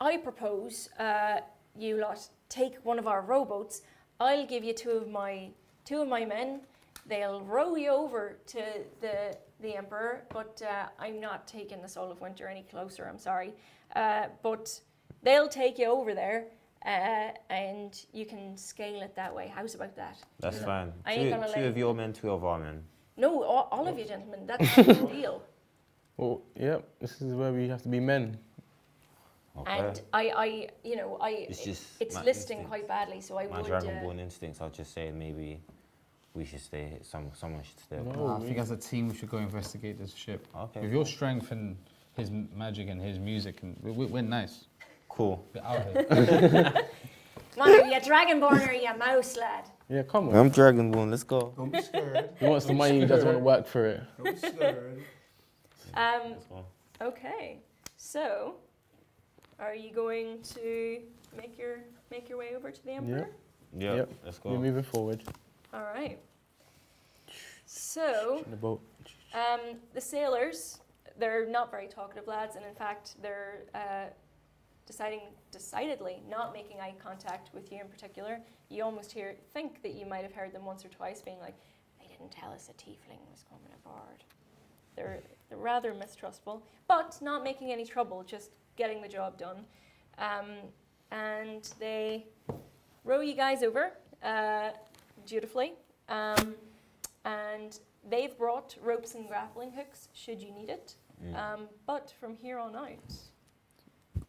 [SPEAKER 2] I propose you lot take one of our rowboats. I'll give you two of my men. They'll row you over to the Emperor, but I'm not taking the Soul of Winter any closer. I'm sorry, but they'll take you over there. And you can scale it that way. How's about that?
[SPEAKER 4] That's fine. Two of your men, two of our men.
[SPEAKER 2] No, all of you gentlemen. That's the deal.
[SPEAKER 1] Well, yeah, this is where we have to be men.
[SPEAKER 4] Okay.
[SPEAKER 2] And it's listing
[SPEAKER 4] instincts.
[SPEAKER 2] quite badly, so I
[SPEAKER 4] my
[SPEAKER 2] would...
[SPEAKER 4] My Dragonborn instincts, I'll just say maybe we should stay, someone should stay.
[SPEAKER 5] No, I think as a team we should go investigate this ship.
[SPEAKER 4] Okay.
[SPEAKER 5] With your strength and his magic and his music, and we're nice.
[SPEAKER 4] Cool.
[SPEAKER 5] We're out here.
[SPEAKER 2] Come on, are you a Dragonborn or are you a mouse, lad?
[SPEAKER 1] Yeah, come on.
[SPEAKER 4] I'm Dragonborn, let's go.
[SPEAKER 3] Don't be scared.
[SPEAKER 1] He wants the money, he doesn't want to work for it.
[SPEAKER 3] Don't be scared.
[SPEAKER 4] Let's go.
[SPEAKER 2] Okay, so are you going to make your way over to the Emperor?
[SPEAKER 4] Yep. Let's go.
[SPEAKER 1] We're moving forward.
[SPEAKER 2] All right. So,
[SPEAKER 1] In the boat.
[SPEAKER 2] the sailors, they're not very talkative lads, and in fact, they're decidedly not making eye contact with you in particular. You almost think that you might have heard them once or twice being like, they didn't tell us a tiefling was coming aboard. They're rather mistrustful, but not making any trouble, just getting the job done. And they row you guys over dutifully. And they've brought ropes and grappling hooks, should you need it. But from here on out,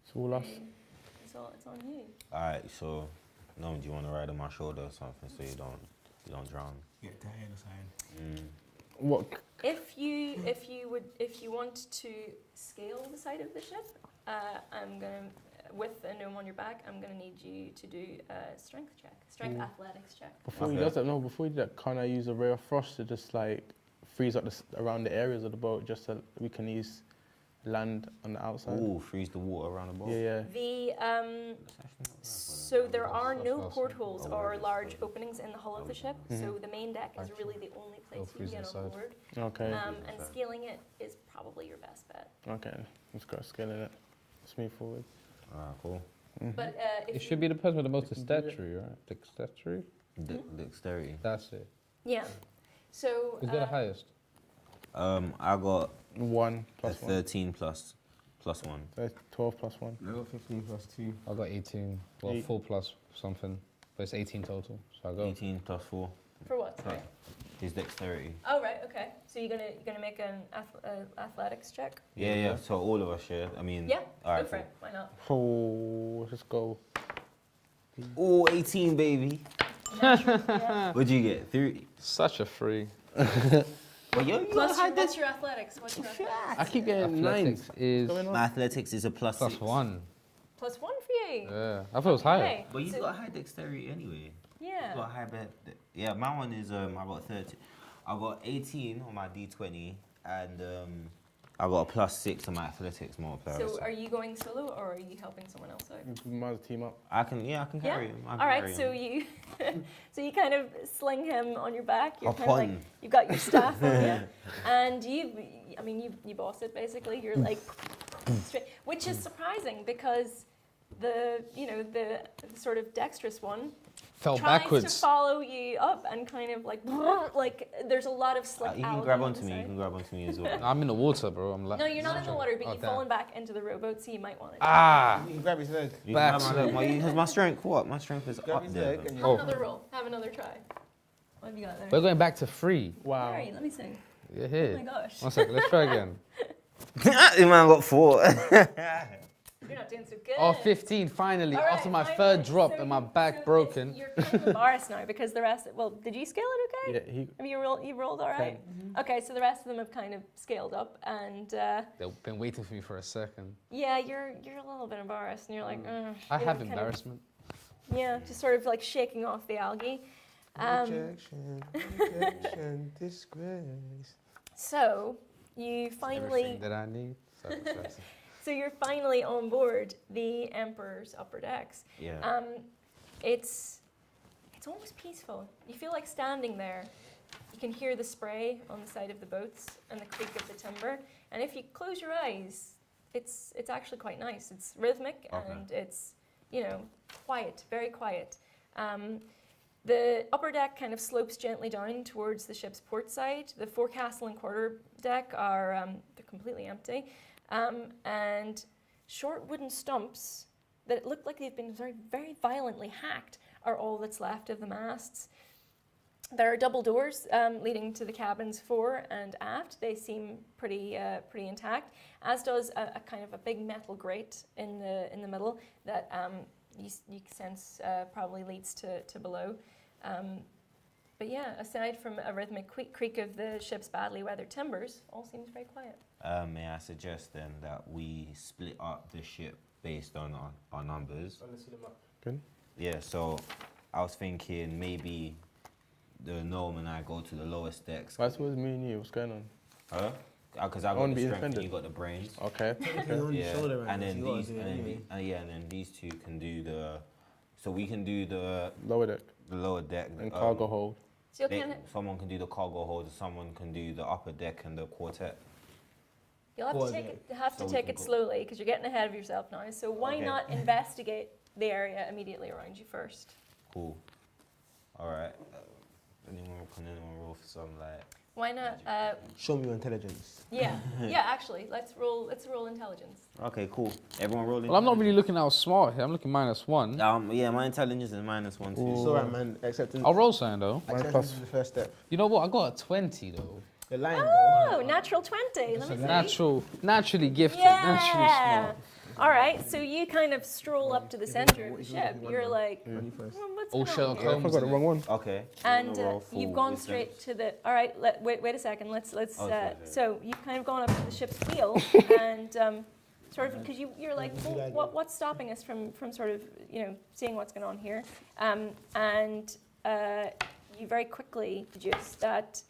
[SPEAKER 1] It's all us.
[SPEAKER 2] it's on you.
[SPEAKER 4] Alright, so do you want to ride on my shoulder or something so you don't drown?
[SPEAKER 3] Get that in the sign.
[SPEAKER 1] What?
[SPEAKER 2] If you want to scale the side of the ship, I'm gonna, with a gnome on your back, I'm gonna need you to do a strength athletics check.
[SPEAKER 1] Before he does that, before he does that, can't I use a ray of frost to just like freeze up around the areas of the boat just so we can use land on the outside.
[SPEAKER 4] Ooh, freeze the water around the boat.
[SPEAKER 1] Yeah.
[SPEAKER 2] So there are no portholes or large openings in the hull of the ship. So the main deck is really the only place you can get on board.
[SPEAKER 1] Okay.
[SPEAKER 2] And scaling it is probably your best bet.
[SPEAKER 1] Okay. Let's go scaling it. Let's move forward.
[SPEAKER 4] Alright, cool.
[SPEAKER 2] But if
[SPEAKER 6] It should be the person with the most dexterity, right? Dexterity?
[SPEAKER 4] Dexterity.
[SPEAKER 6] That's it.
[SPEAKER 2] yeah. So
[SPEAKER 6] Who's got the highest?
[SPEAKER 4] I got
[SPEAKER 1] 1
[SPEAKER 4] a
[SPEAKER 1] plus 1.
[SPEAKER 4] 13 plus 1.
[SPEAKER 1] So 12 plus 1.
[SPEAKER 3] I got 15 plus 2.
[SPEAKER 6] I got 18. Well, 4 plus something. But it's 18 total. So I go.
[SPEAKER 4] 18 plus 4.
[SPEAKER 2] for what? Sorry.
[SPEAKER 4] His dexterity.
[SPEAKER 2] Oh right, okay. So you're gonna make an athletics check?
[SPEAKER 4] Yeah. So all of us share. I mean.
[SPEAKER 2] Yeah.
[SPEAKER 4] Alright.
[SPEAKER 2] Go for it. Why not?
[SPEAKER 1] Oh, let's go.
[SPEAKER 4] Oh, 18, baby.
[SPEAKER 2] Yeah.
[SPEAKER 4] What'd you get? 3.
[SPEAKER 6] Such a free.
[SPEAKER 4] Well, yo,
[SPEAKER 2] Plus, what's your athletics? What's your athletics?
[SPEAKER 1] I keep getting 9s.
[SPEAKER 6] Athletics is
[SPEAKER 4] My athletics is a plus
[SPEAKER 6] plus
[SPEAKER 4] 6.
[SPEAKER 6] 1.
[SPEAKER 2] Plus 1 for you.
[SPEAKER 6] Yeah. I thought it was higher.
[SPEAKER 2] Okay.
[SPEAKER 4] But you've
[SPEAKER 2] So-
[SPEAKER 4] got high dexterity anyway. You've
[SPEAKER 2] Yeah.
[SPEAKER 4] got high yeah, my one is I got 30. I got 18 on my D20 and I got a plus 6 on my athletics multiplier.
[SPEAKER 2] So are you going solo or are you helping someone else out?
[SPEAKER 1] We might as well team up.
[SPEAKER 4] I can carry him. I can
[SPEAKER 2] All right.
[SPEAKER 4] carry
[SPEAKER 2] So
[SPEAKER 4] him.
[SPEAKER 2] you kind of sling him on your back. You're
[SPEAKER 4] Hop
[SPEAKER 2] kind of like
[SPEAKER 4] on.
[SPEAKER 2] you've got your staff on you, and you boss it basically. You're like, straight, which is surprising because the sort of dexterous one
[SPEAKER 6] Fell
[SPEAKER 2] tries
[SPEAKER 6] backwards.
[SPEAKER 2] to follow you up and kind of like there's a lot of slick
[SPEAKER 4] You can
[SPEAKER 2] algae
[SPEAKER 4] grab
[SPEAKER 2] on
[SPEAKER 4] onto
[SPEAKER 2] the
[SPEAKER 4] me. You
[SPEAKER 2] side.
[SPEAKER 4] can grab onto me as well.
[SPEAKER 6] I'm in the water, bro. I'm like.
[SPEAKER 2] No, you're not in the water, but
[SPEAKER 6] Oh,
[SPEAKER 2] you've
[SPEAKER 6] damn.
[SPEAKER 2] fallen back into the rowboat, so you might want to.
[SPEAKER 6] Ah!
[SPEAKER 3] You can grab his leg.
[SPEAKER 4] You can grab
[SPEAKER 6] Back.
[SPEAKER 4] my leg. Because my strength, what? My strength is
[SPEAKER 3] Grab
[SPEAKER 4] up
[SPEAKER 3] his
[SPEAKER 4] there.
[SPEAKER 3] leg and
[SPEAKER 2] Have
[SPEAKER 6] Oh.
[SPEAKER 2] another roll. Have another try. What have you got there?
[SPEAKER 6] We're going back to 3.
[SPEAKER 1] Wow.
[SPEAKER 2] All right, let me see.
[SPEAKER 6] You're
[SPEAKER 2] Oh
[SPEAKER 6] here.
[SPEAKER 2] my gosh,
[SPEAKER 6] 1 second. Let's try again.
[SPEAKER 4] The man got 4.
[SPEAKER 2] you're not doing so good.
[SPEAKER 6] Oh, 15 finally.
[SPEAKER 2] All right,
[SPEAKER 6] After my
[SPEAKER 2] finally.
[SPEAKER 6] third drop
[SPEAKER 2] So
[SPEAKER 6] and my
[SPEAKER 2] you-
[SPEAKER 6] back
[SPEAKER 2] so
[SPEAKER 6] broken.
[SPEAKER 2] You're kind of embarrassed now because the rest. Well, did you scale it okay?
[SPEAKER 1] Yeah, he.
[SPEAKER 2] Have you rolled all right? Okay, so the rest of them have kind of scaled up, and
[SPEAKER 6] They've been waiting for me for a second.
[SPEAKER 2] yeah, you're a little bit embarrassed, and you're like,
[SPEAKER 6] I
[SPEAKER 2] you know,
[SPEAKER 6] have
[SPEAKER 2] kind of-
[SPEAKER 6] embarrassment.
[SPEAKER 2] yeah, just sort of like shaking off the algae.
[SPEAKER 3] Rejection, disgrace.
[SPEAKER 2] So you finally.
[SPEAKER 6] Everything that I need. Sorry.
[SPEAKER 2] So you're finally on board the Emperor's upper decks.
[SPEAKER 4] Yeah.
[SPEAKER 2] It's almost peaceful. You feel like standing there. You can hear the spray on the side of the boats and the creak of the timber. And if you close your eyes, it's actually quite nice. It's rhythmic and it's quiet, very quiet. The upper deck kind of slopes gently down towards the ship's port side. The forecastle and quarter deck are they're completely empty. And short wooden stumps that look like they've been very, very violently hacked are all that's left of the masts. There are double doors leading to the cabins fore and aft. They seem pretty intact, as does a kind of a big metal grate in the middle that you sense probably leads to below. But yeah, aside from a rhythmic creak of the ship's badly weathered timbers, all seems very quiet.
[SPEAKER 4] May I suggest then that we split up the ship based on our numbers?
[SPEAKER 1] Good.
[SPEAKER 4] Yeah, so I was thinking maybe the gnome and I go to the lowest decks.
[SPEAKER 1] Why was me and you? What's going on?
[SPEAKER 4] Huh? Because I got
[SPEAKER 1] wanna
[SPEAKER 4] the
[SPEAKER 1] be
[SPEAKER 4] strength and
[SPEAKER 1] independent.
[SPEAKER 4] you got the brains.
[SPEAKER 1] Okay.
[SPEAKER 3] Technically on your
[SPEAKER 4] Yeah,
[SPEAKER 3] shoulder right
[SPEAKER 4] and
[SPEAKER 3] now,
[SPEAKER 4] then
[SPEAKER 3] so you gotta
[SPEAKER 4] these,
[SPEAKER 3] do it
[SPEAKER 4] and then
[SPEAKER 3] anyway.
[SPEAKER 4] and then these two can do the. So we can do the
[SPEAKER 1] Lower deck
[SPEAKER 4] lower deck.
[SPEAKER 1] and cargo hold.
[SPEAKER 2] So you'll kind of
[SPEAKER 4] someone can do the cargo hold, and someone can do the upper deck and the quartet.
[SPEAKER 2] you'll have to take it
[SPEAKER 4] So we
[SPEAKER 2] take
[SPEAKER 4] can
[SPEAKER 2] it
[SPEAKER 4] go-
[SPEAKER 2] slowly because you're getting ahead of yourself now. So why
[SPEAKER 4] Okay.
[SPEAKER 2] not investigate the area immediately around you first?
[SPEAKER 4] Cool. All right. Can anyone roll for some like?
[SPEAKER 2] Why not?
[SPEAKER 3] Show me your intelligence.
[SPEAKER 2] Yeah, Actually, let's roll intelligence.
[SPEAKER 4] Okay, cool. Everyone rolling.
[SPEAKER 6] Well, I'm not really looking out smart here. I'm looking -1.
[SPEAKER 4] Yeah, my intelligence is -1 too.
[SPEAKER 3] It's alright, man. Acceptance.
[SPEAKER 6] I'll roll something though.
[SPEAKER 3] Acceptance is the first step.
[SPEAKER 6] You know what? I got a 20 though.
[SPEAKER 3] You're lying, bro.
[SPEAKER 2] Oh, natural 20. Let me see.
[SPEAKER 6] Naturally gifted, naturally
[SPEAKER 2] Yeah.
[SPEAKER 6] smart.
[SPEAKER 2] All right. So you kind of stroll up to the center of the ship. You're like,
[SPEAKER 3] You first.
[SPEAKER 2] what's
[SPEAKER 6] Oh,
[SPEAKER 2] going on
[SPEAKER 6] Sherlock
[SPEAKER 2] here?"
[SPEAKER 1] I
[SPEAKER 6] Holmes.
[SPEAKER 1] forgot the
[SPEAKER 6] innit?
[SPEAKER 1] wrong one.
[SPEAKER 4] Okay.
[SPEAKER 2] And
[SPEAKER 4] Roll full
[SPEAKER 2] you've gone
[SPEAKER 4] wisdom.
[SPEAKER 2] straight to the. All right. Wait a second. Let's.
[SPEAKER 4] sorry.
[SPEAKER 2] So you've kind of gone up to the ship's wheel and sort of because you're like, well, what's stopping us from sort of seeing what's going on here? And you very quickly deduce that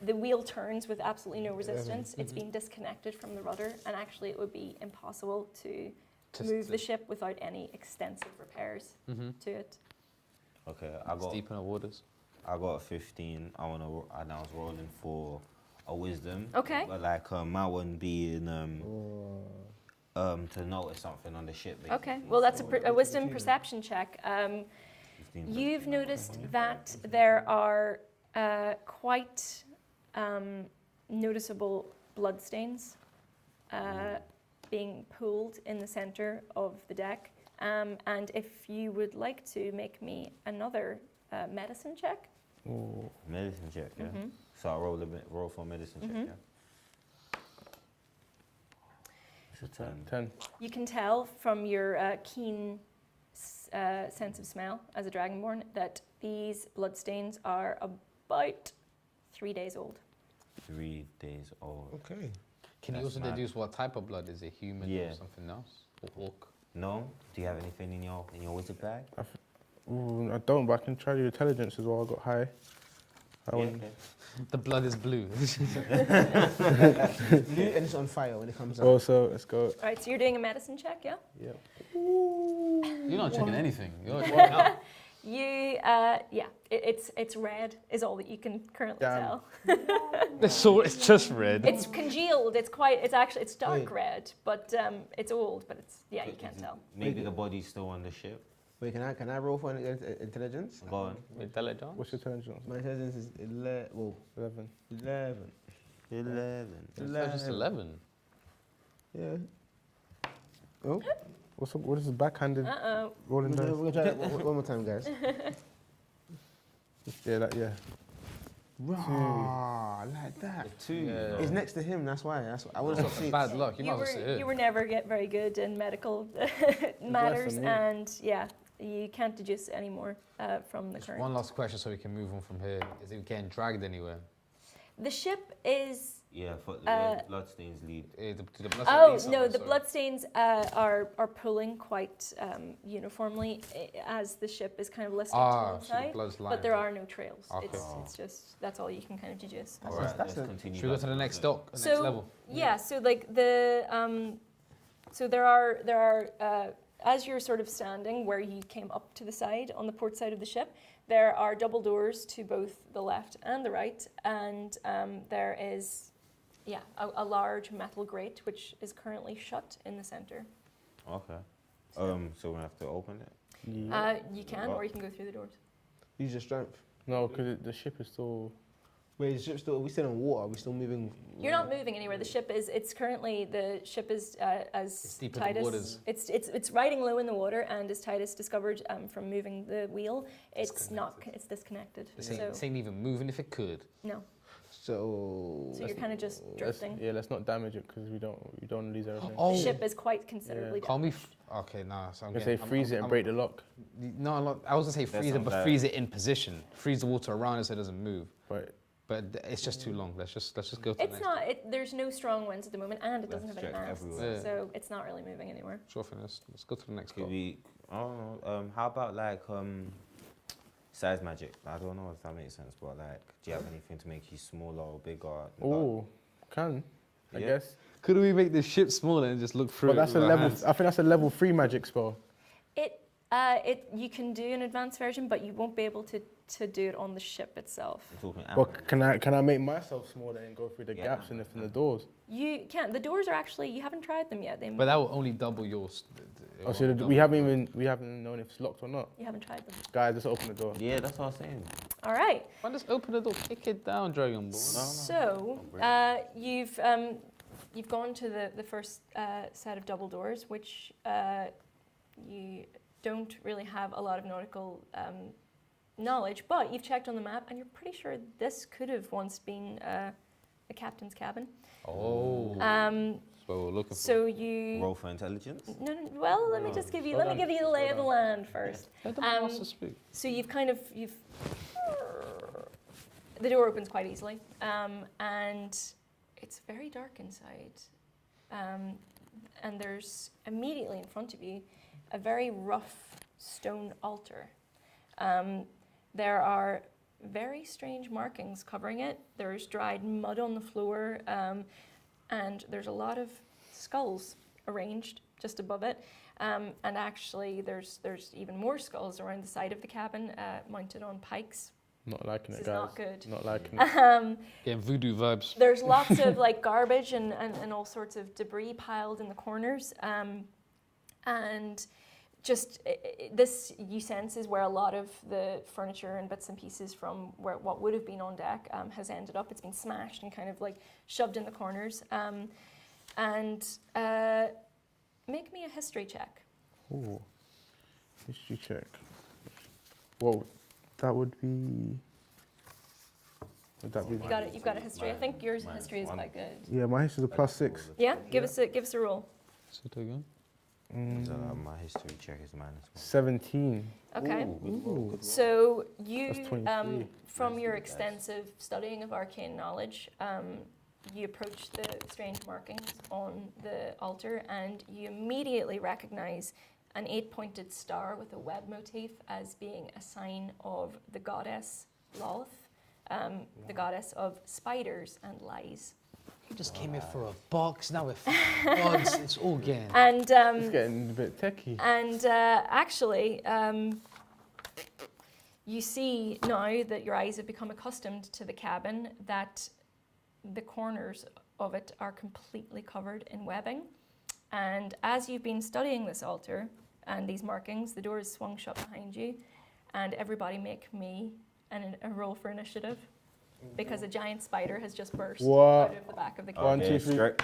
[SPEAKER 2] the wheel turns with absolutely no resistance. It's been disconnected from the rudder, and actually it would be impossible to move the ship without any extensive repairs to it.
[SPEAKER 4] Okay,
[SPEAKER 6] It's deep in the waters.
[SPEAKER 4] I got a 15. And I was rolling for a wisdom.
[SPEAKER 2] Okay.
[SPEAKER 4] But like my one being to notice something on the ship. Basically.
[SPEAKER 2] Okay, well that's a wisdom perception check.
[SPEAKER 4] 15.
[SPEAKER 2] You've noticed that there are quite noticeable bloodstains being pooled in the center of the deck. And if you would like to make me another medicine check.
[SPEAKER 1] Ooh.
[SPEAKER 4] Medicine check, yeah. So I roll for a medicine check, yeah. It's a 10.
[SPEAKER 1] 10.
[SPEAKER 2] You can tell from your keen sense of smell as a dragonborn that these bloodstains are about 3 days old.
[SPEAKER 4] 3 days old.
[SPEAKER 3] Okay.
[SPEAKER 6] Can you
[SPEAKER 4] That's
[SPEAKER 6] also
[SPEAKER 4] mad.
[SPEAKER 6] deduce what type of blood? Is it human
[SPEAKER 4] Yeah.
[SPEAKER 6] or something else? Or orc?
[SPEAKER 4] No? Do you have anything in your wizard bag?
[SPEAKER 1] Ooh, I don't, but I can try your intelligence as well. I got high. I wouldn't-
[SPEAKER 4] okay.
[SPEAKER 6] The blood is blue.
[SPEAKER 3] Blue and it's on fire when it comes out.
[SPEAKER 1] Also, let's go.
[SPEAKER 2] All right, so you're doing a medicine check, yeah?
[SPEAKER 1] Yeah.
[SPEAKER 6] You're not checking anything. You're checking out.
[SPEAKER 2] You, it's red is all that you can currently
[SPEAKER 1] Damn.
[SPEAKER 2] tell.
[SPEAKER 6] It's just red.
[SPEAKER 2] It's congealed. It's dark
[SPEAKER 3] Wait.
[SPEAKER 2] red, but it's old. But you can't tell.
[SPEAKER 4] Maybe the body's still on the ship.
[SPEAKER 3] Wait, can I roll for an intelligence?
[SPEAKER 4] Go on.
[SPEAKER 6] Intelligence?
[SPEAKER 1] What's your intelligence?
[SPEAKER 3] My intelligence is 11.
[SPEAKER 1] 11.
[SPEAKER 3] 11.
[SPEAKER 4] 11.
[SPEAKER 6] Just 11.
[SPEAKER 3] Yeah. Oh.
[SPEAKER 1] What is this backhanded rolling
[SPEAKER 3] We're
[SPEAKER 1] dice?
[SPEAKER 3] gonna try that one more time, guys.
[SPEAKER 1] Yeah.
[SPEAKER 3] Raw, like that.
[SPEAKER 4] 2.
[SPEAKER 6] Yeah.
[SPEAKER 3] It's next to him, that's why. I would have seen.
[SPEAKER 6] Bad luck. You might as well sit
[SPEAKER 2] You
[SPEAKER 6] here.
[SPEAKER 2] were never get very good in medical matters,
[SPEAKER 1] me.
[SPEAKER 2] and you can't deduce any more from the
[SPEAKER 6] Just
[SPEAKER 2] current.
[SPEAKER 6] one last question so we can move on from here. Is it getting dragged anywhere?
[SPEAKER 2] The ship is.
[SPEAKER 4] Yeah, for the bloodstains lead.
[SPEAKER 6] The blood
[SPEAKER 2] Oh
[SPEAKER 6] stains
[SPEAKER 2] no,
[SPEAKER 6] are-
[SPEAKER 2] the
[SPEAKER 6] sorry.
[SPEAKER 2] bloodstains are pulling quite uniformly as the ship is kind of listed to one
[SPEAKER 6] So the
[SPEAKER 2] side,
[SPEAKER 6] blood's
[SPEAKER 2] but there
[SPEAKER 6] lying.
[SPEAKER 2] are no trails.
[SPEAKER 6] Okay.
[SPEAKER 2] It's just that's all you can kind of deduce.
[SPEAKER 4] All right,
[SPEAKER 3] that's
[SPEAKER 4] let's
[SPEAKER 3] a-
[SPEAKER 4] continue.
[SPEAKER 6] Should we go
[SPEAKER 4] back
[SPEAKER 6] to the next
[SPEAKER 4] boat.
[SPEAKER 6] dock, the
[SPEAKER 2] So
[SPEAKER 6] next level?
[SPEAKER 2] yeah, so like so there are as you're sort of standing where you came up to the side on the port side of the ship, there are double doors to both the left and the right, and there is a large metal grate which is currently shut in the center.
[SPEAKER 4] Okay. So we have to open it.
[SPEAKER 1] Yeah.
[SPEAKER 2] You can, or you can go through the doors.
[SPEAKER 3] Use your strength.
[SPEAKER 1] No, because the ship is still.
[SPEAKER 3] Wait, the ship's still. Are we still in water? Are we still moving?
[SPEAKER 2] You're not moving anywhere. The ship is as
[SPEAKER 6] deep in the
[SPEAKER 2] Titus.
[SPEAKER 6] waters.
[SPEAKER 2] It's riding low in the water, and as Titus discovered from moving the wheel, it's disconnected.
[SPEAKER 6] This ain't even moving if it could.
[SPEAKER 2] No.
[SPEAKER 3] So.
[SPEAKER 2] So you're kind of just drifting.
[SPEAKER 1] Let's not damage it because we don't lose everything.
[SPEAKER 6] Oh,
[SPEAKER 2] The ship is quite considerably
[SPEAKER 6] call me.
[SPEAKER 2] damaged.
[SPEAKER 6] Okay, nah. So I'm
[SPEAKER 1] I say
[SPEAKER 6] getting.
[SPEAKER 1] freeze it and break the lock.
[SPEAKER 6] No, I was gonna say freeze it,
[SPEAKER 4] not
[SPEAKER 6] but
[SPEAKER 4] bad.
[SPEAKER 6] freeze it in position. Freeze the water around it so it doesn't move.
[SPEAKER 1] But
[SPEAKER 6] It's just too long. Let's just go to the
[SPEAKER 2] It's
[SPEAKER 6] next.
[SPEAKER 2] not. There's no strong winds at the moment, and it doesn't
[SPEAKER 4] Let's
[SPEAKER 2] have any
[SPEAKER 4] check
[SPEAKER 2] masts,
[SPEAKER 4] everywhere.
[SPEAKER 6] Yeah.
[SPEAKER 2] so it's not really moving anywhere.
[SPEAKER 6] Sure thing. Let's go to the next
[SPEAKER 4] Could
[SPEAKER 6] dock.
[SPEAKER 4] we? I don't know. How about like size magic? I don't know if that makes sense, but like, do you have anything to make you smaller or bigger?
[SPEAKER 1] oh, I
[SPEAKER 4] Yeah.
[SPEAKER 1] guess.
[SPEAKER 6] Could we make the ship smaller and just look through
[SPEAKER 1] But
[SPEAKER 6] it
[SPEAKER 1] that's a
[SPEAKER 6] with our
[SPEAKER 1] level.
[SPEAKER 6] hands?
[SPEAKER 1] I think that's a level 3 magic spell.
[SPEAKER 2] You can do an advanced version, but you won't be able to do it on the ship itself.
[SPEAKER 4] We're talking
[SPEAKER 1] But can I make myself smaller and go through the
[SPEAKER 4] Yeah.
[SPEAKER 1] gaps in the doors?
[SPEAKER 2] You can't. The doors are actually. You haven't tried them yet.
[SPEAKER 6] But that will only double your.
[SPEAKER 1] Oh, so we haven't known if it's locked or not.
[SPEAKER 2] You haven't tried them.
[SPEAKER 1] Guys, let's open the door.
[SPEAKER 4] Yeah, that's what I was saying.
[SPEAKER 2] All right.
[SPEAKER 6] Why just open the door, kick it down, Dragon Ball?
[SPEAKER 2] So you've gone to the first set of double doors, which you don't really have a lot of nautical knowledge, but you've checked on the map and you're pretty sure this could have once been the captain's cabin.
[SPEAKER 6] Oh. So we're looking for.
[SPEAKER 2] So you.
[SPEAKER 4] Roll for intelligence.
[SPEAKER 2] No, well, let me just give you. Let me give you the lay of the land first.
[SPEAKER 6] Let the master speak.
[SPEAKER 2] So you've. The door opens quite easily, and it's very dark inside. And there's immediately in front of you a very rough stone altar. There are very strange markings covering it. There's dried mud on the floor, and there's a lot of skulls arranged just above it. And actually, there's even more skulls around the side of the cabin, mounted on pikes.
[SPEAKER 1] Not liking
[SPEAKER 2] This
[SPEAKER 1] it,
[SPEAKER 2] is
[SPEAKER 1] guys.
[SPEAKER 2] not good.
[SPEAKER 1] Not liking it.
[SPEAKER 6] Getting voodoo vibes.
[SPEAKER 2] There's lots of like garbage and all sorts of debris piled in the corners. And just this, you sense, is where a lot of the furniture and bits and pieces from what would have been on deck has ended up. It's been smashed and kind of like shoved in the corners. Make me a history check.
[SPEAKER 1] Ooh. History check. Whoa, that would be. Would that be?
[SPEAKER 2] You've got a history. I think yours history is quite good.
[SPEAKER 1] Yeah, my history's a +6.
[SPEAKER 2] Yeah, give us a roll.
[SPEAKER 6] Say it again.
[SPEAKER 4] My history check is -1.
[SPEAKER 1] 17.
[SPEAKER 2] Okay.
[SPEAKER 1] Ooh.
[SPEAKER 2] So you,
[SPEAKER 1] That's 23.
[SPEAKER 2] from your extensive studying of arcane knowledge, you approach the strange markings on the altar, and you immediately recognize an 8-pointed star with a web motif as being a sign of the goddess Lolth, the goddess of spiders and lies.
[SPEAKER 5] You just came here for a box, now we're odds, it's all getting.
[SPEAKER 2] And
[SPEAKER 1] It's getting a bit techie.
[SPEAKER 2] And actually, you see now that your eyes have become accustomed to the cabin that the corners of it are completely covered in webbing. And as you've been studying this altar and these markings, the door is swung shut behind you, and everybody make me a roll for initiative, because a giant spider has just burst
[SPEAKER 1] What?
[SPEAKER 2] out of the back of the
[SPEAKER 1] One,
[SPEAKER 2] cabin.
[SPEAKER 1] two, three.
[SPEAKER 4] Straight.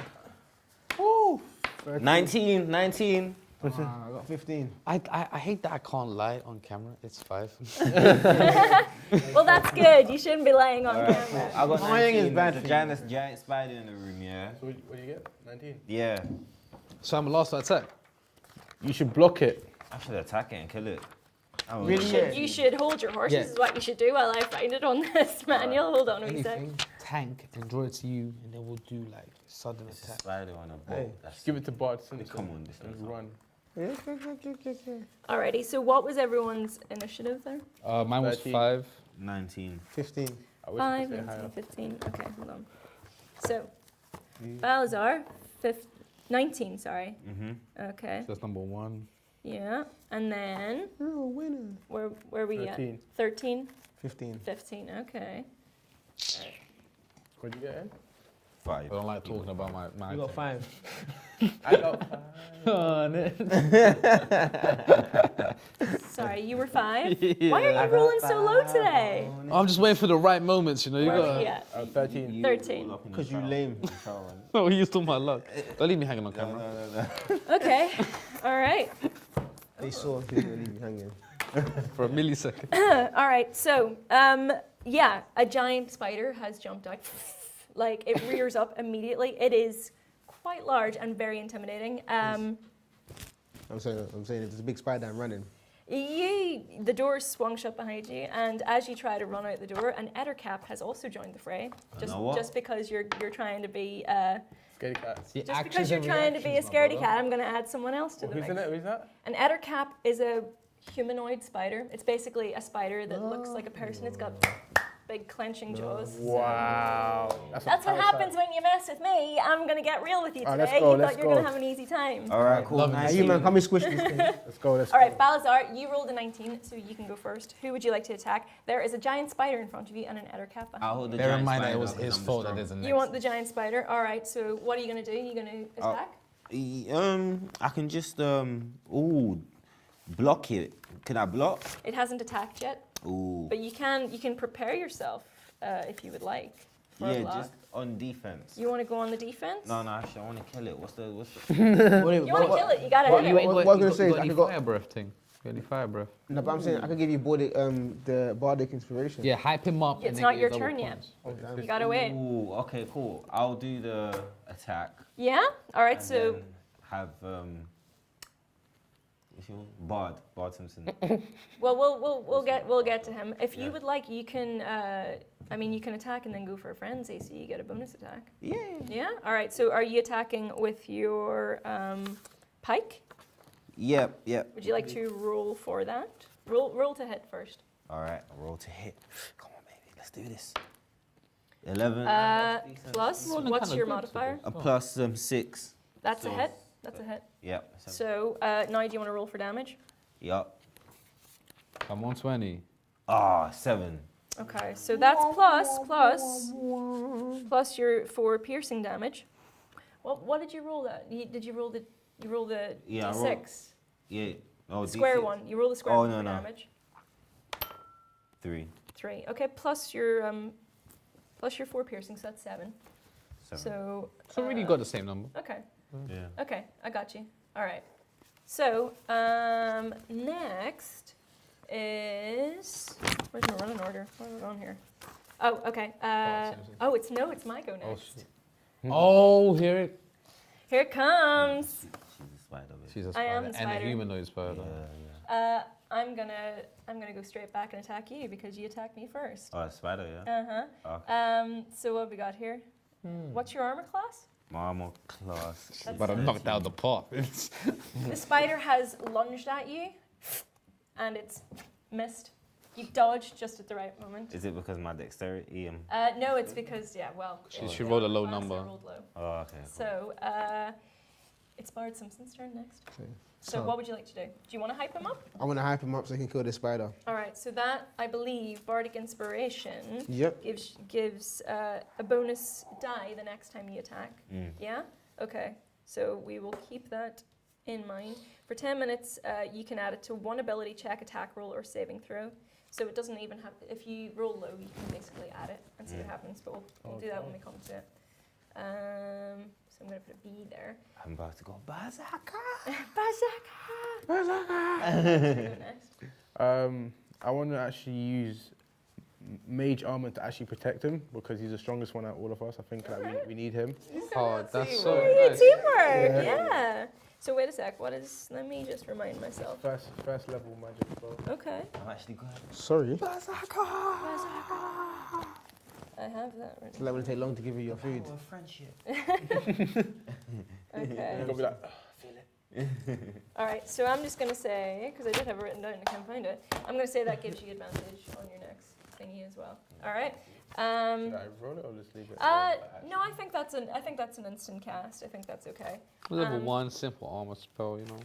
[SPEAKER 1] Woo!
[SPEAKER 4] 19.
[SPEAKER 3] I got 15.
[SPEAKER 5] I hate that I can't lie on camera, it's 5.
[SPEAKER 2] Well, that's good. You shouldn't be lying on
[SPEAKER 4] Alright,
[SPEAKER 2] camera.
[SPEAKER 4] I got
[SPEAKER 3] Lying is
[SPEAKER 4] 19.
[SPEAKER 3] bad
[SPEAKER 4] There's
[SPEAKER 3] for
[SPEAKER 4] a giant spider in the room, yeah?
[SPEAKER 1] So what do you get? 19.
[SPEAKER 4] Yeah.
[SPEAKER 6] So I'm last to attack.
[SPEAKER 1] You should block it.
[SPEAKER 4] I should attack it and kill it. I don't
[SPEAKER 3] Really?
[SPEAKER 4] know.
[SPEAKER 3] Yeah.
[SPEAKER 2] You should hold your horses,
[SPEAKER 6] Yeah.
[SPEAKER 2] is what you should do while I find it on this manual. Hold on a wee sec.
[SPEAKER 5] Anything, tank and draw it to you, and then we'll do like sudden
[SPEAKER 4] It's a
[SPEAKER 5] attack.
[SPEAKER 4] spider on a boat.
[SPEAKER 3] Hey.
[SPEAKER 4] That's
[SPEAKER 1] Give it to Bart Simpson.
[SPEAKER 4] Come on, this
[SPEAKER 1] and
[SPEAKER 4] one's
[SPEAKER 1] run.
[SPEAKER 2] Alrighty, so what was everyone's initiative there?
[SPEAKER 6] Mine was
[SPEAKER 1] 13.
[SPEAKER 6] 5.
[SPEAKER 4] 19.
[SPEAKER 3] 15.
[SPEAKER 1] I wish
[SPEAKER 2] 5,
[SPEAKER 1] you could say
[SPEAKER 2] 19,
[SPEAKER 1] higher.
[SPEAKER 2] 15. Okay, hold on. So, Balazar, 19, sorry.
[SPEAKER 4] Mm-hmm.
[SPEAKER 2] Okay,
[SPEAKER 6] So that's number 1.
[SPEAKER 2] yeah. And then,
[SPEAKER 3] You're a winner.
[SPEAKER 2] where are we at?
[SPEAKER 1] 13.
[SPEAKER 2] 13,
[SPEAKER 3] 15.
[SPEAKER 2] 15, okay.
[SPEAKER 1] What'd you get, Ed?
[SPEAKER 4] 5.
[SPEAKER 6] I don't like talking about my
[SPEAKER 3] You got 5.
[SPEAKER 1] I got 5.
[SPEAKER 6] Oh, no.
[SPEAKER 2] Sorry, you were 5? Why are you rolling so low today?
[SPEAKER 6] I'm just waiting for the right moments, you know. You
[SPEAKER 2] Where are we
[SPEAKER 6] gotta.
[SPEAKER 2] at?
[SPEAKER 1] 13.
[SPEAKER 2] 13.
[SPEAKER 3] Because you lame.
[SPEAKER 6] No, you stole my luck. Don't leave me hanging on camera.
[SPEAKER 2] Okay, alright.
[SPEAKER 3] They saw people leave you hanging.
[SPEAKER 6] For a millisecond.
[SPEAKER 2] All right, so yeah, a giant spider has jumped out. Like it rears up immediately. It is quite large and very intimidating.
[SPEAKER 3] I'm saying if there's a big spider, I'm running.
[SPEAKER 2] The door swung shut behind you, and as you try to run out the door, an ettercap has also joined the fray. Just because you're trying to be
[SPEAKER 1] Scaredy cat.
[SPEAKER 2] just because you're trying to be a scaredy cat, I'm going to add someone else to the
[SPEAKER 1] Who's
[SPEAKER 2] mix.
[SPEAKER 1] in it? Who's that?
[SPEAKER 2] An ettercap is a humanoid spider. It's basically a spider that looks like a person. It's got big clenching jaws.
[SPEAKER 1] Wow.
[SPEAKER 2] That's what happens when you mess with me. I'm going to get real with you
[SPEAKER 1] Oh,
[SPEAKER 2] today.
[SPEAKER 1] let's go,
[SPEAKER 2] You
[SPEAKER 1] let's
[SPEAKER 2] thought you were going
[SPEAKER 1] go.
[SPEAKER 2] to have an easy time.
[SPEAKER 4] All right, cool.
[SPEAKER 5] Love it.
[SPEAKER 3] Hey, you man, come and squish this thing.
[SPEAKER 1] Let's go.
[SPEAKER 2] All right, Balazar, you rolled a 19, so you can go first. Who would you like to attack? There is a giant spider in front of you and an ettercap
[SPEAKER 4] I'll
[SPEAKER 2] behind
[SPEAKER 4] hold the
[SPEAKER 6] Bear in
[SPEAKER 4] giant
[SPEAKER 6] mind that
[SPEAKER 4] spider
[SPEAKER 6] it was
[SPEAKER 4] because
[SPEAKER 6] his
[SPEAKER 4] I'm
[SPEAKER 6] fault
[SPEAKER 4] strong.
[SPEAKER 6] that there's a
[SPEAKER 2] you.
[SPEAKER 6] next.
[SPEAKER 2] You want the giant spider? All right, so what are you going to do? You're going to attack?
[SPEAKER 4] I can just block it. Can I block?
[SPEAKER 2] It hasn't attacked yet,
[SPEAKER 4] Ooh.
[SPEAKER 2] but you can prepare yourself if you would like for a
[SPEAKER 4] Yeah,
[SPEAKER 2] block.
[SPEAKER 4] just on defense.
[SPEAKER 2] You want to go on the defense?
[SPEAKER 4] No, actually, I want to kill it. What's the?
[SPEAKER 2] You want to kill it? You got to hit it.
[SPEAKER 3] What I was gonna say is I
[SPEAKER 6] any
[SPEAKER 3] could go.
[SPEAKER 6] fire breath thing. You got any fire breath?
[SPEAKER 3] No, but I'm saying I could give you the bardic inspiration.
[SPEAKER 6] Yeah, hype him up.
[SPEAKER 2] It's
[SPEAKER 6] and then
[SPEAKER 2] not
[SPEAKER 6] get
[SPEAKER 2] your
[SPEAKER 6] double
[SPEAKER 2] turn yet.
[SPEAKER 6] points.
[SPEAKER 3] Oh,
[SPEAKER 2] You got to wait.
[SPEAKER 4] Ooh, okay, cool. I'll do the attack.
[SPEAKER 2] Yeah? All right,
[SPEAKER 4] And
[SPEAKER 2] so
[SPEAKER 4] then have if you want, Bard Simpson.
[SPEAKER 2] well, we'll get to him. If you would like, you can. You can attack and then go for a frenzy, so you get a bonus attack.
[SPEAKER 4] Yeah.
[SPEAKER 2] Yeah. All right. So, are you attacking with your pike?
[SPEAKER 4] Yep.
[SPEAKER 2] Would you like to roll for that? Roll to hit first.
[SPEAKER 4] All right, roll to hit. Come on, baby. Let's do this. 11.
[SPEAKER 2] Plus,
[SPEAKER 5] Rolling
[SPEAKER 2] what's
[SPEAKER 5] kinda
[SPEAKER 2] your
[SPEAKER 5] good
[SPEAKER 2] modifier?
[SPEAKER 4] A plus 6.
[SPEAKER 2] That's a
[SPEAKER 4] So-
[SPEAKER 2] hit. That's a hit.
[SPEAKER 4] Yep.
[SPEAKER 2] So now do you want to roll for damage?
[SPEAKER 4] Yup.
[SPEAKER 6] I'm 120.
[SPEAKER 4] 7.
[SPEAKER 2] Okay, so that's plus your 4 piercing damage. What did you roll that? Did you roll the
[SPEAKER 4] Yeah, I
[SPEAKER 2] d6?
[SPEAKER 4] rolled- Yeah. Oh,
[SPEAKER 2] Square
[SPEAKER 4] D6.
[SPEAKER 2] one. You roll the square
[SPEAKER 4] Oh,
[SPEAKER 2] one
[SPEAKER 4] no,
[SPEAKER 2] for
[SPEAKER 4] no.
[SPEAKER 2] damage.
[SPEAKER 4] 3.
[SPEAKER 2] 3. Okay, plus your 4 piercing, so that's 7.
[SPEAKER 4] 7.
[SPEAKER 2] So
[SPEAKER 6] Really got the same number.
[SPEAKER 2] okay.
[SPEAKER 4] Yeah.
[SPEAKER 2] Okay, I got you. All right. So next is where's my running order? What are we on here? Oh, okay. It's my go next.
[SPEAKER 6] Oh, here
[SPEAKER 2] Here it comes.
[SPEAKER 4] She's a spider. Bitch.
[SPEAKER 6] She's a
[SPEAKER 2] I
[SPEAKER 6] spider.
[SPEAKER 2] am the
[SPEAKER 6] And a
[SPEAKER 2] spider.
[SPEAKER 6] humanoid spider.
[SPEAKER 4] Yeah.
[SPEAKER 2] I'm gonna go straight back and attack you because you attacked me first.
[SPEAKER 4] Oh, a spider, yeah.
[SPEAKER 2] Okay. So what have we got here? What's your armor class?
[SPEAKER 4] My armor class.
[SPEAKER 2] That's
[SPEAKER 6] But I'm knocked out the park.
[SPEAKER 2] The spider has lunged at you, and it's missed. You dodged just at the right moment.
[SPEAKER 4] Is it because my dexterity?
[SPEAKER 2] No, it's because
[SPEAKER 6] She rolled a low
[SPEAKER 2] class,
[SPEAKER 6] number.
[SPEAKER 2] I rolled low.
[SPEAKER 4] Oh, okay. Cool.
[SPEAKER 2] So it's Bard Simpson's turn next. So what would you like to do? Do you want to hype him up?
[SPEAKER 3] I want to hype him up so he can kill the spider.
[SPEAKER 2] All right. So that I believe Bardic Inspiration
[SPEAKER 3] Yep.
[SPEAKER 2] gives a bonus die the next time you attack. Yeah. Okay. So we will keep that in mind. For 10 minutes, you can add it to one ability check, attack roll, or saving throw. So it doesn't even have. If you roll low, you can basically add it and see what happens. But we'll do that when we come to it. So I'm going to put a B there.
[SPEAKER 4] I'm about to go berserker.
[SPEAKER 2] Berserker! Next.
[SPEAKER 1] I want to actually use mage armor to actually protect him because he's the strongest one out of all of us. I think like, we need him.
[SPEAKER 6] Oh, that's so
[SPEAKER 2] Hey,
[SPEAKER 6] nice.
[SPEAKER 2] teamwork! Yeah. So wait a sec. Let me just remind myself.
[SPEAKER 1] First level magic as well.
[SPEAKER 2] Okay.
[SPEAKER 4] I'm actually going.
[SPEAKER 3] Sorry.
[SPEAKER 2] I have that ready.
[SPEAKER 3] It's like when it take long to give you your food.
[SPEAKER 4] Oh, friendship.
[SPEAKER 2] Okay.
[SPEAKER 1] You're gonna be like,
[SPEAKER 2] All right. So I'm just gonna say, because I did have it written down, I can't find it. I'm gonna say that gives you advantage on your next thingy as well. All right.
[SPEAKER 1] should I roll it or just leave it?
[SPEAKER 2] No, I think that's an instant cast. I think that's okay.
[SPEAKER 6] Level 1 simple armor spell, you know.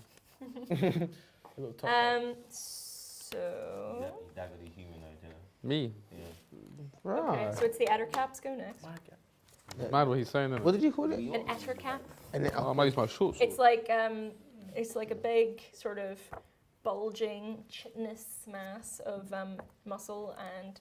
[SPEAKER 1] A little top right.
[SPEAKER 2] So
[SPEAKER 4] Dagger the humanoid, yeah.
[SPEAKER 6] Me.
[SPEAKER 4] Yeah.
[SPEAKER 2] okay. So it's the Ettercaps go next.
[SPEAKER 6] Mad what he's saying.
[SPEAKER 3] What did you call it?
[SPEAKER 2] An Ettercap.
[SPEAKER 3] And then,
[SPEAKER 6] I might use my shorts.
[SPEAKER 2] It's like a big sort of bulging chitinous mass of muscle and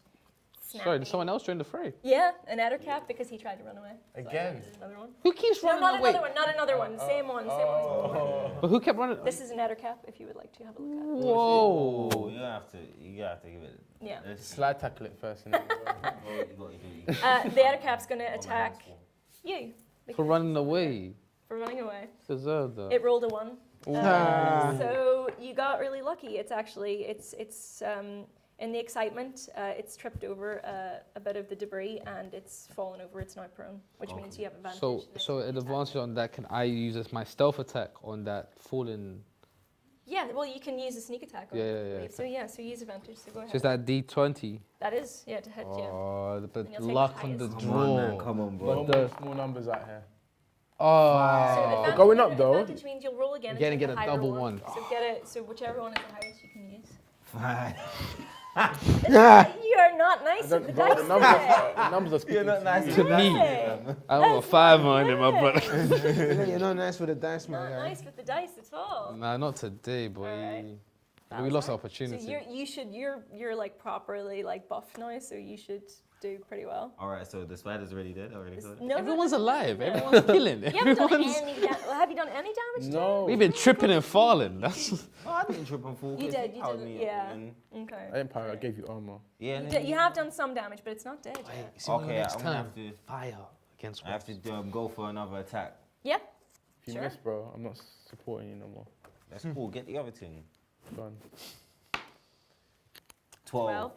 [SPEAKER 2] snappy.
[SPEAKER 6] Sorry, did someone else join the fray?
[SPEAKER 2] Yeah, an Ettercap because he tried to run away. So I
[SPEAKER 1] Again?
[SPEAKER 2] added another one.
[SPEAKER 6] Who keeps
[SPEAKER 2] No,
[SPEAKER 6] running
[SPEAKER 2] not
[SPEAKER 6] away?
[SPEAKER 2] another one. Not another one. Same one. Same one.
[SPEAKER 6] But who kept running?
[SPEAKER 2] This is an Ettercap. If you would like to have a look at it.
[SPEAKER 6] Whoa.
[SPEAKER 4] Oh, you have to give it.
[SPEAKER 2] Yeah.
[SPEAKER 1] Slide tackle it first. And then
[SPEAKER 2] The Ettercap's going to attack you
[SPEAKER 6] For running away.
[SPEAKER 2] for running away.
[SPEAKER 6] Deserved that.
[SPEAKER 2] It rolled a 1. So you got really lucky. It's actually it's in the excitement, it's tripped over a bit of the debris and it's fallen over. It's now prone, which means you have advantage.
[SPEAKER 6] So an advantage on that, can I use as my stealth attack on that fallen?
[SPEAKER 2] Yeah, well, you can use a sneak attack. On
[SPEAKER 6] Yeah,
[SPEAKER 2] it,
[SPEAKER 6] yeah,
[SPEAKER 2] I
[SPEAKER 6] yeah.
[SPEAKER 2] believe. So use advantage. So go ahead.
[SPEAKER 6] So is that D20?
[SPEAKER 2] That is, yeah, to hit. Yeah.
[SPEAKER 6] Oh, the
[SPEAKER 2] And you'll take
[SPEAKER 6] luck
[SPEAKER 2] the
[SPEAKER 6] on the
[SPEAKER 2] highest.
[SPEAKER 4] Come on, man.
[SPEAKER 6] draw.
[SPEAKER 4] Come on, bro.
[SPEAKER 6] But the
[SPEAKER 1] small numbers out here.
[SPEAKER 2] So advantage,
[SPEAKER 1] going up, though.
[SPEAKER 2] Advantage means you'll roll again.
[SPEAKER 6] Again,
[SPEAKER 2] and
[SPEAKER 6] get
[SPEAKER 2] take
[SPEAKER 6] a
[SPEAKER 2] higher
[SPEAKER 6] double
[SPEAKER 2] one.
[SPEAKER 6] one.
[SPEAKER 2] So get it. So whichever one is the highest you can use.
[SPEAKER 4] Fine.
[SPEAKER 2] You are not nice with the dice today.
[SPEAKER 1] The numbers are speaking
[SPEAKER 4] You're not nice
[SPEAKER 6] to
[SPEAKER 4] to
[SPEAKER 6] me.
[SPEAKER 2] Hey,
[SPEAKER 6] I want a 5 on it, my brother.
[SPEAKER 3] You're not nice with the dice,
[SPEAKER 2] not
[SPEAKER 3] man.
[SPEAKER 2] nice with the dice at all.
[SPEAKER 6] Nah, not today, boy.
[SPEAKER 2] Alright.
[SPEAKER 6] We lost
[SPEAKER 2] So
[SPEAKER 6] opportunity.
[SPEAKER 2] you're like properly like buff now, so you should do pretty well.
[SPEAKER 4] All right, so the spider's already dead. Already killed it.
[SPEAKER 2] No,
[SPEAKER 6] Everyone's alive.
[SPEAKER 2] no.
[SPEAKER 6] Everyone's killing.
[SPEAKER 2] You haven't done
[SPEAKER 6] Everyone's.
[SPEAKER 2] any have you done any damage? to
[SPEAKER 1] No.
[SPEAKER 6] We've been tripping and falling. That's.
[SPEAKER 4] Oh, I didn't trip and fall.
[SPEAKER 2] You
[SPEAKER 4] 'cause
[SPEAKER 2] did,
[SPEAKER 4] he
[SPEAKER 2] you
[SPEAKER 4] powered
[SPEAKER 2] did,
[SPEAKER 4] me up,
[SPEAKER 2] yeah.
[SPEAKER 4] and-
[SPEAKER 2] it? Okay.
[SPEAKER 1] I didn't power, I gave you armor.
[SPEAKER 4] Yeah.
[SPEAKER 2] You have done some damage, but it's not dead. yet.
[SPEAKER 4] Okay, I'm gonna have to.
[SPEAKER 6] Fire against.
[SPEAKER 4] I have to go for another attack.
[SPEAKER 2] Yeah.
[SPEAKER 1] If you
[SPEAKER 2] Sure.
[SPEAKER 1] miss, bro, I'm not supporting you no more.
[SPEAKER 4] That's cool. Get the other thing.
[SPEAKER 1] Done.
[SPEAKER 4] 12.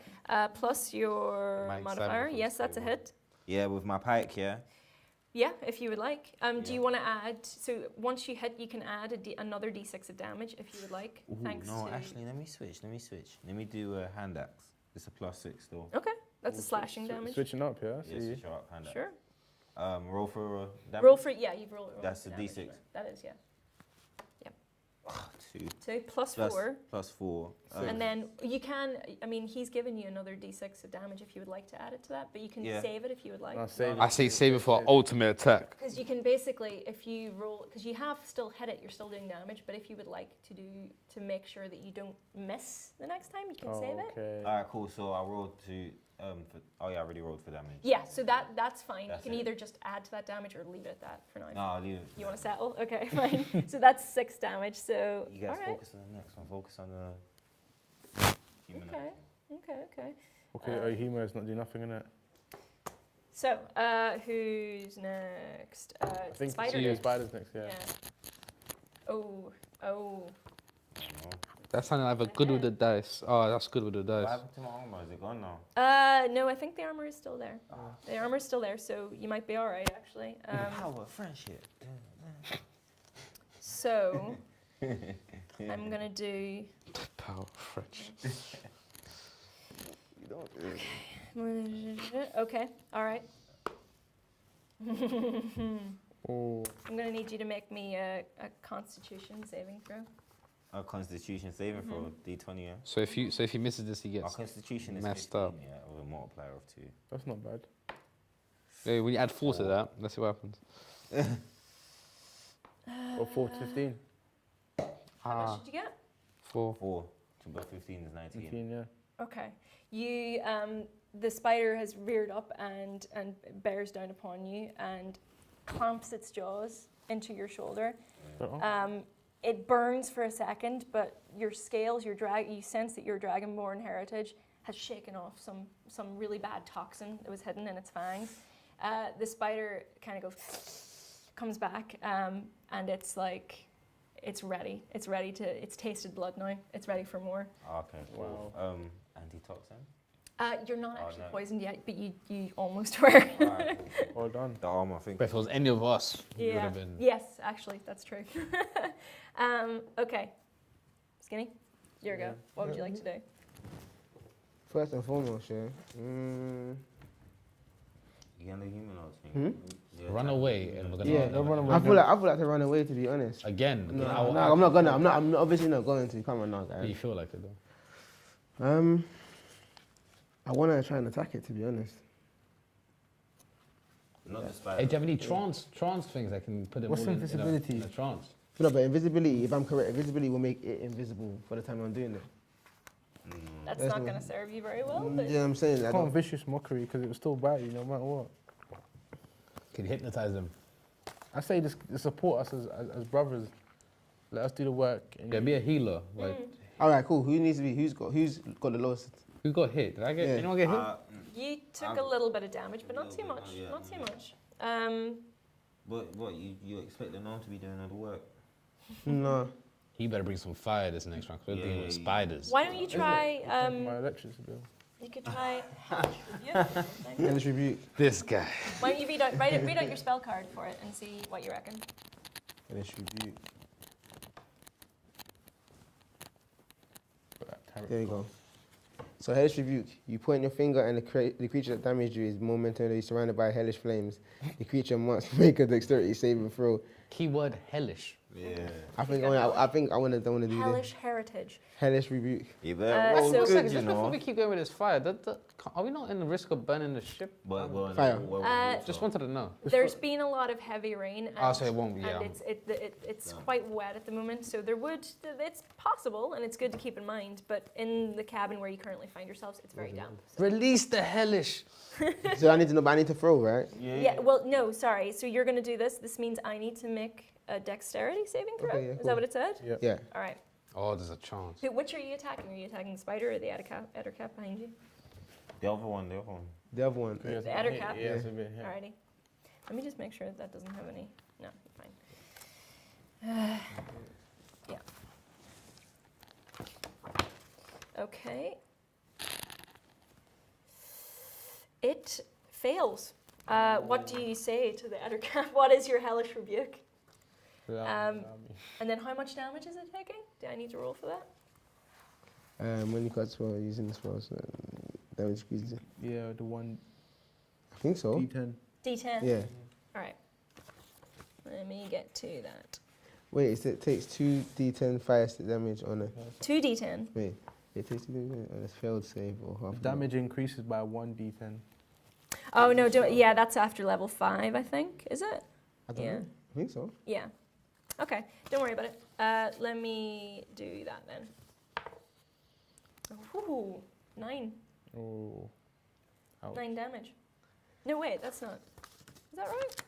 [SPEAKER 2] Plus your
[SPEAKER 6] Mike's
[SPEAKER 2] modifier.
[SPEAKER 6] seven.
[SPEAKER 2] Yes, that's a hit.
[SPEAKER 4] Yeah, with my pike. Yeah.
[SPEAKER 2] Yeah, if you would like. Do
[SPEAKER 4] Yeah.
[SPEAKER 2] you want to add? So once you hit, you can add another d6 of damage if you would like.
[SPEAKER 4] Ooh,
[SPEAKER 2] thanks
[SPEAKER 4] no,
[SPEAKER 2] to.
[SPEAKER 4] actually, let me switch. Let me do a hand axe. It's a +6 still.
[SPEAKER 2] Okay. That's a slashing damage.
[SPEAKER 1] Switching up, yeah?
[SPEAKER 4] Yeah,
[SPEAKER 1] See.
[SPEAKER 4] switch her up, kinda.
[SPEAKER 2] Sure.
[SPEAKER 4] Roll for damage.
[SPEAKER 2] Roll for, yeah, you've rolled.
[SPEAKER 4] That's
[SPEAKER 2] for
[SPEAKER 4] a
[SPEAKER 2] damage,
[SPEAKER 4] D6.
[SPEAKER 2] sure. That is, yeah.
[SPEAKER 4] 2
[SPEAKER 2] So plus 4.
[SPEAKER 4] plus 4.
[SPEAKER 2] And then you can, I mean, he's given you another d6 of damage if you would like to add it to that, but you can
[SPEAKER 4] Yeah.
[SPEAKER 2] save it if you would like.
[SPEAKER 1] No, save it.
[SPEAKER 5] I say save it for ultimate attack.
[SPEAKER 2] Because you can basically, if you roll, because you have still hit it, you're still doing damage, but if you would like to make sure that you don't miss the next time, you can save it.
[SPEAKER 1] Okay.
[SPEAKER 4] Alright, cool. So I rolled to I already rolled for damage.
[SPEAKER 2] Yeah, so that's fine.
[SPEAKER 4] That's
[SPEAKER 2] you can
[SPEAKER 4] it.
[SPEAKER 2] either just add to that damage or leave it at that for now.
[SPEAKER 4] No, I'll leave it.
[SPEAKER 2] You want to settle? Okay, fine. So that's 6 damage. So
[SPEAKER 4] You guys
[SPEAKER 2] all right.
[SPEAKER 4] focus on the next one. Focus on the human
[SPEAKER 2] Okay.
[SPEAKER 4] action.
[SPEAKER 2] Okay.
[SPEAKER 1] Okay, Ohima is not doing nothing in it.
[SPEAKER 2] So who's next?
[SPEAKER 1] I think
[SPEAKER 2] Spider.
[SPEAKER 1] it's Spider's next, yeah.
[SPEAKER 2] Oh.
[SPEAKER 5] That sounded either good with the dice. Oh, that's good with the
[SPEAKER 4] What
[SPEAKER 5] dice.
[SPEAKER 4] happened to my armor? Is it gone now?
[SPEAKER 2] No, I think the armor is still there. The armor is still there, so you might be all right actually.
[SPEAKER 4] Power of friendship.
[SPEAKER 2] So I'm gonna do.
[SPEAKER 5] Power French.
[SPEAKER 2] Okay, all right.
[SPEAKER 1] Oh,
[SPEAKER 2] I'm gonna need you to make me a Constitution saving throw.
[SPEAKER 4] Our Constitution saving throw D20, yeah.
[SPEAKER 5] So if he misses this, he
[SPEAKER 4] Our
[SPEAKER 5] gets
[SPEAKER 4] Constitution is
[SPEAKER 5] messed
[SPEAKER 4] 15,
[SPEAKER 5] up.
[SPEAKER 4] yeah, with a multiplier of 2.
[SPEAKER 1] that's not bad.
[SPEAKER 5] Hey, when you add 4 to that, let's see what happens.
[SPEAKER 1] Or 4 to 15.
[SPEAKER 2] How much did you get?
[SPEAKER 5] 4.
[SPEAKER 4] 4. 2 plus 15 is 19.
[SPEAKER 1] 15, yeah.
[SPEAKER 2] Okay. You the spider has reared up and bears down upon you and clamps its jaws into your shoulder.
[SPEAKER 1] Uh-oh.
[SPEAKER 2] It burns for a second, but your scales, you sense that your dragonborn heritage has shaken off some really bad toxin that was hidden in its fangs. The spider kind of comes back, and it's like, it's ready. It's tasted blood now. It's ready for more.
[SPEAKER 4] Okay, cool.
[SPEAKER 1] Wow.
[SPEAKER 4] Antitoxin?
[SPEAKER 2] You're not
[SPEAKER 4] Oh,
[SPEAKER 2] actually
[SPEAKER 4] no.
[SPEAKER 2] poisoned yet, but you almost were.
[SPEAKER 4] Alright, cool.
[SPEAKER 1] Well done.
[SPEAKER 4] The armor, I think.
[SPEAKER 5] But if it was any of us, we would
[SPEAKER 2] Yeah.
[SPEAKER 5] have been.
[SPEAKER 2] Yes, actually, that's true. Okay. Skinny, here we go. What would you like to do?
[SPEAKER 3] First and foremost, yeah.
[SPEAKER 4] You can do humanoids thing. Yeah,
[SPEAKER 5] Run away, and we're gonna.
[SPEAKER 3] Yeah,
[SPEAKER 1] don't run away.
[SPEAKER 3] I feel like to run away, to be honest.
[SPEAKER 5] Again.
[SPEAKER 3] No,
[SPEAKER 5] I'll-
[SPEAKER 3] I'm not gonna. I'm obviously not going to. Come on now,
[SPEAKER 5] But you
[SPEAKER 3] guys.
[SPEAKER 5] feel like it though.
[SPEAKER 3] I want to try and attack it, to be honest.
[SPEAKER 4] Not the spider.
[SPEAKER 5] Hey, do you have any trance things that can put it
[SPEAKER 1] What's
[SPEAKER 5] all in
[SPEAKER 1] invisibility?
[SPEAKER 5] in a trance?
[SPEAKER 3] No, but invisibility, if I'm correct, invisibility will make it invisible for the time I'm doing it.
[SPEAKER 2] That's
[SPEAKER 3] That's
[SPEAKER 2] not
[SPEAKER 3] not-
[SPEAKER 2] going to serve you very well.
[SPEAKER 3] You
[SPEAKER 2] But
[SPEAKER 3] know what I'm saying? I
[SPEAKER 1] Can't
[SPEAKER 3] don't-
[SPEAKER 1] vicious mockery because it will still bite you no matter what.
[SPEAKER 5] Can you hypnotize them?
[SPEAKER 1] I say just support us as brothers. Let us do the work. And
[SPEAKER 5] Yeah, be a healer. Like,
[SPEAKER 3] All right, cool. Who's got the lowest?
[SPEAKER 5] who got hit? Did I get?
[SPEAKER 3] Yeah.
[SPEAKER 5] Anyone get hit?
[SPEAKER 2] you took a little bit of damage, but not too
[SPEAKER 4] little bit,
[SPEAKER 2] much.
[SPEAKER 4] yeah.
[SPEAKER 2] Not too much.
[SPEAKER 4] What you expect the gnome to be doing all the work?
[SPEAKER 3] No.
[SPEAKER 5] He better bring some fire this next round, 'cause we're dealing with
[SPEAKER 4] Yeah.
[SPEAKER 5] spiders.
[SPEAKER 2] Why don't you try?
[SPEAKER 1] my electricity bill.
[SPEAKER 2] You could try. Yeah.
[SPEAKER 3] Hellish rebuke.
[SPEAKER 5] This guy.
[SPEAKER 2] Why don't you read out your spell card for it and see what you reckon?
[SPEAKER 3] Hellish rebuke.
[SPEAKER 1] But that tarot-
[SPEAKER 3] There you go. So hellish rebuke. You point your finger and the creature that damaged you is momentarily surrounded by hellish flames. The creature must make a dexterity saving throw.
[SPEAKER 5] Keyword hellish.
[SPEAKER 4] Yeah.
[SPEAKER 3] I think I want to do this.
[SPEAKER 2] Hellish heritage.
[SPEAKER 3] Hellish rebuke.
[SPEAKER 4] You better roll
[SPEAKER 2] so-
[SPEAKER 5] One
[SPEAKER 4] good,
[SPEAKER 5] second,
[SPEAKER 4] you
[SPEAKER 5] just before
[SPEAKER 4] know.
[SPEAKER 5] we keep going with this fire, are we not in the risk of burning the ship?
[SPEAKER 4] But,
[SPEAKER 3] Fire.
[SPEAKER 5] Just wanted to know.
[SPEAKER 2] There's been a lot of heavy rain. And,
[SPEAKER 5] So it won't be, yeah.
[SPEAKER 2] And it's quite wet at the moment, so it's possible, and it's good to keep in mind. But in the cabin where you currently find yourselves, it's very damp. So.
[SPEAKER 5] Release the hellish.
[SPEAKER 3] So I need to know, but I need to throw, right?
[SPEAKER 2] Yeah. Well, no, sorry. So you're going to do this. This means I need to make a dexterity saving throw.
[SPEAKER 3] Okay, yeah,
[SPEAKER 2] Is
[SPEAKER 3] cool.
[SPEAKER 2] that what it said?
[SPEAKER 1] Yeah.
[SPEAKER 3] Yeah.
[SPEAKER 2] All right.
[SPEAKER 5] Oh, there's a chance.
[SPEAKER 2] So which are you attacking? Are you attacking the spider or the Ettercap behind you?
[SPEAKER 4] The other one.
[SPEAKER 3] The other one.
[SPEAKER 1] Yeah,
[SPEAKER 2] The adder cap?
[SPEAKER 1] Yeah, it's a bit, yeah.
[SPEAKER 2] Alrighty. Let me just make sure that doesn't have any. No, fine. Yeah. Okay. It fails. What do you say to the Ettercap? What is your hellish rebuke? And then how much damage is it taking? Do I need to roll for that?
[SPEAKER 3] When you cast spell using the spells, damage increases.
[SPEAKER 1] Yeah, the one
[SPEAKER 3] I think so.
[SPEAKER 1] D10.
[SPEAKER 2] D10.
[SPEAKER 3] Yeah.
[SPEAKER 2] All right. Let me get to that.
[SPEAKER 3] Wait, it takes 2d10 fire stick damage on a.
[SPEAKER 2] 2d10.
[SPEAKER 3] Wait, it takes 2d10 on a failed save or half.
[SPEAKER 1] Damage increases by 1d10.
[SPEAKER 2] Oh no, yeah, that's after level 5, I think. Is it?
[SPEAKER 3] I don't know. I think so.
[SPEAKER 2] Yeah. Okay, don't worry about it. Let me do that then. Ooh, 9.
[SPEAKER 1] Oh. Ouch.
[SPEAKER 2] 9 damage. No, wait, that's not. Is that right?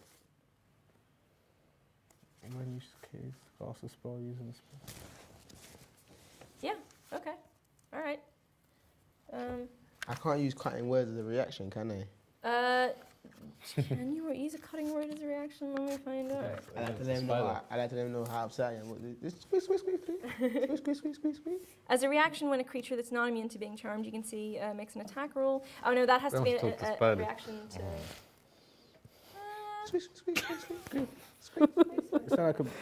[SPEAKER 1] When you case, cast a spell using a spell.
[SPEAKER 2] Yeah. Okay. All right.
[SPEAKER 3] I can't use cutting words as a reaction, can I?
[SPEAKER 2] Can you use a cutting word as a reaction? Let me find out.
[SPEAKER 3] I like to let them know. I like to let them know how upset I am. Squeeze.
[SPEAKER 2] As a reaction, when a creature that's not immune to being charmed, you can see makes an attack roll. Oh no, that has to be
[SPEAKER 6] Don't talk to
[SPEAKER 2] a
[SPEAKER 6] spider.
[SPEAKER 2] reaction to.
[SPEAKER 3] Squeeze.
[SPEAKER 1] It's not like a bird.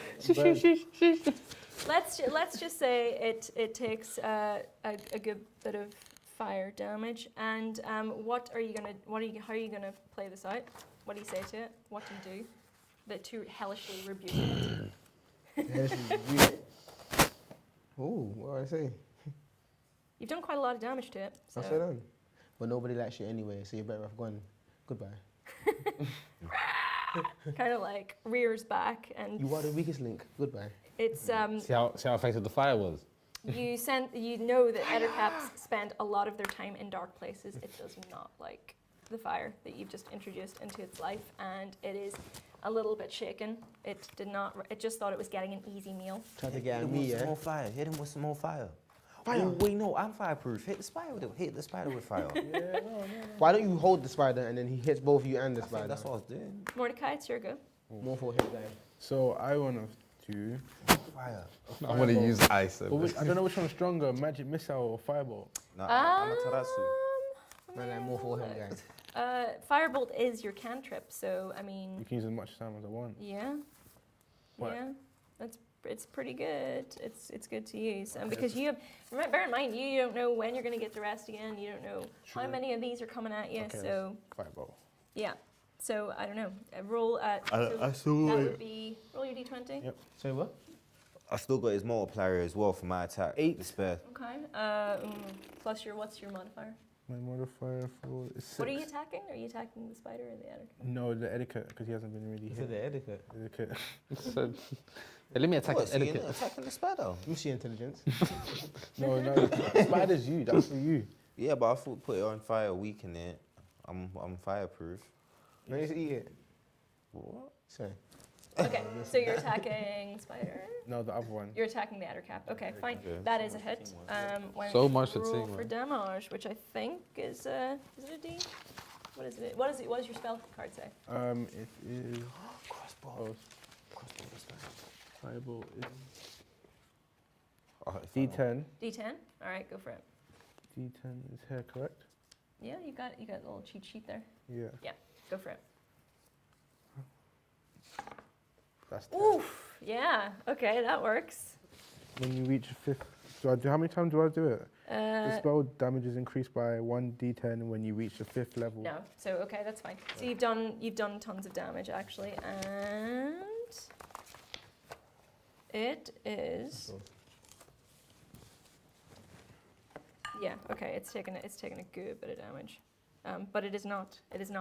[SPEAKER 2] Let's just say it takes a good bit of fire damage. And how are you gonna play this out? What do you say to it? What do you do? To hellishly rebuke it.
[SPEAKER 3] Oh, what do I say?
[SPEAKER 2] You've done quite a lot of damage to it. So.
[SPEAKER 3] What's done? But nobody likes you anyway, so you're better off going. Goodbye.
[SPEAKER 2] Kind of like rears back, and
[SPEAKER 3] You are the weakest link. Goodbye.
[SPEAKER 2] it's
[SPEAKER 6] See how effective the fire was?
[SPEAKER 2] you know that ettercaps spend a lot of their time in dark places. It does not like the fire that you've just introduced into its life, and it is a little bit shaken. It just thought it was getting an easy meal.
[SPEAKER 3] Try to get
[SPEAKER 4] Hit
[SPEAKER 3] at
[SPEAKER 4] him
[SPEAKER 3] me,
[SPEAKER 4] with some
[SPEAKER 3] yeah?
[SPEAKER 4] more fire. Hit him with some more fire.
[SPEAKER 3] Fire.
[SPEAKER 4] Oh, wait, no, I'm fireproof. Hit the spider with it. Hit the spider with fire.
[SPEAKER 3] Why don't you hold the spider and then he hits both you and the
[SPEAKER 4] I think
[SPEAKER 3] spider?
[SPEAKER 4] that's what I was doing.
[SPEAKER 2] Mordecai, it's your go.
[SPEAKER 3] More for hit guy.
[SPEAKER 1] So I want to do.
[SPEAKER 4] Fire.
[SPEAKER 6] I want to use ice.
[SPEAKER 1] But I don't know which one's stronger, magic missile or fireball.
[SPEAKER 4] No, I'm not Taratsu.
[SPEAKER 3] Man, like more for him, guy.
[SPEAKER 2] Firebolt is your cantrip, so I
[SPEAKER 1] You
[SPEAKER 2] mean,
[SPEAKER 1] can use as much time as I want.
[SPEAKER 2] yeah,
[SPEAKER 1] What?
[SPEAKER 2] yeah, it's pretty good. It's good to use, and because bear in mind you don't know when you're going to get the rest again. You don't know how
[SPEAKER 1] True.
[SPEAKER 2] many of these are coming at you.
[SPEAKER 1] Okay,
[SPEAKER 2] So
[SPEAKER 1] Fireball.
[SPEAKER 2] yeah, so I don't know. Roll at
[SPEAKER 4] I
[SPEAKER 2] so
[SPEAKER 4] saw
[SPEAKER 2] that
[SPEAKER 4] it.
[SPEAKER 2] would be roll your d20.
[SPEAKER 1] Yep.
[SPEAKER 3] Say what?
[SPEAKER 4] I still got his multiplier as well for my attack.
[SPEAKER 1] 8.
[SPEAKER 4] Despair.
[SPEAKER 2] Okay. Plus what's your modifier?
[SPEAKER 1] My modifier for is 6.
[SPEAKER 2] What are you attacking? Are you attacking the spider or the etiquette?
[SPEAKER 1] No, the etiquette, because he hasn't been really
[SPEAKER 3] Is it
[SPEAKER 1] hit.
[SPEAKER 3] the etiquette?
[SPEAKER 1] Etiquette.
[SPEAKER 6] So, yeah, let me attack
[SPEAKER 4] What,
[SPEAKER 6] the
[SPEAKER 4] so you're
[SPEAKER 6] etiquette.
[SPEAKER 4] not attacking the spider?
[SPEAKER 3] Let me see intelligence.
[SPEAKER 1] No, spider's you. That's for you.
[SPEAKER 4] Yeah, but I thought put it on fire, weaken it. I'm fireproof.
[SPEAKER 3] No, just eat it.
[SPEAKER 4] What?
[SPEAKER 3] Sorry.
[SPEAKER 2] Okay, so you're attacking spider.
[SPEAKER 1] No, the other one.
[SPEAKER 2] You're attacking the ettercap. Okay, fine.
[SPEAKER 4] Okay.
[SPEAKER 2] That is a hit. Why don't
[SPEAKER 6] So
[SPEAKER 2] you
[SPEAKER 6] much for
[SPEAKER 2] roll
[SPEAKER 6] teamwork.
[SPEAKER 2] for damage, which I think is it a D? What is it? What does your spell card say?
[SPEAKER 1] It is.
[SPEAKER 4] Crossbow.
[SPEAKER 1] Oh,
[SPEAKER 4] Crossbow.
[SPEAKER 1] fireball is
[SPEAKER 4] Oh,
[SPEAKER 1] D10.
[SPEAKER 2] D10. All right, go for it.
[SPEAKER 1] D10 is here, correct?
[SPEAKER 2] Yeah, you got a little cheat sheet there.
[SPEAKER 1] Yeah.
[SPEAKER 2] Go for it.
[SPEAKER 1] That's 10.
[SPEAKER 2] Oof. Yeah. Okay, that works.
[SPEAKER 1] When you reach 5th, how many times do I do it? The spell damage is increased by 1d10 when you reach the 5th level.
[SPEAKER 2] No. So okay, that's fine. So you've done tons of damage actually, and it is. Yeah. Okay. It's taken a good bit of damage, but it is not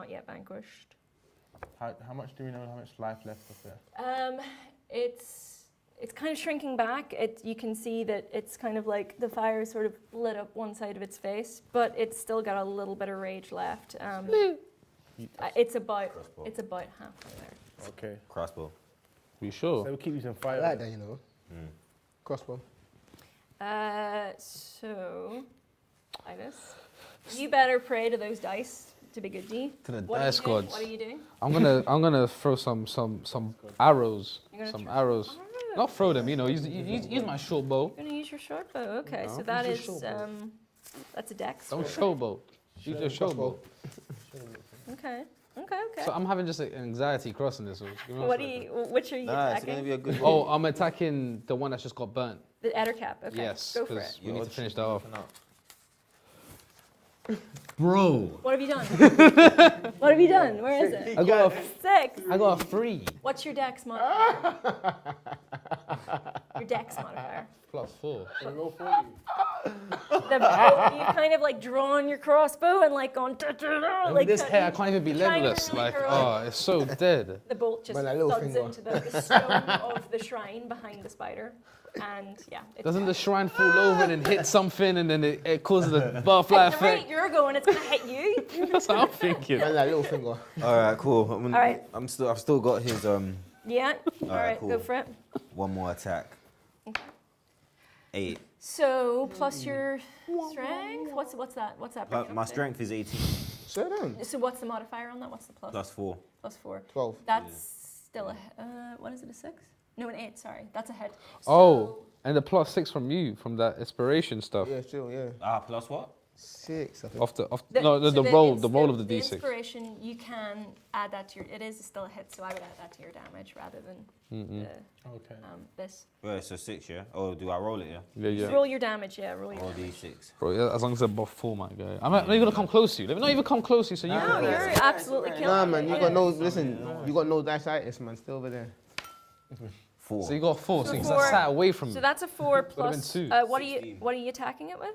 [SPEAKER 2] yet vanquished.
[SPEAKER 1] How much do we know? How much life left of it?
[SPEAKER 2] It's kind of shrinking back. You can see that it's kind of like the fire sort of lit up one side of its face, but it's still got a little bit of rage left. It's about halfway there.
[SPEAKER 1] Okay.
[SPEAKER 4] Crossbow.
[SPEAKER 6] You sure?
[SPEAKER 1] So we keep using
[SPEAKER 3] I
[SPEAKER 1] fire.
[SPEAKER 3] like that, you know. Crossbow.
[SPEAKER 2] So, Titus, you better pray to those dice to be good D.
[SPEAKER 6] To the
[SPEAKER 2] What are
[SPEAKER 6] dice
[SPEAKER 2] you doing?
[SPEAKER 6] gods.
[SPEAKER 2] What are you doing?
[SPEAKER 6] I'm gonna throw some arrows.
[SPEAKER 2] You're gonna
[SPEAKER 6] Some
[SPEAKER 2] throw
[SPEAKER 6] arrows. Not throw them, use my short bow.
[SPEAKER 2] You're gonna use your short bow. Okay,
[SPEAKER 6] No,
[SPEAKER 2] so that
[SPEAKER 6] use
[SPEAKER 2] is
[SPEAKER 6] your short bow.
[SPEAKER 2] that's a dex.
[SPEAKER 6] Don't
[SPEAKER 2] roll.
[SPEAKER 6] show bow. Use your show bow.
[SPEAKER 2] Okay.
[SPEAKER 6] So I'm having just anxiety crossing this. So give me one
[SPEAKER 2] What do
[SPEAKER 6] second.
[SPEAKER 2] you? Which are you
[SPEAKER 4] Nah, it's gonna
[SPEAKER 2] attacking?
[SPEAKER 4] be a good
[SPEAKER 6] Oh, I'm attacking the one that's just got burnt.
[SPEAKER 2] The ettercap. Okay.
[SPEAKER 6] Yes,
[SPEAKER 2] Go for
[SPEAKER 6] because
[SPEAKER 2] it.
[SPEAKER 6] we need to finish that off. Bro,
[SPEAKER 2] What have you done? What have you done? Where is it?
[SPEAKER 6] I got a
[SPEAKER 2] 6.
[SPEAKER 6] I got a 3.
[SPEAKER 2] What's your dex modifier? Your dex modifier.
[SPEAKER 6] +4.
[SPEAKER 1] Can I roll for you?
[SPEAKER 2] You've kind of like drawn your crossbow and like gone.
[SPEAKER 6] Like
[SPEAKER 2] Like
[SPEAKER 6] this hair, I
[SPEAKER 2] cutting-
[SPEAKER 6] can't even be
[SPEAKER 2] trying to
[SPEAKER 6] leveless.
[SPEAKER 2] really
[SPEAKER 6] Like,
[SPEAKER 2] curl
[SPEAKER 6] oh, it's so dead.
[SPEAKER 2] The bolt just
[SPEAKER 3] Man, that little
[SPEAKER 2] thuds
[SPEAKER 3] finger.
[SPEAKER 2] into the stone of the shrine behind the spider, and yeah. It's
[SPEAKER 6] Doesn't the shrine fall over and then hit something and then it causes a butterfly
[SPEAKER 2] at the rate
[SPEAKER 6] effect?
[SPEAKER 2] you're going, it's gonna hit you.
[SPEAKER 6] That's what I'm thinking.
[SPEAKER 3] Man, that little finger.
[SPEAKER 4] All right, cool.
[SPEAKER 2] All right.
[SPEAKER 4] I've still got his
[SPEAKER 2] Yeah. All right,
[SPEAKER 4] cool.
[SPEAKER 2] go for it.
[SPEAKER 4] one more attack.
[SPEAKER 2] Okay.
[SPEAKER 4] 8.
[SPEAKER 2] So plus your strength. What's that? What's that? bringing
[SPEAKER 4] My
[SPEAKER 2] up to?
[SPEAKER 4] strength is 18
[SPEAKER 3] Slow down.
[SPEAKER 2] So what's the modifier on that? What's the plus?
[SPEAKER 4] +4.
[SPEAKER 2] Plus 4.
[SPEAKER 3] 12.
[SPEAKER 2] That's still a. What is it? A 6? No, an 8. Sorry, that's a hit.
[SPEAKER 6] Oh, and the +6 from you, from that inspiration stuff.
[SPEAKER 3] Yeah, still, yeah.
[SPEAKER 4] Plus what?
[SPEAKER 3] 6, I think.
[SPEAKER 6] Off the
[SPEAKER 2] So
[SPEAKER 6] the
[SPEAKER 2] ins-
[SPEAKER 6] roll of the
[SPEAKER 2] The
[SPEAKER 6] D6.
[SPEAKER 2] inspiration, you can add that to your. It is still a hit, so I would add that to your damage rather than the,
[SPEAKER 1] Okay.
[SPEAKER 2] this.
[SPEAKER 4] Right, so 6, yeah? Oh, do I roll it, yeah?
[SPEAKER 6] Yeah, yeah.
[SPEAKER 2] Roll your damage, yeah. Roll your
[SPEAKER 4] Or
[SPEAKER 2] damage.
[SPEAKER 4] D6.
[SPEAKER 6] Bro, yeah, as long as they're above 4, my guy. I'm not even gonna come close to you. Let me not even come close to you so you
[SPEAKER 2] No,
[SPEAKER 6] can.
[SPEAKER 2] you're absolutely killing
[SPEAKER 3] Nah,
[SPEAKER 2] it.
[SPEAKER 3] man, you
[SPEAKER 2] yeah.
[SPEAKER 3] got no, listen, you got no dice-itis, man, still over there.
[SPEAKER 4] 4.
[SPEAKER 6] So you got 4, so
[SPEAKER 2] So
[SPEAKER 6] you
[SPEAKER 2] four-
[SPEAKER 6] sat away from
[SPEAKER 2] So
[SPEAKER 6] me.
[SPEAKER 2] that's a 4
[SPEAKER 6] been
[SPEAKER 2] plus.
[SPEAKER 6] 2.
[SPEAKER 2] What are you?
[SPEAKER 4] 16.
[SPEAKER 2] What are you attacking it with?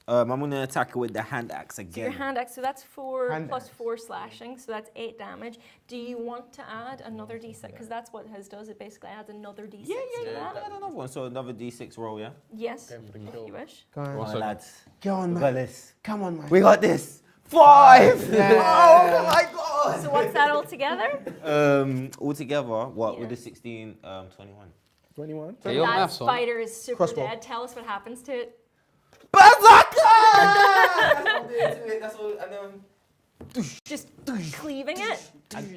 [SPEAKER 4] I'm gonna attack it with the hand axe
[SPEAKER 2] So your
[SPEAKER 4] again.
[SPEAKER 2] hand axe. So that's 4
[SPEAKER 3] Hand
[SPEAKER 2] plus
[SPEAKER 3] axe.
[SPEAKER 2] 4 slashing. So that's 8 damage. Do you want to add another d6? Because that's what his does. It basically adds another d6 to that.
[SPEAKER 4] Add another one, so another D6 roll, yeah?
[SPEAKER 2] Yes,
[SPEAKER 1] Going for the
[SPEAKER 2] if
[SPEAKER 1] kill.
[SPEAKER 2] you wish.
[SPEAKER 3] Come on,
[SPEAKER 6] Also-
[SPEAKER 4] lads.
[SPEAKER 3] go on,
[SPEAKER 4] We got
[SPEAKER 3] man.
[SPEAKER 4] this.
[SPEAKER 3] Come on, man.
[SPEAKER 4] We got this. 5!
[SPEAKER 3] Yeah.
[SPEAKER 4] Oh my god!
[SPEAKER 2] So what's that all together?
[SPEAKER 4] Altogether, what,
[SPEAKER 2] Yeah.
[SPEAKER 4] with the 16, 21.
[SPEAKER 3] 21.
[SPEAKER 6] Okay, your
[SPEAKER 2] That
[SPEAKER 6] maths on.
[SPEAKER 2] spider is super
[SPEAKER 3] Crossbow.
[SPEAKER 2] dead. Tell us what happens to it.
[SPEAKER 4] That's all, and
[SPEAKER 2] Just cleaving it.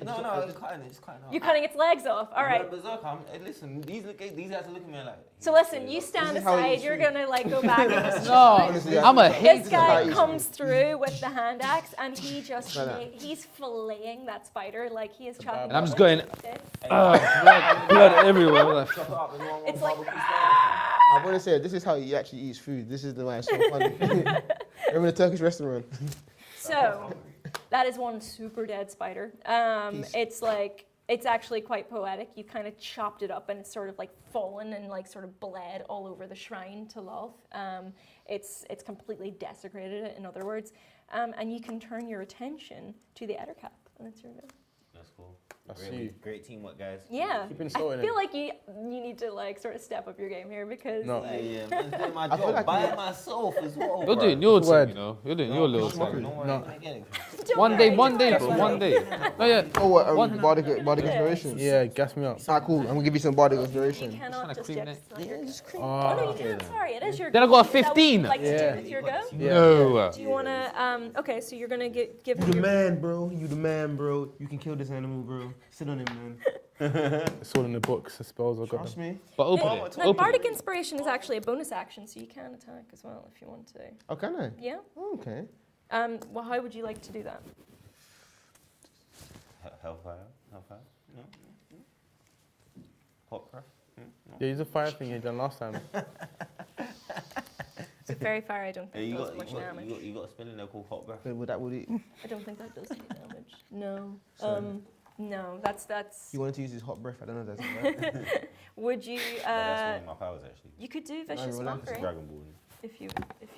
[SPEAKER 4] no, it's cutting off.
[SPEAKER 2] You're cutting its legs off. All right.
[SPEAKER 4] Berserker, listen, these guys are looking at me like.
[SPEAKER 2] So listen, you stand
[SPEAKER 3] is how it
[SPEAKER 2] aside.
[SPEAKER 3] is
[SPEAKER 2] You're
[SPEAKER 3] food.
[SPEAKER 2] gonna like go back and just.
[SPEAKER 6] No,
[SPEAKER 3] Honestly,
[SPEAKER 6] I'm a
[SPEAKER 2] This
[SPEAKER 6] hate.
[SPEAKER 2] guy
[SPEAKER 3] This is
[SPEAKER 2] comes through with the hand axe and he just
[SPEAKER 3] No.
[SPEAKER 2] he's filleting that spider like he is chopping.
[SPEAKER 6] And I'm just
[SPEAKER 2] it
[SPEAKER 6] going,
[SPEAKER 2] into bits.
[SPEAKER 6] blood everywhere. I'm like,
[SPEAKER 2] It's like
[SPEAKER 3] I want to say, this is how he actually eats food. This is the way it's so funny. Remember the Turkish restaurant?
[SPEAKER 2] so. That is one super dead spider. It's actually quite poetic. You kind of chopped it up and it's sort of like fallen and like sort of bled all over the shrine to Lolth. It's completely desecrated it, in other words. And you can turn your attention to the Ettercap, and it's your go.
[SPEAKER 4] That's cool.
[SPEAKER 1] That's
[SPEAKER 4] Really
[SPEAKER 1] you.
[SPEAKER 4] great teamwork, guys.
[SPEAKER 2] Yeah,
[SPEAKER 1] Keep
[SPEAKER 2] I
[SPEAKER 1] insulting
[SPEAKER 2] feel
[SPEAKER 1] him.
[SPEAKER 2] like you need to like sort of step up your game here because
[SPEAKER 1] No.
[SPEAKER 2] like,
[SPEAKER 4] Yeah, man's doing my
[SPEAKER 3] I feel
[SPEAKER 4] job
[SPEAKER 3] like
[SPEAKER 4] by
[SPEAKER 3] you-
[SPEAKER 4] myself as well.
[SPEAKER 6] you're
[SPEAKER 4] bro.
[SPEAKER 6] doing your
[SPEAKER 1] Word.
[SPEAKER 6] thing, you know. You're doing your little
[SPEAKER 4] Don't worry,
[SPEAKER 6] thing.
[SPEAKER 4] don't worry,
[SPEAKER 1] No.
[SPEAKER 4] I'm gonna get it.
[SPEAKER 2] Don't
[SPEAKER 6] One
[SPEAKER 2] worry,
[SPEAKER 6] day,
[SPEAKER 2] don't
[SPEAKER 6] one day,
[SPEAKER 2] worry
[SPEAKER 6] bro,
[SPEAKER 2] about
[SPEAKER 6] one
[SPEAKER 2] it.
[SPEAKER 6] day. No, yeah.
[SPEAKER 3] Oh, what?
[SPEAKER 6] One-
[SPEAKER 3] Bardic
[SPEAKER 2] Yeah.
[SPEAKER 3] inspiration?
[SPEAKER 1] Yeah, gas me up.
[SPEAKER 3] Ah, cool. I'm going to give you some Bardic
[SPEAKER 2] You
[SPEAKER 3] inspiration.
[SPEAKER 2] cannot
[SPEAKER 6] kinda
[SPEAKER 2] just
[SPEAKER 6] creeping
[SPEAKER 2] get
[SPEAKER 6] it.
[SPEAKER 2] it's not your go.
[SPEAKER 3] just
[SPEAKER 2] Oh no, you can't. Sorry, it is your
[SPEAKER 6] Then I
[SPEAKER 2] go.
[SPEAKER 6] got a
[SPEAKER 2] Is that what
[SPEAKER 6] 15.
[SPEAKER 2] you'd like to
[SPEAKER 1] Yeah.
[SPEAKER 2] do with your go?
[SPEAKER 6] No.
[SPEAKER 2] Do you want to? Okay, so you're gonna give.
[SPEAKER 3] You the man, bro. You the man, bro. You can kill this animal, bro. Sit on him, man.
[SPEAKER 1] It's all in the books, the spells I've got
[SPEAKER 3] Trust
[SPEAKER 1] them.
[SPEAKER 3] me.
[SPEAKER 6] But open it.
[SPEAKER 2] No,
[SPEAKER 6] Open
[SPEAKER 2] Bardic
[SPEAKER 6] it.
[SPEAKER 2] Inspiration is actually a bonus action, so you can attack as well if you want to.
[SPEAKER 3] Oh, can I?
[SPEAKER 2] Yeah.
[SPEAKER 3] Oh, okay.
[SPEAKER 2] Well, how would you like to do that?
[SPEAKER 4] Hellfire? No? Hot breath?
[SPEAKER 1] Yeah, use the fire thing you done last time.
[SPEAKER 2] So very far, I don't
[SPEAKER 4] Yeah,
[SPEAKER 2] think
[SPEAKER 4] you
[SPEAKER 2] does
[SPEAKER 4] got,
[SPEAKER 2] much damage.
[SPEAKER 4] you got a spell in there called hot breath.
[SPEAKER 3] Would that would it?
[SPEAKER 2] I don't think that does any damage. No.
[SPEAKER 3] Sorry.
[SPEAKER 2] No. That's.
[SPEAKER 3] You wanted to use his hot breath. I don't know if that's right.
[SPEAKER 2] Would you?
[SPEAKER 4] That's one of my powers actually.
[SPEAKER 2] You could do vicious
[SPEAKER 3] relax.
[SPEAKER 4] It's
[SPEAKER 2] mockery
[SPEAKER 4] Dragon Ball.
[SPEAKER 2] if you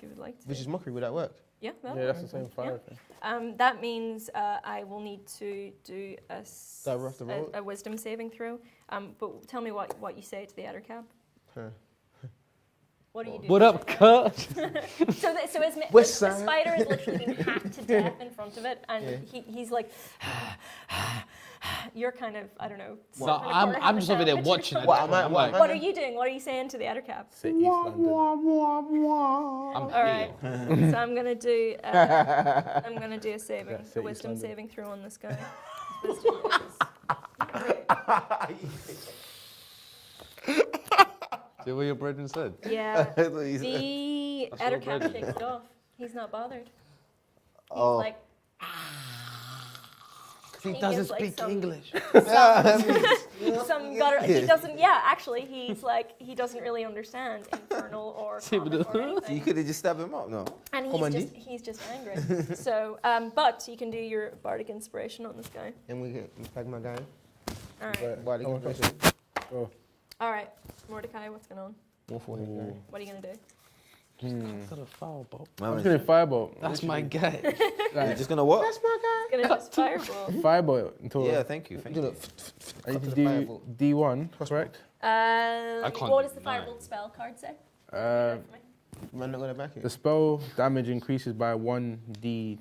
[SPEAKER 2] would like to.
[SPEAKER 3] Vicious mockery, would that work?
[SPEAKER 2] Yeah. That
[SPEAKER 1] Yeah, that's the
[SPEAKER 2] works.
[SPEAKER 1] same fire thing.
[SPEAKER 2] That means I will need to do
[SPEAKER 3] Do I have to roll it?
[SPEAKER 2] a wisdom saving throw. But tell me what you say to the Ettercap.
[SPEAKER 3] Huh.
[SPEAKER 2] What do you do?
[SPEAKER 6] What up, Kurt?
[SPEAKER 2] So the
[SPEAKER 3] West side.
[SPEAKER 2] spider is literally being hacked to death in front of it, and
[SPEAKER 3] Yeah.
[SPEAKER 2] he's like, you're kind of, I don't know.
[SPEAKER 6] No,
[SPEAKER 2] sitting in a corner
[SPEAKER 6] I'm just over there
[SPEAKER 2] having a
[SPEAKER 6] watching.
[SPEAKER 2] sandwich
[SPEAKER 3] What,
[SPEAKER 2] or
[SPEAKER 3] am I-
[SPEAKER 2] something.
[SPEAKER 3] what,
[SPEAKER 2] What are you doing? What are you saying to the Ettercap?
[SPEAKER 1] Say East London.
[SPEAKER 6] I'm
[SPEAKER 2] All right. So I'm gonna do a saving,
[SPEAKER 1] Yeah,
[SPEAKER 2] a
[SPEAKER 1] say
[SPEAKER 2] wisdom
[SPEAKER 1] East London.
[SPEAKER 2] saving throw on this guy. His wisdom
[SPEAKER 6] See what your brethren said?
[SPEAKER 2] yeah. The
[SPEAKER 6] That's your
[SPEAKER 2] Ettercap
[SPEAKER 6] brother.
[SPEAKER 2] shakes it off. He's not bothered. He's
[SPEAKER 3] Oh.
[SPEAKER 2] like,
[SPEAKER 6] He
[SPEAKER 2] He
[SPEAKER 6] doesn't
[SPEAKER 2] gives, like,
[SPEAKER 6] speak
[SPEAKER 2] some-
[SPEAKER 6] English.
[SPEAKER 2] some gutter. He doesn't. Yeah, actually, he's like he doesn't really understand infernal or common or
[SPEAKER 4] So you
[SPEAKER 2] anything.
[SPEAKER 4] could have just stabbed him up, no?
[SPEAKER 2] And he's just angry. So, but you can do your bardic inspiration on this guy.
[SPEAKER 3] And we can tag my guy.
[SPEAKER 2] All right.
[SPEAKER 3] Bardic
[SPEAKER 1] Come on,
[SPEAKER 3] inspiration.
[SPEAKER 1] Oh.
[SPEAKER 2] All right, Mordecai, what's going on?
[SPEAKER 3] One for him, guy.
[SPEAKER 2] What are you gonna do?
[SPEAKER 6] Got a firebolt.
[SPEAKER 1] I'm just gonna firebolt.
[SPEAKER 6] That's my guy.
[SPEAKER 4] You're just gonna what?
[SPEAKER 3] That's my guy.
[SPEAKER 2] Gonna just fireball.
[SPEAKER 1] Firebolt until
[SPEAKER 4] Yeah, thank you. Thank you.
[SPEAKER 1] I need to
[SPEAKER 3] to the
[SPEAKER 1] do
[SPEAKER 3] firebolt.
[SPEAKER 1] D1, correct?
[SPEAKER 6] can't
[SPEAKER 2] What
[SPEAKER 6] do
[SPEAKER 2] does the
[SPEAKER 6] nine.
[SPEAKER 2] firebolt spell card say?
[SPEAKER 3] Man, not gonna back it.
[SPEAKER 1] The spell damage increases by 1d,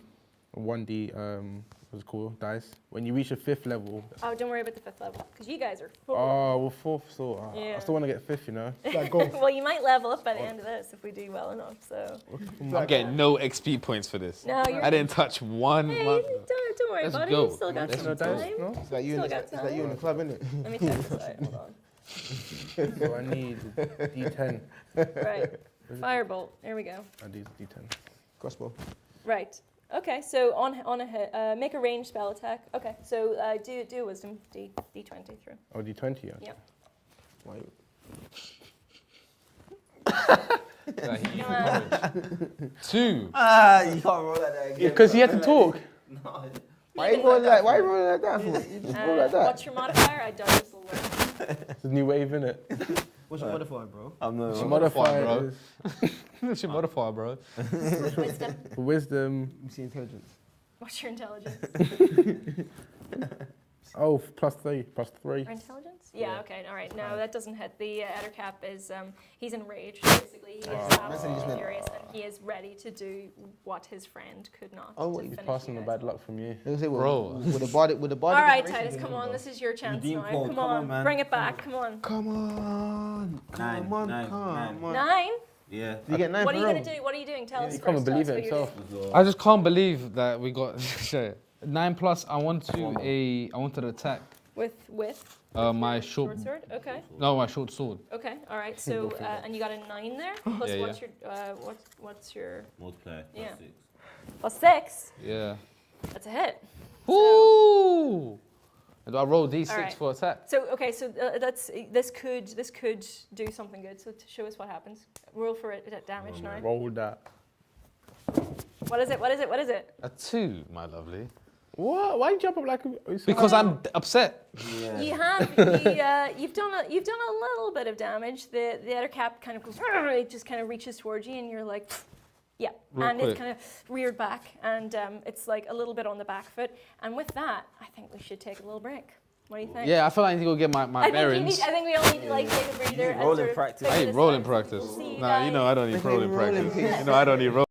[SPEAKER 1] what's it called, dice. When you reach a 5th level.
[SPEAKER 2] Oh, don't worry about the 5th level, because you guys are
[SPEAKER 1] Oh, well, 4th, so
[SPEAKER 2] Yeah.
[SPEAKER 1] I still want to get 5th, you know.
[SPEAKER 3] Like golf.
[SPEAKER 2] well, you might level up by the end of this if we do well enough. So
[SPEAKER 6] I'm getting no XP points for this.
[SPEAKER 2] no, you're.
[SPEAKER 6] I didn't touch one.
[SPEAKER 2] Hey, don't worry
[SPEAKER 6] Let's
[SPEAKER 2] about
[SPEAKER 6] go.
[SPEAKER 2] it. You've still got
[SPEAKER 6] Let's
[SPEAKER 2] some
[SPEAKER 1] go, guys.
[SPEAKER 2] time.
[SPEAKER 1] No?
[SPEAKER 3] It's like you in
[SPEAKER 2] Still
[SPEAKER 3] the,
[SPEAKER 2] got
[SPEAKER 3] it's like you in the club, innit?
[SPEAKER 2] Let me check this out. Hold on.
[SPEAKER 1] So I need D10.
[SPEAKER 2] Right. Firebolt. There we go.
[SPEAKER 1] I need D10.
[SPEAKER 3] Crossbow.
[SPEAKER 2] Right. Okay. So on a hit, make a ranged spell attack. Okay. So do a wisdom D20 through.
[SPEAKER 1] Oh, D20, yeah.
[SPEAKER 2] Yeah.
[SPEAKER 3] Why?
[SPEAKER 2] Come on.
[SPEAKER 6] 2.
[SPEAKER 4] Ah, you can't roll like that again.
[SPEAKER 1] Because he had to talk.
[SPEAKER 4] No.
[SPEAKER 3] Why you rolling like? Why you rolling like that for? You just roll like that.
[SPEAKER 2] What's your modifier? I doubt this will work.
[SPEAKER 1] It's a new wave, innit?
[SPEAKER 3] What's your modifier, bro?
[SPEAKER 4] I'm not.
[SPEAKER 1] The
[SPEAKER 6] Some
[SPEAKER 1] modifier
[SPEAKER 6] bro.
[SPEAKER 1] is
[SPEAKER 6] What's your modifier, bro?
[SPEAKER 2] Wisdom.
[SPEAKER 1] for wisdom.
[SPEAKER 3] You see intelligence.
[SPEAKER 2] What's your intelligence?
[SPEAKER 1] Oh, +3.
[SPEAKER 2] Or intelligence? Yeah, okay, all right. No, that doesn't hit. The Ettercap is, he's enraged, basically. He is absolutely furious, and he is ready to do what his friend could not.
[SPEAKER 3] Oh,
[SPEAKER 2] to
[SPEAKER 3] he's
[SPEAKER 2] finish
[SPEAKER 1] Passing
[SPEAKER 2] you
[SPEAKER 1] the
[SPEAKER 2] guys
[SPEAKER 1] bad luck from you.
[SPEAKER 3] They say,
[SPEAKER 6] Bro.
[SPEAKER 3] With the body, with the body.
[SPEAKER 2] All right,
[SPEAKER 3] generation,
[SPEAKER 2] Titus, come on. This is your chance
[SPEAKER 4] Redeem
[SPEAKER 2] now.
[SPEAKER 4] code,
[SPEAKER 2] Come
[SPEAKER 4] come on,
[SPEAKER 2] on,
[SPEAKER 4] man.
[SPEAKER 2] bring it back. Come on.
[SPEAKER 3] Come on.
[SPEAKER 4] Nine,
[SPEAKER 3] Come on.
[SPEAKER 4] nine,
[SPEAKER 3] Come
[SPEAKER 4] nine.
[SPEAKER 3] on.
[SPEAKER 2] 9?
[SPEAKER 4] Yeah.
[SPEAKER 3] Did you get 9
[SPEAKER 2] What are
[SPEAKER 3] for
[SPEAKER 2] you
[SPEAKER 3] real?
[SPEAKER 2] going to do? What are you doing? Tell us
[SPEAKER 1] He
[SPEAKER 2] first.
[SPEAKER 1] can't even
[SPEAKER 2] Tell us
[SPEAKER 1] believe it
[SPEAKER 2] what you're
[SPEAKER 1] himself.
[SPEAKER 2] doing.
[SPEAKER 6] I just can't believe that we got shit. 9+. I wanted to attack
[SPEAKER 2] With
[SPEAKER 6] my
[SPEAKER 2] your
[SPEAKER 6] short.
[SPEAKER 2] sword? Okay.
[SPEAKER 6] No, my short sword.
[SPEAKER 2] Okay, all right. So, and you got a 9 there? Plus,
[SPEAKER 6] Yeah,
[SPEAKER 2] what's your, what's your,
[SPEAKER 4] Multiplier.
[SPEAKER 2] Yeah.
[SPEAKER 4] +6.
[SPEAKER 2] +6?
[SPEAKER 6] Yeah.
[SPEAKER 2] That's a hit.
[SPEAKER 6] Ooh. And do I roll D6
[SPEAKER 2] All right.
[SPEAKER 6] for attack?
[SPEAKER 2] So okay, so this could do something good. So to show us what happens, roll for it at damage now.
[SPEAKER 1] Roll that.
[SPEAKER 2] What is it? What is it? What is it?
[SPEAKER 6] A 2, my lovely.
[SPEAKER 1] What? Why you jump up like a...
[SPEAKER 6] Because I'm upset.
[SPEAKER 2] You
[SPEAKER 4] Yeah.
[SPEAKER 2] you've done a little bit of damage. The other cap kind of goes, it just kind of reaches towards you, and you're like, yeah,
[SPEAKER 6] Real
[SPEAKER 2] and
[SPEAKER 6] quick.
[SPEAKER 2] it's kind of reared back, and it's like a little bit on the back foot. And with that, I think we should take a little break. What do you think?
[SPEAKER 6] Yeah, I feel like I need to go get my
[SPEAKER 2] I
[SPEAKER 6] bearings.
[SPEAKER 2] think we all need to like take a breather. and
[SPEAKER 4] roll in
[SPEAKER 2] sort of
[SPEAKER 4] practice.
[SPEAKER 2] figure
[SPEAKER 6] I need
[SPEAKER 2] this
[SPEAKER 6] rolling
[SPEAKER 2] out.
[SPEAKER 6] practice.
[SPEAKER 2] See you
[SPEAKER 6] Nah, you know I don't need
[SPEAKER 3] They
[SPEAKER 6] rolling
[SPEAKER 3] say rolling
[SPEAKER 6] practice. You know I don't need rolling.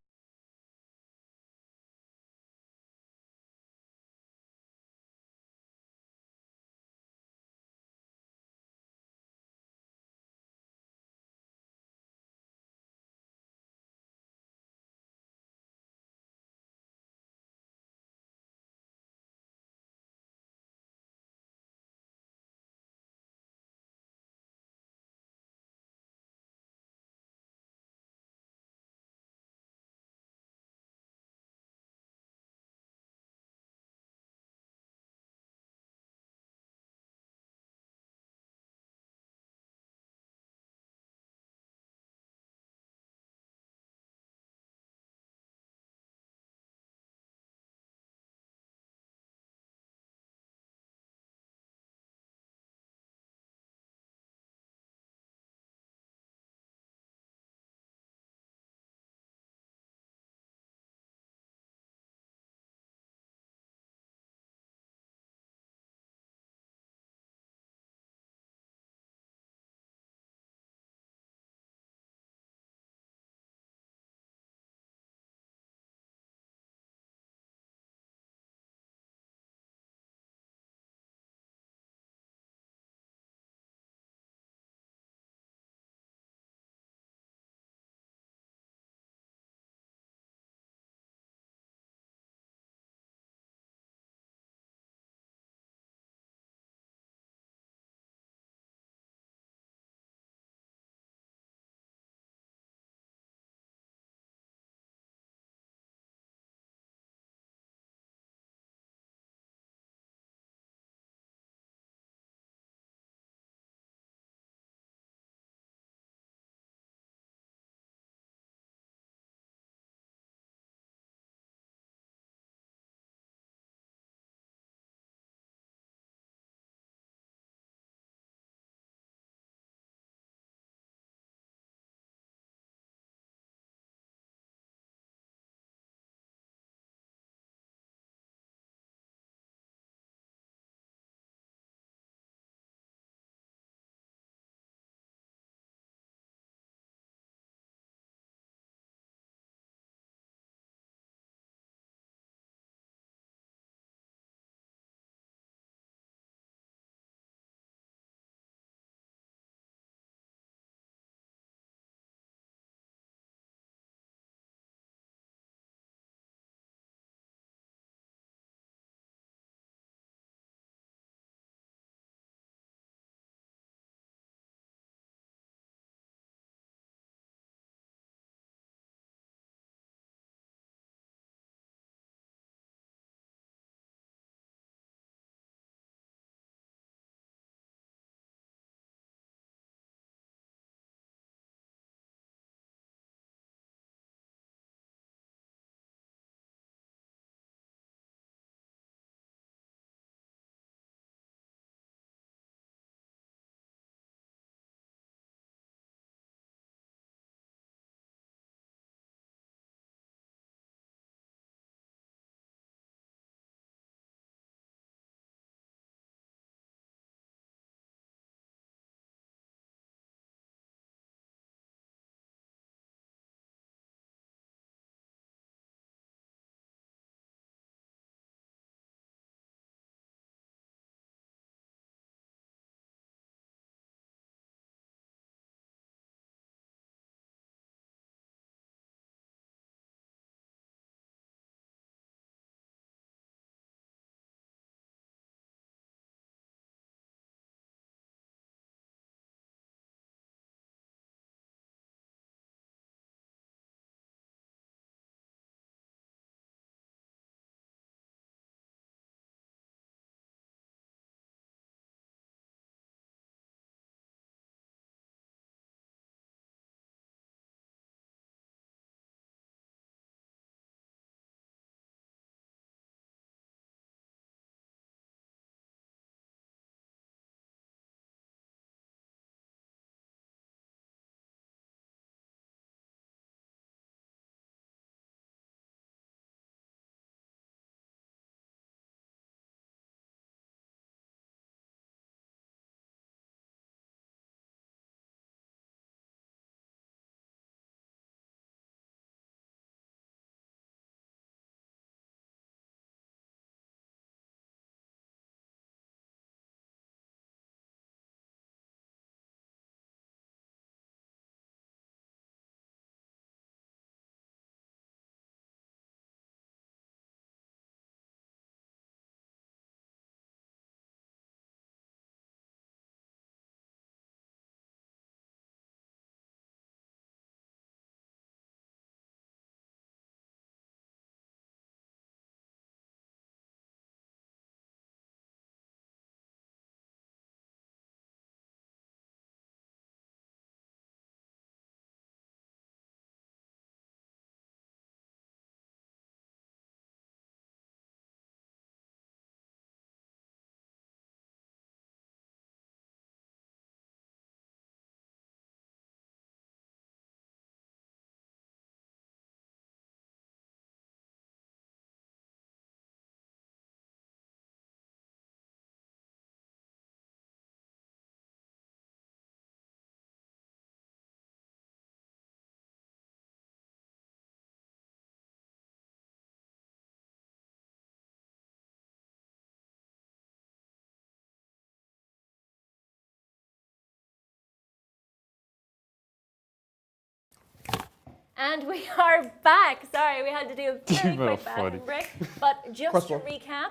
[SPEAKER 2] And we are back. Sorry, we had to do a very quick
[SPEAKER 6] funny.
[SPEAKER 2] bathroom break. But just to recap,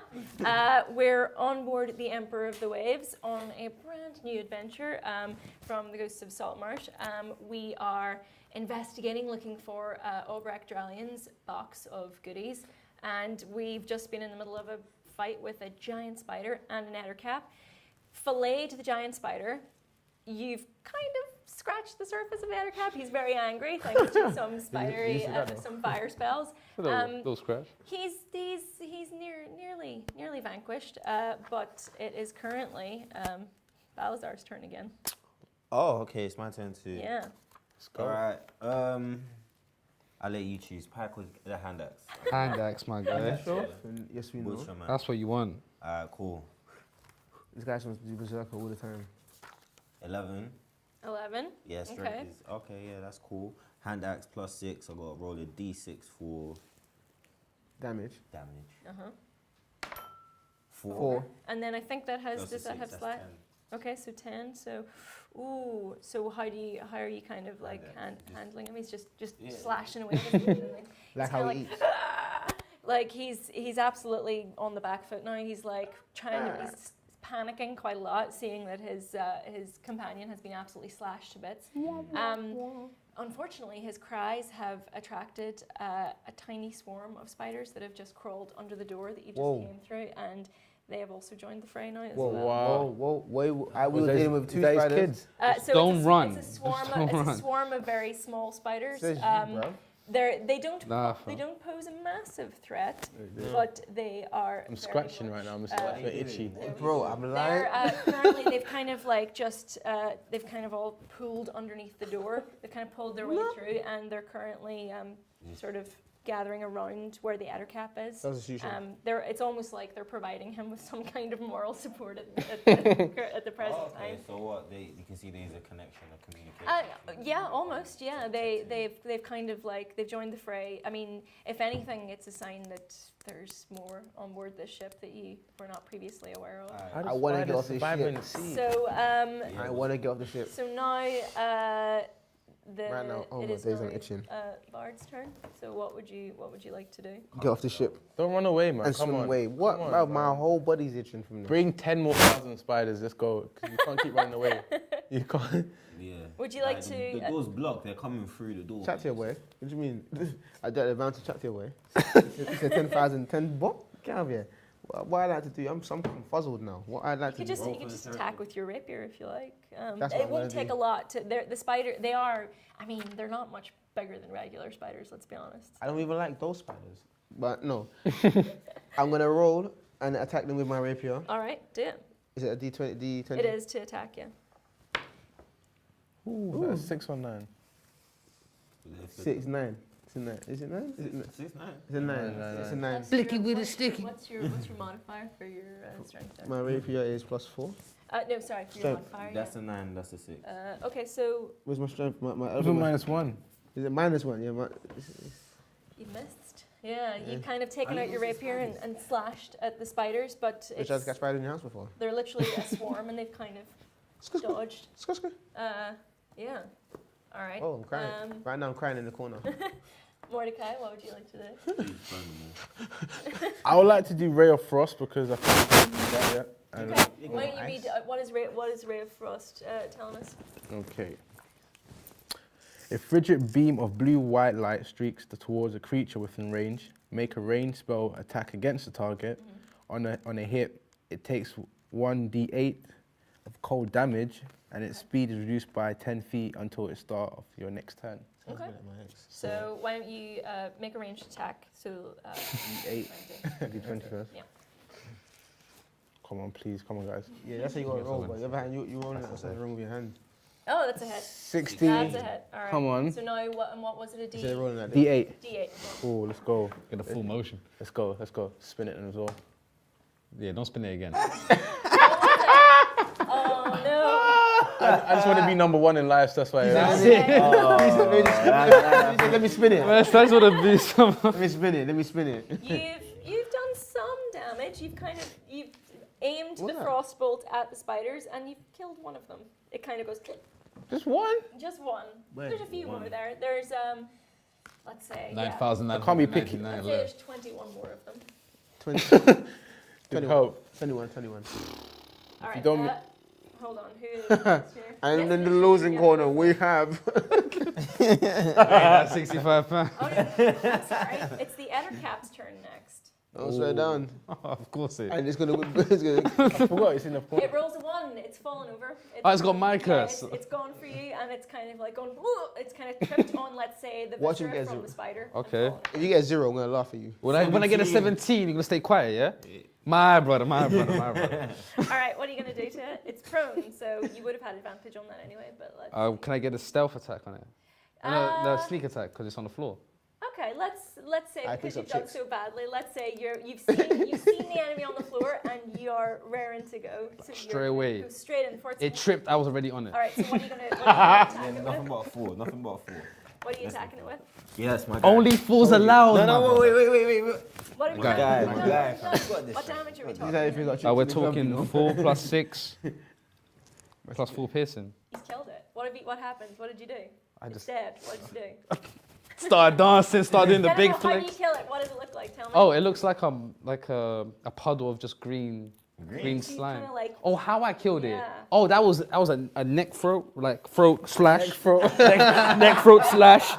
[SPEAKER 2] we're on board the Emperor of the Waves on a brand new adventure from the Ghost of Saltmarsh. We are investigating, looking for Obrecht Dralian's box of goodies. And we've just been in the middle of a fight with a giant spider and an ettercap. Filleted the giant spider. You've kind of scratched the surface of the ettercap. He's very angry thanks to some spidery, some fire spells.
[SPEAKER 6] Little scratch.
[SPEAKER 2] He's nearly vanquished, but it is currently Balazar's turn again.
[SPEAKER 4] Oh, okay, it's my turn to.
[SPEAKER 2] Yeah.
[SPEAKER 4] All right. I'll let you choose. Pike with the hand axe.
[SPEAKER 6] Hand axe, my guy.
[SPEAKER 3] And yes, we know.
[SPEAKER 4] Which one, man?
[SPEAKER 6] That's what you want.
[SPEAKER 4] Alright, cool.
[SPEAKER 3] This guy wants to do berserker all the time.
[SPEAKER 4] 11.
[SPEAKER 2] 11.
[SPEAKER 4] Yeah, strength is okay. Yeah, that's cool. Hand axe plus 6. I got to roll a d6 for
[SPEAKER 3] Damage.
[SPEAKER 2] Uh-huh.
[SPEAKER 4] 4.
[SPEAKER 2] And then I think that has,
[SPEAKER 4] Plus
[SPEAKER 2] does
[SPEAKER 4] a
[SPEAKER 2] that
[SPEAKER 4] 6,
[SPEAKER 2] have
[SPEAKER 4] that's
[SPEAKER 2] slash?
[SPEAKER 4] 10.
[SPEAKER 2] Okay, so 10. So, ooh. So how are you kind of like handling him? He's just slashing away.
[SPEAKER 3] Like how he eats.
[SPEAKER 2] Like he's absolutely on the back foot now. He's like he's panicking quite a lot, seeing that his companion has been absolutely slashed to bits. Unfortunately, his cries have attracted a tiny swarm of spiders that have just crawled under the door that you just came through, and they have also joined the fray now as well.
[SPEAKER 3] Whoa. I was dealing with 2 spiders.
[SPEAKER 1] Kids?
[SPEAKER 2] So
[SPEAKER 6] Don't run.
[SPEAKER 2] It's a swarm of very small spiders.
[SPEAKER 3] Says you, bro.
[SPEAKER 2] They don't
[SPEAKER 6] Nah,
[SPEAKER 2] pose a massive threat, but they are.
[SPEAKER 1] I'm scratching right now. I'm just like itchy.
[SPEAKER 3] Bro, I'm lying.
[SPEAKER 2] Apparently, they've kind of like just they've kind of all pooled underneath the door. They've kind of pulled their way through, and they're currently sort of gathering around where the ettercap is. It's almost like they're providing him with some kind of moral support at the present time.
[SPEAKER 4] So what? You can see there's a connection, a communication.
[SPEAKER 2] Yeah, almost. Yeah, they've kind of like they've joined the fray. I mean, if anything, it's a sign that there's more on board this ship that you were not previously aware of.
[SPEAKER 3] I want to get off this ship.
[SPEAKER 2] So
[SPEAKER 3] I want to get off the ship.
[SPEAKER 2] So now
[SPEAKER 3] Right now,
[SPEAKER 2] it is
[SPEAKER 3] days
[SPEAKER 2] now
[SPEAKER 3] I'm itching.
[SPEAKER 2] Bard's turn. So what would you like to do?
[SPEAKER 3] Get off the ship
[SPEAKER 1] Don't run away, man.
[SPEAKER 3] and
[SPEAKER 1] Come
[SPEAKER 3] swim
[SPEAKER 1] on.
[SPEAKER 3] away. What?
[SPEAKER 1] Come
[SPEAKER 3] Bro,
[SPEAKER 1] on,
[SPEAKER 3] my whole body's itching from this.
[SPEAKER 1] Bring 10 more thousand spiders. Let's go. 'Cause you can't keep running away. You can't.
[SPEAKER 4] Yeah.
[SPEAKER 2] Would you like
[SPEAKER 4] The
[SPEAKER 2] to?
[SPEAKER 4] door's blocked. They're coming through the door.
[SPEAKER 3] Chat to your way. What do you mean? I don't have to chat to your way. It's a 10,000. 10 what? Get out of here. What I like to do, I'm confuzzled now. What I like to do.
[SPEAKER 2] You could just attack with your rapier if you like.
[SPEAKER 3] That's what
[SPEAKER 2] It
[SPEAKER 3] I'm
[SPEAKER 2] won't
[SPEAKER 3] gonna
[SPEAKER 2] take
[SPEAKER 3] do.
[SPEAKER 2] a lot. The spider, they are. I mean, they're not much bigger than regular spiders. Let's be honest.
[SPEAKER 3] I don't even like those spiders. But no. I'm going to roll and attack them with my rapier.
[SPEAKER 2] All right, do it.
[SPEAKER 3] Is it a D20? D20?
[SPEAKER 2] It is to attack, yeah.
[SPEAKER 1] Ooh, that's 6 on 9.
[SPEAKER 3] 6, 9. Is it 9? Is it 9? Is it 9?
[SPEAKER 4] 6, 9.
[SPEAKER 3] It's a 9. It's a 9.
[SPEAKER 6] Blicky with a sticky.
[SPEAKER 2] What's your modifier for your strength there?
[SPEAKER 3] My rapier is +4.
[SPEAKER 2] No, sorry, for your
[SPEAKER 3] Strength.
[SPEAKER 2] modifier.
[SPEAKER 4] That's a 9. That's a 6.
[SPEAKER 2] Okay, so
[SPEAKER 3] Where's my strength? My
[SPEAKER 1] Even -1.
[SPEAKER 3] Is it -1? Yeah.
[SPEAKER 2] you missed. Yeah, you've kind of taken out your rapier and slashed at the spiders, but
[SPEAKER 3] Which I've got spider in your house before.
[SPEAKER 2] they're literally a swarm and they've kind of dodged. Yeah. All right.
[SPEAKER 3] Oh, I'm crying. Right now I'm crying in the corner.
[SPEAKER 2] Mordecai, what would you like to do?
[SPEAKER 1] I would like to do Ray of Frost because I think I can't do that yet. And
[SPEAKER 2] Okay. Why don't you read what is Ray of Frost telling us?
[SPEAKER 1] Okay. A frigid beam of blue-white light streaks towards a creature within range. Make a ranged spell attack against the target. On a hit, it takes 1d8 of cold damage, and its speed is reduced by 10 feet until it start of your next turn.
[SPEAKER 2] Okay. So why don't you make a ranged attack? So
[SPEAKER 1] D8. D20 first.
[SPEAKER 2] Yeah.
[SPEAKER 1] Come on, please. Come on, guys.
[SPEAKER 3] Yeah, that's how you got to roll. But the other hand, you rolling it outside the room with your hand.
[SPEAKER 2] Oh, that's a hit.
[SPEAKER 1] 60.
[SPEAKER 2] That's a hit. All right.
[SPEAKER 1] Come on.
[SPEAKER 2] So now what was it? A D?
[SPEAKER 3] Instead of rolling like
[SPEAKER 1] D8.
[SPEAKER 2] D8.
[SPEAKER 1] Oh, let's go.
[SPEAKER 6] Get a full motion.
[SPEAKER 1] Let's go. Let's go. Spin it as well.
[SPEAKER 6] Yeah, don't spin it again.
[SPEAKER 2] Oh no.
[SPEAKER 1] I just want to be number 1 in life, so that's why.
[SPEAKER 3] Let me spin it.
[SPEAKER 6] That's what it be.
[SPEAKER 3] Let me spin it. Let me spin it.
[SPEAKER 2] You've done some damage. You've aimed
[SPEAKER 3] What?
[SPEAKER 2] the frost bolt at the spiders and you've killed one of them. It kind of goes click.
[SPEAKER 1] Just one?
[SPEAKER 2] Just one.
[SPEAKER 3] Where?
[SPEAKER 2] There's a few more there. There's let's say
[SPEAKER 6] 9,999.
[SPEAKER 1] can't be picky.
[SPEAKER 2] let's say there's 21 more of them.
[SPEAKER 3] 20,
[SPEAKER 1] Good hope.
[SPEAKER 3] 21.
[SPEAKER 2] All right.
[SPEAKER 1] don't-
[SPEAKER 2] Hold on. Who is here?
[SPEAKER 3] And
[SPEAKER 2] Yes,
[SPEAKER 3] in the
[SPEAKER 2] there's
[SPEAKER 3] losing
[SPEAKER 2] two
[SPEAKER 3] corner,
[SPEAKER 2] together.
[SPEAKER 3] we have.
[SPEAKER 6] That's 65 pounds.
[SPEAKER 2] Oh, no, I'm sorry. It's the Ettercap's turn next.
[SPEAKER 3] Oh, slow down.
[SPEAKER 6] Of course it.
[SPEAKER 3] And it's gonna. It's gonna
[SPEAKER 1] I forgot it's in the
[SPEAKER 2] It rolls a 1. It's fallen over.
[SPEAKER 6] Oh, it's got my
[SPEAKER 2] yeah,
[SPEAKER 6] curse.
[SPEAKER 2] it's gone for you, and it's kind of like going. "Whoa," it's kind of tripped on, let's say, the
[SPEAKER 3] Watch him
[SPEAKER 2] viscera
[SPEAKER 3] get
[SPEAKER 2] from
[SPEAKER 3] zero.
[SPEAKER 2] the spider.
[SPEAKER 6] Okay.
[SPEAKER 3] if you get 0, I'm gonna laugh at you.
[SPEAKER 6] When I get a 17, you're gonna stay quiet, yeah? My brother.
[SPEAKER 2] All right, what are you going to do to it? It's prone, so you would have had advantage on that anyway, but let's...
[SPEAKER 6] Can I get a stealth attack on it? No, sneak attack because it's on the floor.
[SPEAKER 2] Okay, let's say,
[SPEAKER 3] I
[SPEAKER 2] because
[SPEAKER 3] pick
[SPEAKER 2] you've
[SPEAKER 3] up
[SPEAKER 2] done
[SPEAKER 3] chicks.
[SPEAKER 2] so badly, let's say you've seen the enemy on the floor and you're raring to go. So
[SPEAKER 6] Straight away.
[SPEAKER 2] Go straight in for it.
[SPEAKER 6] It tripped. I was already on it.
[SPEAKER 2] All right, so what are you going to attack
[SPEAKER 4] Yeah,
[SPEAKER 2] it
[SPEAKER 4] nothing
[SPEAKER 2] with?
[SPEAKER 4] but a 4. Nothing but a 4.
[SPEAKER 2] What are you attacking it with?
[SPEAKER 4] Yes, my guy.
[SPEAKER 6] Only fools allowed.
[SPEAKER 4] No, wait.
[SPEAKER 2] What are we
[SPEAKER 6] My
[SPEAKER 4] guy,
[SPEAKER 2] no,
[SPEAKER 4] my
[SPEAKER 2] no,
[SPEAKER 4] guy.
[SPEAKER 2] no.
[SPEAKER 4] I've got this,
[SPEAKER 2] What
[SPEAKER 4] man.
[SPEAKER 2] damage are we
[SPEAKER 3] These
[SPEAKER 2] talking
[SPEAKER 3] are if you
[SPEAKER 2] about?
[SPEAKER 3] got
[SPEAKER 6] We're
[SPEAKER 3] chicks in the club, you know.
[SPEAKER 6] talking 4 plus 6 plus 4 piercing.
[SPEAKER 2] He's killed it. What happens? What did you do?
[SPEAKER 6] I
[SPEAKER 2] It's
[SPEAKER 6] just
[SPEAKER 2] dead. What did you do?
[SPEAKER 6] started dancing, started doing the
[SPEAKER 2] No,
[SPEAKER 6] big
[SPEAKER 2] how do you
[SPEAKER 6] flicks.
[SPEAKER 2] kill it? What does it look like? Tell me.
[SPEAKER 6] Oh, it looks like a puddle of just green
[SPEAKER 2] So you
[SPEAKER 6] slime.
[SPEAKER 2] kinda like-
[SPEAKER 6] Oh, how I killed it.
[SPEAKER 2] Yeah.
[SPEAKER 6] Oh, that was a neck throat, like throat slash. Neck throat slash.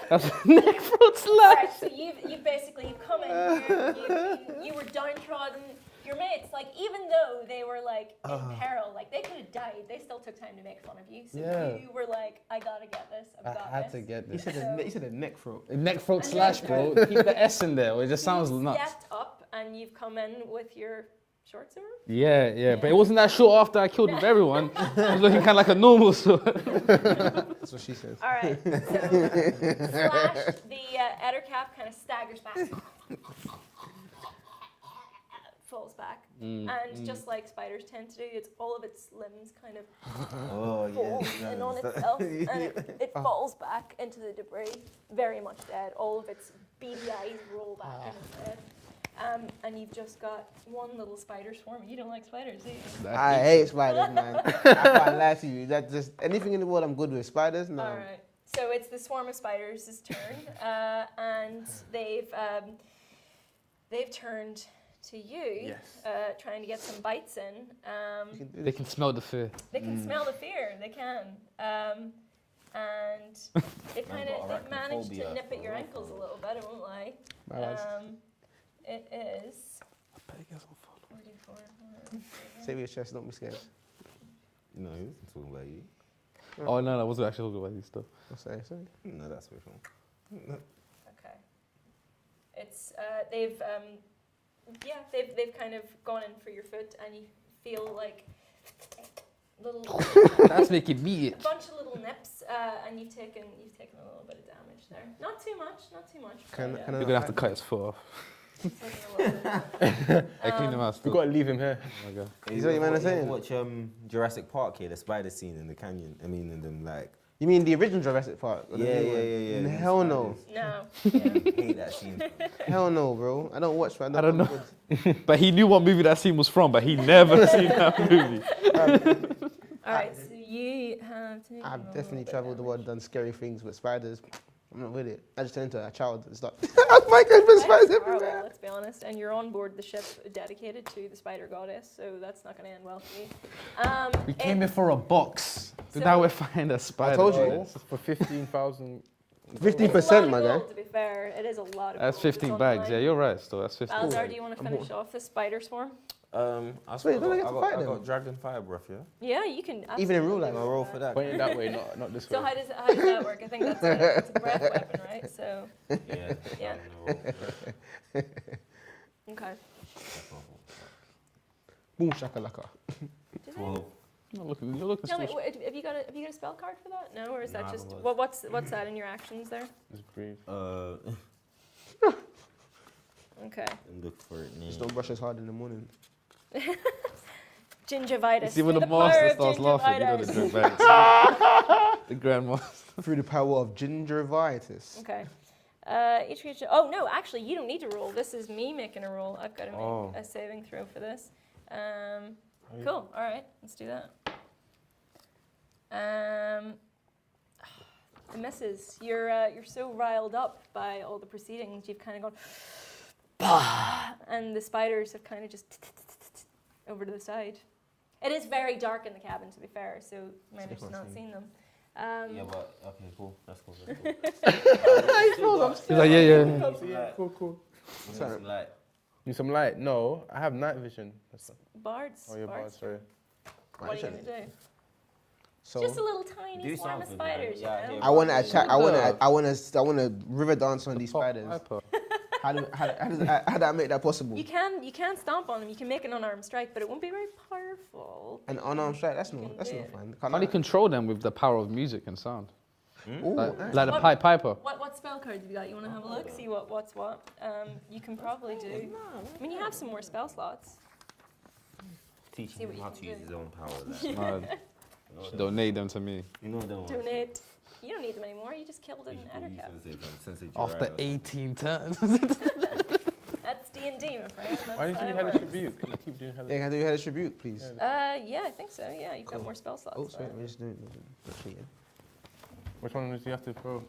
[SPEAKER 6] That's neck throat slash.
[SPEAKER 2] Right, so you've basically come in here, you were downtrodden. Your mates, like, even though they were like in peril, like they could have died, they still took time to make fun of you. So
[SPEAKER 3] Yeah.
[SPEAKER 2] you were like, I gotta get this. I've got this.
[SPEAKER 3] He said a neck throat.
[SPEAKER 6] Neck throat
[SPEAKER 2] And
[SPEAKER 6] slash,
[SPEAKER 2] then-
[SPEAKER 6] bro. Keep the S in there, or it just sounds
[SPEAKER 2] You've
[SPEAKER 6] nuts.
[SPEAKER 2] stepped up and you've come in with your short sword.
[SPEAKER 6] Yeah, but it wasn't that short after I killed with everyone. I was looking kind of like a normal sword.
[SPEAKER 3] That's what she says.
[SPEAKER 2] All right. So Slash, the Ettercap kind of staggers back, falls back, and just like spiders tend to do, it's all of its limbs kind of
[SPEAKER 4] Oh,
[SPEAKER 2] falls
[SPEAKER 4] yeah.
[SPEAKER 2] in on itself, and it falls back into the debris, very much dead. All of its beady eyes roll back in its head. And you've just got one little spider swarm. You don't like spiders, do you?
[SPEAKER 3] I hate spiders, man. I can't lie to you. That just anything in the world I'm good with. Spiders, no.
[SPEAKER 2] All right. So it's the swarm of spiders' turn, and they've turned to you,
[SPEAKER 1] Yes.
[SPEAKER 2] trying to get some bites in.
[SPEAKER 3] You can do
[SPEAKER 6] They
[SPEAKER 3] this.
[SPEAKER 6] can smell the fear.
[SPEAKER 2] They can smell the fear. They can. And they've
[SPEAKER 4] got
[SPEAKER 2] managed to
[SPEAKER 4] arachnophobia
[SPEAKER 2] nip at
[SPEAKER 4] for
[SPEAKER 2] your
[SPEAKER 4] real,
[SPEAKER 2] ankles
[SPEAKER 4] for
[SPEAKER 2] a
[SPEAKER 4] real.
[SPEAKER 2] little bit. I won't lie.
[SPEAKER 3] My lads.
[SPEAKER 2] It is 44.
[SPEAKER 3] Save your chest, don't be scared.
[SPEAKER 4] No, he wasn't talking about you.
[SPEAKER 6] Oh no, I wasn't actually talking about these stuff.
[SPEAKER 3] What's that? Sorry.
[SPEAKER 4] No, that's what's wrong.
[SPEAKER 2] Okay. It's they've kind of gone in for your foot, and you feel like little
[SPEAKER 6] That's making me
[SPEAKER 2] a
[SPEAKER 6] itch.
[SPEAKER 2] bunch of little nips, and you've taken a little bit of damage there. Not too much.
[SPEAKER 3] Can
[SPEAKER 2] but,
[SPEAKER 3] I-
[SPEAKER 6] You're gonna have to cut his foot off.
[SPEAKER 2] taking a little bit.
[SPEAKER 6] I clean him out
[SPEAKER 1] We've
[SPEAKER 6] still.
[SPEAKER 1] got to leave him here.
[SPEAKER 6] Oh my God.
[SPEAKER 3] Is that what you man are saying?
[SPEAKER 4] Watch Jurassic Park here, the spider scene in the canyon. I mean, in them like.
[SPEAKER 3] You mean the original Jurassic Park? Or the
[SPEAKER 4] Yeah,
[SPEAKER 3] new
[SPEAKER 4] yeah,
[SPEAKER 3] one?
[SPEAKER 4] yeah.
[SPEAKER 3] Hell no.
[SPEAKER 2] No.
[SPEAKER 4] I hate that scene.
[SPEAKER 3] Hell no, bro. I don't watch. I
[SPEAKER 6] I don't
[SPEAKER 3] know.
[SPEAKER 6] But he knew what movie that scene was from, but he never seen that movie.
[SPEAKER 2] All right. So you have. taken a
[SPEAKER 3] I've
[SPEAKER 2] little
[SPEAKER 3] definitely
[SPEAKER 2] bit
[SPEAKER 3] travelled the
[SPEAKER 2] damage.
[SPEAKER 3] world, done scary things with spiders. I'm not with it. I just turned into a child and start. Oh my God, there's spiders
[SPEAKER 2] That's horrible,
[SPEAKER 3] everywhere.
[SPEAKER 2] let's be honest. And you're on board the ship dedicated to the spider goddess, so that's not going to end well for you.
[SPEAKER 6] We came here for a box. So
[SPEAKER 2] So-
[SPEAKER 6] now we're finding a spider.
[SPEAKER 3] told you.
[SPEAKER 6] box.
[SPEAKER 1] For 15,000.
[SPEAKER 3] 15%, my guy.
[SPEAKER 2] To be fair, it is a lot of
[SPEAKER 6] That's
[SPEAKER 2] gold. It's
[SPEAKER 6] 15
[SPEAKER 2] on
[SPEAKER 6] bags.
[SPEAKER 2] the
[SPEAKER 6] Yeah,
[SPEAKER 2] line.
[SPEAKER 6] you're right. Still, that's 15.
[SPEAKER 2] Balzar, do you want to finish off the spider swarm?
[SPEAKER 4] I
[SPEAKER 3] Wait,
[SPEAKER 4] swear
[SPEAKER 3] don't I get to fight
[SPEAKER 4] I
[SPEAKER 3] them?
[SPEAKER 4] got dragon fire breath, yeah?
[SPEAKER 2] Yeah, you can.
[SPEAKER 3] Even in real
[SPEAKER 2] absolutely
[SPEAKER 3] life?
[SPEAKER 4] I'll roll for that.
[SPEAKER 1] Point it that way, not this way.
[SPEAKER 2] So how does that work? I think that's it's a breath weapon, right? So
[SPEAKER 4] Yeah.
[SPEAKER 2] Yeah.
[SPEAKER 4] I'm gonna roll.
[SPEAKER 2] okay.
[SPEAKER 3] Boom shakalaka.
[SPEAKER 2] Did I-
[SPEAKER 4] 12.
[SPEAKER 6] You're looking
[SPEAKER 2] Tell me,
[SPEAKER 6] still.
[SPEAKER 2] have you got a spell card for that? No, or is
[SPEAKER 4] No,
[SPEAKER 2] that
[SPEAKER 4] I
[SPEAKER 2] just
[SPEAKER 4] haven't.
[SPEAKER 2] what's that in your actions there?
[SPEAKER 1] Just breathe.
[SPEAKER 2] Okay.
[SPEAKER 4] Look for it.
[SPEAKER 3] Just don't brush as hard in the morning.
[SPEAKER 2] Gingivitis.
[SPEAKER 6] See when
[SPEAKER 2] through
[SPEAKER 6] the
[SPEAKER 2] power
[SPEAKER 6] master
[SPEAKER 2] of
[SPEAKER 6] starts laughing, you know
[SPEAKER 2] gingivitis.
[SPEAKER 6] the drink bags. The grandmaster.
[SPEAKER 3] Through the power of gingivitis.
[SPEAKER 2] Okay. Each creature. Oh no, actually, you don't need to roll. This is me making a roll. I've got to make
[SPEAKER 1] Oh.
[SPEAKER 2] a saving throw for this. Cool. All right, let's do that. The misses. You're so riled up by all the proceedings, you've kind of gone, bah, and the spiders have kind of just over to the side. It is very dark in the cabin, to be fair, so you might have just not seen them.
[SPEAKER 4] Yeah, but okay, cool. That's cool.
[SPEAKER 6] He's like, yeah.
[SPEAKER 1] Cool.
[SPEAKER 4] Some light.
[SPEAKER 1] Need some light? No, I have night vision.
[SPEAKER 2] Bards.
[SPEAKER 1] Oh, you're bad, sorry.
[SPEAKER 2] What are you going to do?
[SPEAKER 3] So
[SPEAKER 2] Just a little tiny swarm of
[SPEAKER 4] something,
[SPEAKER 2] spiders,
[SPEAKER 4] man.
[SPEAKER 2] you know?
[SPEAKER 4] Yeah,
[SPEAKER 3] I want to attack. I want to river dance on these spiders.
[SPEAKER 1] Hyper.
[SPEAKER 3] How do I make that possible?
[SPEAKER 2] You can stomp on them. You can make an unarmed strike, but it won't be very powerful.
[SPEAKER 3] An unarmed strike. That's
[SPEAKER 2] You
[SPEAKER 3] not
[SPEAKER 2] can
[SPEAKER 3] that's
[SPEAKER 2] do
[SPEAKER 3] not
[SPEAKER 2] it.
[SPEAKER 3] fun.
[SPEAKER 6] Can't you control them with the power of music and sound?
[SPEAKER 3] Ooh,
[SPEAKER 6] Like the Piper.
[SPEAKER 2] What spell cards have you got? You want to have a look? See what's what? You can probably do. I mean, you have some more spell slots. See
[SPEAKER 4] Teaching
[SPEAKER 2] what
[SPEAKER 4] him
[SPEAKER 2] you
[SPEAKER 4] how
[SPEAKER 2] can
[SPEAKER 4] to use
[SPEAKER 2] do.
[SPEAKER 4] his own power. Like.
[SPEAKER 6] Should donate them to me.
[SPEAKER 4] You know them.
[SPEAKER 2] Donate. You don't need them anymore. You just killed an Ettercap.
[SPEAKER 6] After 18 turns.
[SPEAKER 2] That's D&D, my friend.
[SPEAKER 1] Why didn't you hellish rebuke? You keep doing hellish.
[SPEAKER 3] Yeah, can I do your hellish tribute, please?
[SPEAKER 2] Yeah, I think so. Yeah, you've got more spell slots.
[SPEAKER 3] Oh,
[SPEAKER 2] so.
[SPEAKER 3] sorry, we're just doing cheating.
[SPEAKER 1] Which one do you have to throw?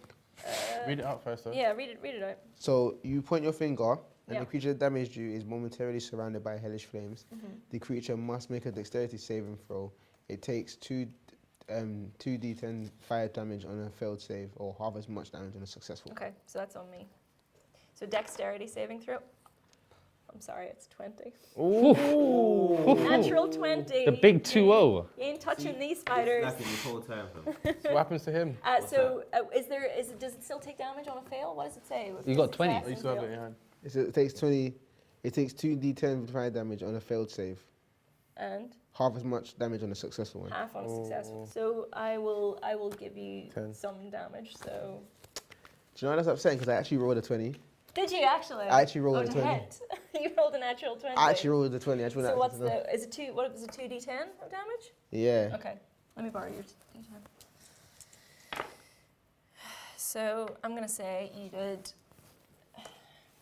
[SPEAKER 1] Read it out first, though.
[SPEAKER 2] Yeah, read it out.
[SPEAKER 3] So you point your finger, and
[SPEAKER 2] Yeah.
[SPEAKER 3] the creature that damaged you is momentarily surrounded by hellish flames. The creature must make a dexterity saving throw. It takes 2d10 fire damage on a failed save, or half as much damage on a successful.
[SPEAKER 2] Okay, so that's on me. So dexterity saving throw. I'm sorry, it's 20.
[SPEAKER 6] Ooh.
[SPEAKER 2] Natural 20.
[SPEAKER 6] The big 2-0.
[SPEAKER 2] You ain't touching these spiders.
[SPEAKER 4] Snapping this whole time, fam.
[SPEAKER 1] So what happens to him?
[SPEAKER 2] Does it still take damage on a fail? What does it say?
[SPEAKER 6] You got 20.
[SPEAKER 2] Success
[SPEAKER 1] Oh, you
[SPEAKER 2] and
[SPEAKER 1] still have
[SPEAKER 2] fail?
[SPEAKER 1] it in your hand.
[SPEAKER 3] It takes 20. It takes 2d10 fire damage on a failed save,
[SPEAKER 2] And
[SPEAKER 3] half as much damage on a successful one.
[SPEAKER 2] half on a successful. So I will give you
[SPEAKER 1] 10.
[SPEAKER 2] some damage. So
[SPEAKER 3] Do you know that's upsetting? Because I actually rolled a 20.
[SPEAKER 2] did you actually?
[SPEAKER 3] I actually rolled a
[SPEAKER 2] to
[SPEAKER 3] 20.
[SPEAKER 2] hit. You rolled a natural 20.
[SPEAKER 3] I actually rolled a 20.
[SPEAKER 2] So what's the? Is it two? What is it? 2d10 of damage?
[SPEAKER 3] Yeah.
[SPEAKER 2] Okay, let me borrow your d10. So I'm gonna say you did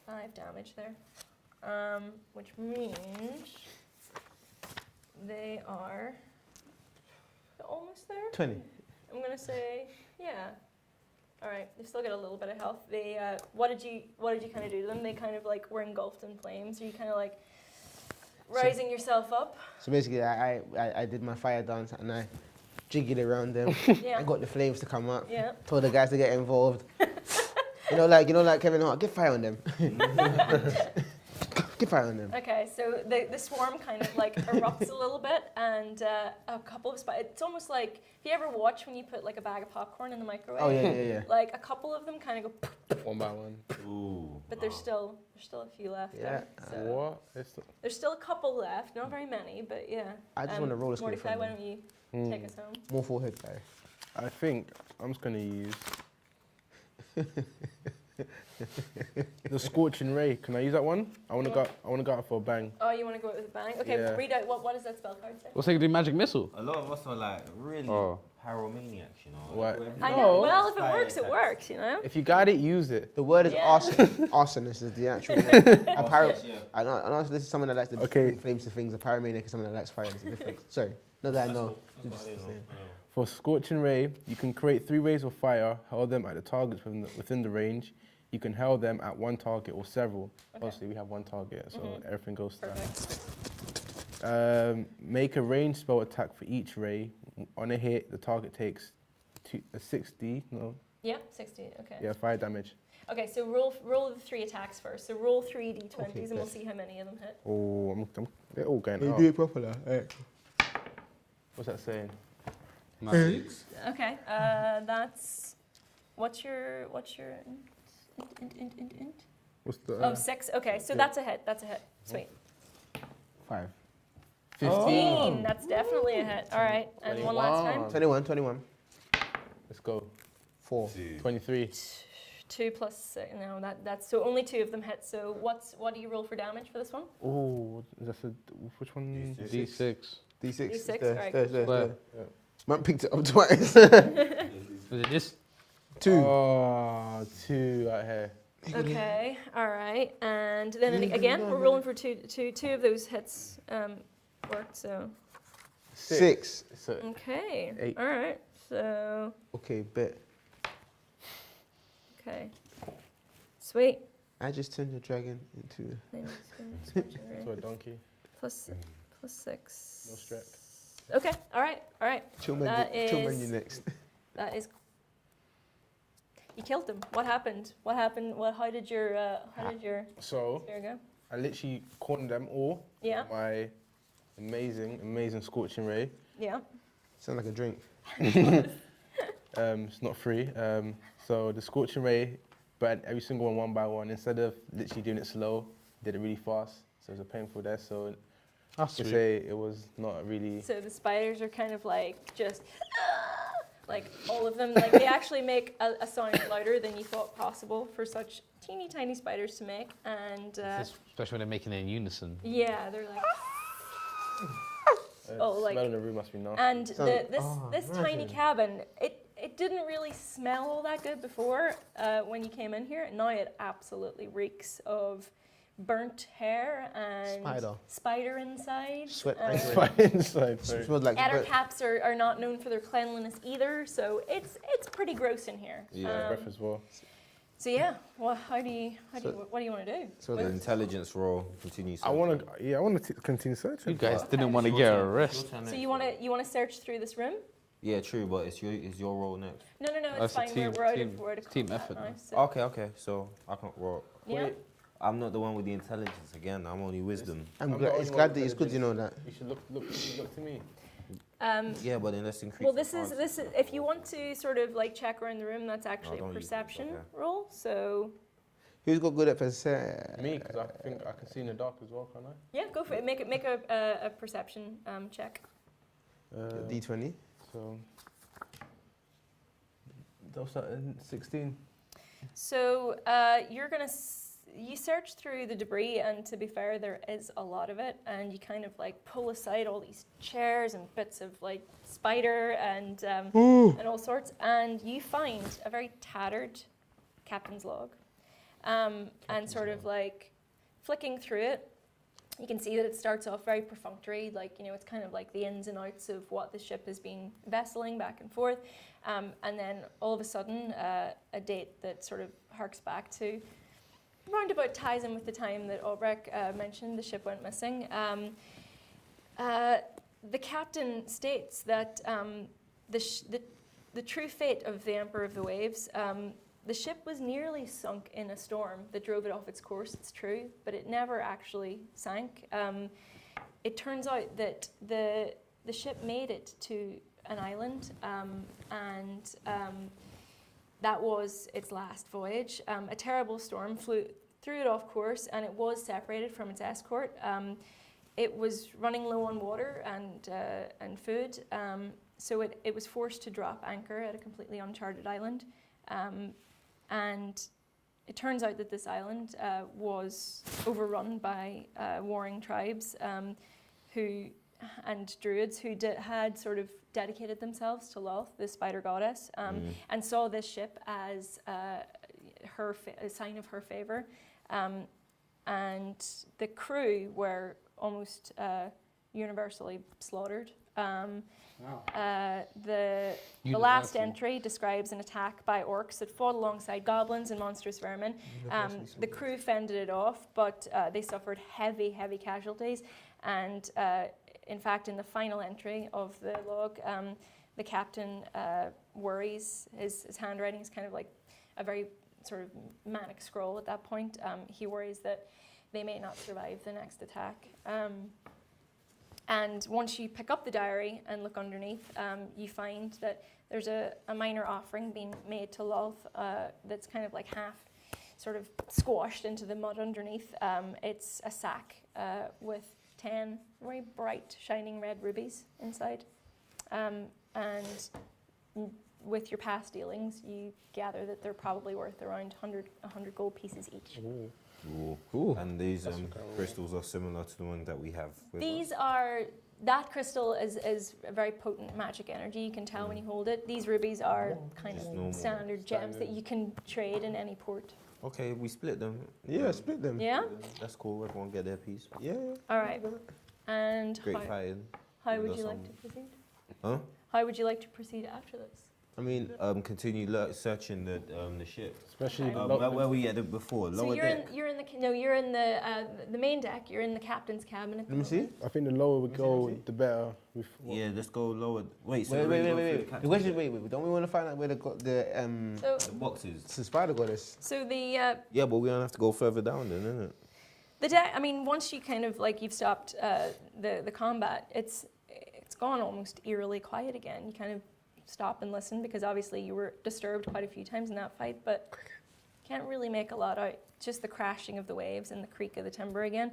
[SPEAKER 2] 5 damage there, which means they are almost there.
[SPEAKER 3] 20.
[SPEAKER 2] I'm gonna say, yeah. All right, they still get a little bit of health. They, what did you kind of do to them? They kind of like were engulfed in flames. Are you kind of like rising yourself up?
[SPEAKER 3] So basically, I did my fire dance and I jiggled around them.
[SPEAKER 2] Yeah.
[SPEAKER 3] I got the flames to come up.
[SPEAKER 2] Yeah.
[SPEAKER 3] Told the guys to get involved. you know, like Kevin Hart, get fire on them. Get fire on them.
[SPEAKER 2] Okay, so the swarm kind of like erupts a little bit, and a couple of spiders. It's almost like if you ever watch when you put like a bag of popcorn in the microwave.
[SPEAKER 3] Oh yeah.
[SPEAKER 2] Like a couple of them kind of go,
[SPEAKER 1] One by one.
[SPEAKER 4] Ooh.
[SPEAKER 2] but there's still a few left.
[SPEAKER 3] Yeah.
[SPEAKER 2] So
[SPEAKER 1] What?
[SPEAKER 2] there's still a couple left, not very many, but yeah.
[SPEAKER 3] I just want to roller skate
[SPEAKER 2] Mordecai,
[SPEAKER 3] from
[SPEAKER 2] why
[SPEAKER 3] them.
[SPEAKER 2] don't you take us home?
[SPEAKER 3] More forehead guy.
[SPEAKER 1] I think I'm just gonna use the scorching ray. Can I use that one? I wanna go out for a bang.
[SPEAKER 2] Oh, you want to go out with a bang? Okay,
[SPEAKER 1] Yeah.
[SPEAKER 2] read out what does that spell card say?
[SPEAKER 6] What's they do? Magic missile?
[SPEAKER 4] A lot of us are like really pyromaniacs, you know.
[SPEAKER 1] What?
[SPEAKER 2] I know.
[SPEAKER 1] No.
[SPEAKER 2] Well, if it
[SPEAKER 4] Fire
[SPEAKER 2] works, it
[SPEAKER 4] attacks.
[SPEAKER 2] works. You know.
[SPEAKER 1] If you got it, use it.
[SPEAKER 3] The word is
[SPEAKER 2] Yeah.
[SPEAKER 3] arson. Arsonist is the actual word.
[SPEAKER 4] Yeah.
[SPEAKER 3] I know this is someone that likes to
[SPEAKER 1] Okay.
[SPEAKER 3] bring flames to things. A pyromaniac is someone that likes fire. There's a difference. Sorry. Not that I know.
[SPEAKER 4] That's what I know.
[SPEAKER 1] For scorching ray, you can create 3 rays of fire, hurl them at the targets within the range. You can hurl them at one target or several.
[SPEAKER 2] Okay.
[SPEAKER 1] Obviously, we have one target, so everything goes down.
[SPEAKER 2] Perfect.
[SPEAKER 1] Make a ranged spell attack for each ray. On a hit, the target takes 60. No,
[SPEAKER 2] Yeah, 60. Okay.
[SPEAKER 1] yeah, fire damage.
[SPEAKER 2] Okay, so roll the 3 attacks first. So roll 3 d20s,
[SPEAKER 3] Okay,
[SPEAKER 2] and we'll
[SPEAKER 3] bet.
[SPEAKER 2] see how many of them hit.
[SPEAKER 1] Oh, they're all going
[SPEAKER 3] You
[SPEAKER 1] up.
[SPEAKER 3] do it properly.
[SPEAKER 1] What's that saying?
[SPEAKER 4] Six.
[SPEAKER 2] Okay, that's what's your int?
[SPEAKER 1] What's the?
[SPEAKER 2] Oh, 6. Okay, so that's a hit. That's a hit. Sweet.
[SPEAKER 3] 5.
[SPEAKER 2] 15. That's definitely a hit. All right, and one last time.
[SPEAKER 3] 21.
[SPEAKER 1] Let's go.
[SPEAKER 3] 4.
[SPEAKER 1] 23.
[SPEAKER 2] 2 plus 6. No, that's so only 2 of them hit. So what do you roll for damage for this one?
[SPEAKER 1] Oh, which one?
[SPEAKER 6] D6.
[SPEAKER 3] D6.
[SPEAKER 2] D6, right.
[SPEAKER 6] Where?
[SPEAKER 3] Man picked it up twice.
[SPEAKER 6] Was it this?
[SPEAKER 3] 2.
[SPEAKER 1] Oh, 2 right here.
[SPEAKER 2] Okay, all right, and then again we're rolling for two of those hits worked. So
[SPEAKER 3] 6.
[SPEAKER 1] So
[SPEAKER 2] okay,
[SPEAKER 1] 8.
[SPEAKER 2] all right, so
[SPEAKER 3] Okay, bet.
[SPEAKER 2] Okay. Sweet.
[SPEAKER 3] I just turned the dragon into.
[SPEAKER 1] So a donkey.
[SPEAKER 2] Plus 6.
[SPEAKER 1] No strike.
[SPEAKER 2] Okay. All right.
[SPEAKER 3] Chill
[SPEAKER 2] That
[SPEAKER 3] menu
[SPEAKER 2] is-
[SPEAKER 3] next.
[SPEAKER 2] That is. You killed him. What happened? How did your
[SPEAKER 1] So
[SPEAKER 2] There you go.
[SPEAKER 1] I literally cornered them all.
[SPEAKER 2] Yeah.
[SPEAKER 1] with my amazing scorching ray.
[SPEAKER 2] Yeah.
[SPEAKER 3] Sound like a drink.
[SPEAKER 1] It's not free. So the scorching ray burned every single one by one. Instead of literally doing it slow, did it really fast. So it was a painful death. So
[SPEAKER 6] That's
[SPEAKER 1] to
[SPEAKER 6] sweet.
[SPEAKER 1] say it was not really.
[SPEAKER 2] So the spiders are kind of like just like all of them. Like they actually make a sound louder than you thought possible for such teeny tiny spiders to make. And
[SPEAKER 5] Especially when they're making it in unison.
[SPEAKER 2] yeah, they're like. Oh,
[SPEAKER 1] The
[SPEAKER 2] like-
[SPEAKER 1] smell in the room must be nasty.
[SPEAKER 2] And
[SPEAKER 3] Sound-
[SPEAKER 2] this tiny cabin, it didn't really smell all that good before when you came in here. Now it absolutely reeks of burnt hair and spider inside.
[SPEAKER 3] Sweat.
[SPEAKER 2] and
[SPEAKER 1] Right inside. Sorry.
[SPEAKER 3] Smells like
[SPEAKER 2] Adder
[SPEAKER 3] bread.
[SPEAKER 2] caps are not known for their cleanliness either, so it's pretty gross in here.
[SPEAKER 4] Yeah.
[SPEAKER 1] Breath as well.
[SPEAKER 2] So yeah, well, what do you want to do?
[SPEAKER 3] So
[SPEAKER 4] The
[SPEAKER 3] the
[SPEAKER 4] intelligence roll continues.
[SPEAKER 1] I want to continue searching.
[SPEAKER 6] You guys didn't want to get a rest.
[SPEAKER 2] So you want to search through this room?
[SPEAKER 4] Yeah, true, but it's your roll next.
[SPEAKER 2] No,
[SPEAKER 6] That's
[SPEAKER 2] it's
[SPEAKER 6] a
[SPEAKER 2] fine.
[SPEAKER 6] team-
[SPEAKER 2] we're out
[SPEAKER 6] team-
[SPEAKER 2] of we're out of
[SPEAKER 6] team
[SPEAKER 2] combat
[SPEAKER 6] effort
[SPEAKER 2] now.
[SPEAKER 6] now.
[SPEAKER 2] So,
[SPEAKER 4] Okay, so I can't roll.
[SPEAKER 2] yeah.
[SPEAKER 4] I'm not the one with the intelligence again. I'm only wisdom.
[SPEAKER 3] I'm
[SPEAKER 1] I'm
[SPEAKER 3] glad.
[SPEAKER 1] the
[SPEAKER 3] It's
[SPEAKER 1] only
[SPEAKER 3] glad
[SPEAKER 1] one
[SPEAKER 3] that it's good
[SPEAKER 1] that
[SPEAKER 3] you know that.
[SPEAKER 1] You should look to me.
[SPEAKER 4] Yeah, but then let's increase.
[SPEAKER 2] Well,
[SPEAKER 4] the
[SPEAKER 2] this is
[SPEAKER 4] odds.
[SPEAKER 2] if you want to sort of like check around the room, that's actually
[SPEAKER 4] don't
[SPEAKER 2] a
[SPEAKER 4] use it,
[SPEAKER 2] perception
[SPEAKER 4] okay.
[SPEAKER 2] roll. So
[SPEAKER 3] Who's got good at percent?
[SPEAKER 1] Me, because I think I can see in the dark as well, can't I?
[SPEAKER 2] yeah, go for it. Make a perception check.
[SPEAKER 3] D20.
[SPEAKER 1] So those are 16.
[SPEAKER 2] So you search through the debris, and to be fair, there is a lot of it, and you kind of like pull aside all these chairs and bits of like spider and all sorts, and you find a very tattered captain's log, and sort of like flicking through it, you can see that it starts off very perfunctory, like, you know, it's kind of like the ins and outs of what the ship has been vesseling back and forth, and then all of a sudden a date that sort of harks back to roundabout ties in with the time that Albrecht mentioned the ship went missing. The captain states that the true fate of the Emperor of the Waves, the ship was nearly sunk in a storm that drove it off its course, it's true, but it never actually sank. It turns out that the ship made it to an island, and that was its last voyage. A terrible storm threw it off course, and it was separated from its escort. It was running low on water and food, so it was forced to drop anchor at a completely uncharted island. And it turns out that this island was overrun by warring tribes and druids who had sort of dedicated themselves to Loth, the spider goddess, and saw this ship as a sign of her favour. And the crew were almost universally slaughtered. The last entry describes an attack by orcs that fought alongside goblins and monstrous vermin. The crew fended it off, but they suffered heavy casualties. And in fact, in the final entry of the log, the captain worries. His handwriting is kind of like a very sort of manic scroll at that point. He worries that they may not survive the next attack. And once you pick up the diary and look underneath, you find that there's a minor offering being made to Loth that's kind of like half sort of squashed into the mud underneath. It's a sack with 10 very bright, shining red rubies inside. And with your past dealings, you gather that they're probably worth around 100 gold pieces each.
[SPEAKER 4] Ooh. And these crystals are similar to the one that we have with
[SPEAKER 2] These
[SPEAKER 4] us.
[SPEAKER 2] are, that crystal is a very potent magic energy. You can tell when you hold it. These rubies are kind
[SPEAKER 4] Just
[SPEAKER 2] of
[SPEAKER 4] normal.
[SPEAKER 2] standard gems that you can trade in any port.
[SPEAKER 4] Okay, we split them.
[SPEAKER 3] Yeah, split them.
[SPEAKER 2] Yeah?
[SPEAKER 4] That's cool. Everyone get their piece.
[SPEAKER 3] Yeah.
[SPEAKER 2] All right. And
[SPEAKER 4] Great fighting.
[SPEAKER 2] how would
[SPEAKER 4] That's
[SPEAKER 2] you like
[SPEAKER 4] some-
[SPEAKER 2] to proceed?
[SPEAKER 4] Huh?
[SPEAKER 2] How would you like to proceed after this?
[SPEAKER 7] I mean,
[SPEAKER 4] Continue searching the ship.
[SPEAKER 1] Especially
[SPEAKER 4] Where we at before?
[SPEAKER 2] So
[SPEAKER 4] Lower
[SPEAKER 2] you're
[SPEAKER 4] deck.
[SPEAKER 2] you're in the main deck. You're in the captain's cabin. At the
[SPEAKER 7] let me see.
[SPEAKER 2] moment.
[SPEAKER 1] I think the lower we
[SPEAKER 7] Let me
[SPEAKER 1] go,
[SPEAKER 7] see.
[SPEAKER 1] the better.
[SPEAKER 4] Yeah, let's go lower. Wait, so
[SPEAKER 7] Wait.
[SPEAKER 4] we go through the captain's
[SPEAKER 7] Wait.
[SPEAKER 4] deck?
[SPEAKER 7] Don't we want to find out where
[SPEAKER 2] So
[SPEAKER 4] The boxes.
[SPEAKER 7] the spider goddess?
[SPEAKER 2] so the
[SPEAKER 4] Yeah, but we don't have to go further down then, innit?
[SPEAKER 2] the deck. I mean, once you kind of like you've stopped the combat, it's gone almost eerily quiet again. You kind of stop and listen because obviously you were disturbed quite a few times in that fight, but can't really make a lot out. Just the crashing of the waves and the creak of the timber again.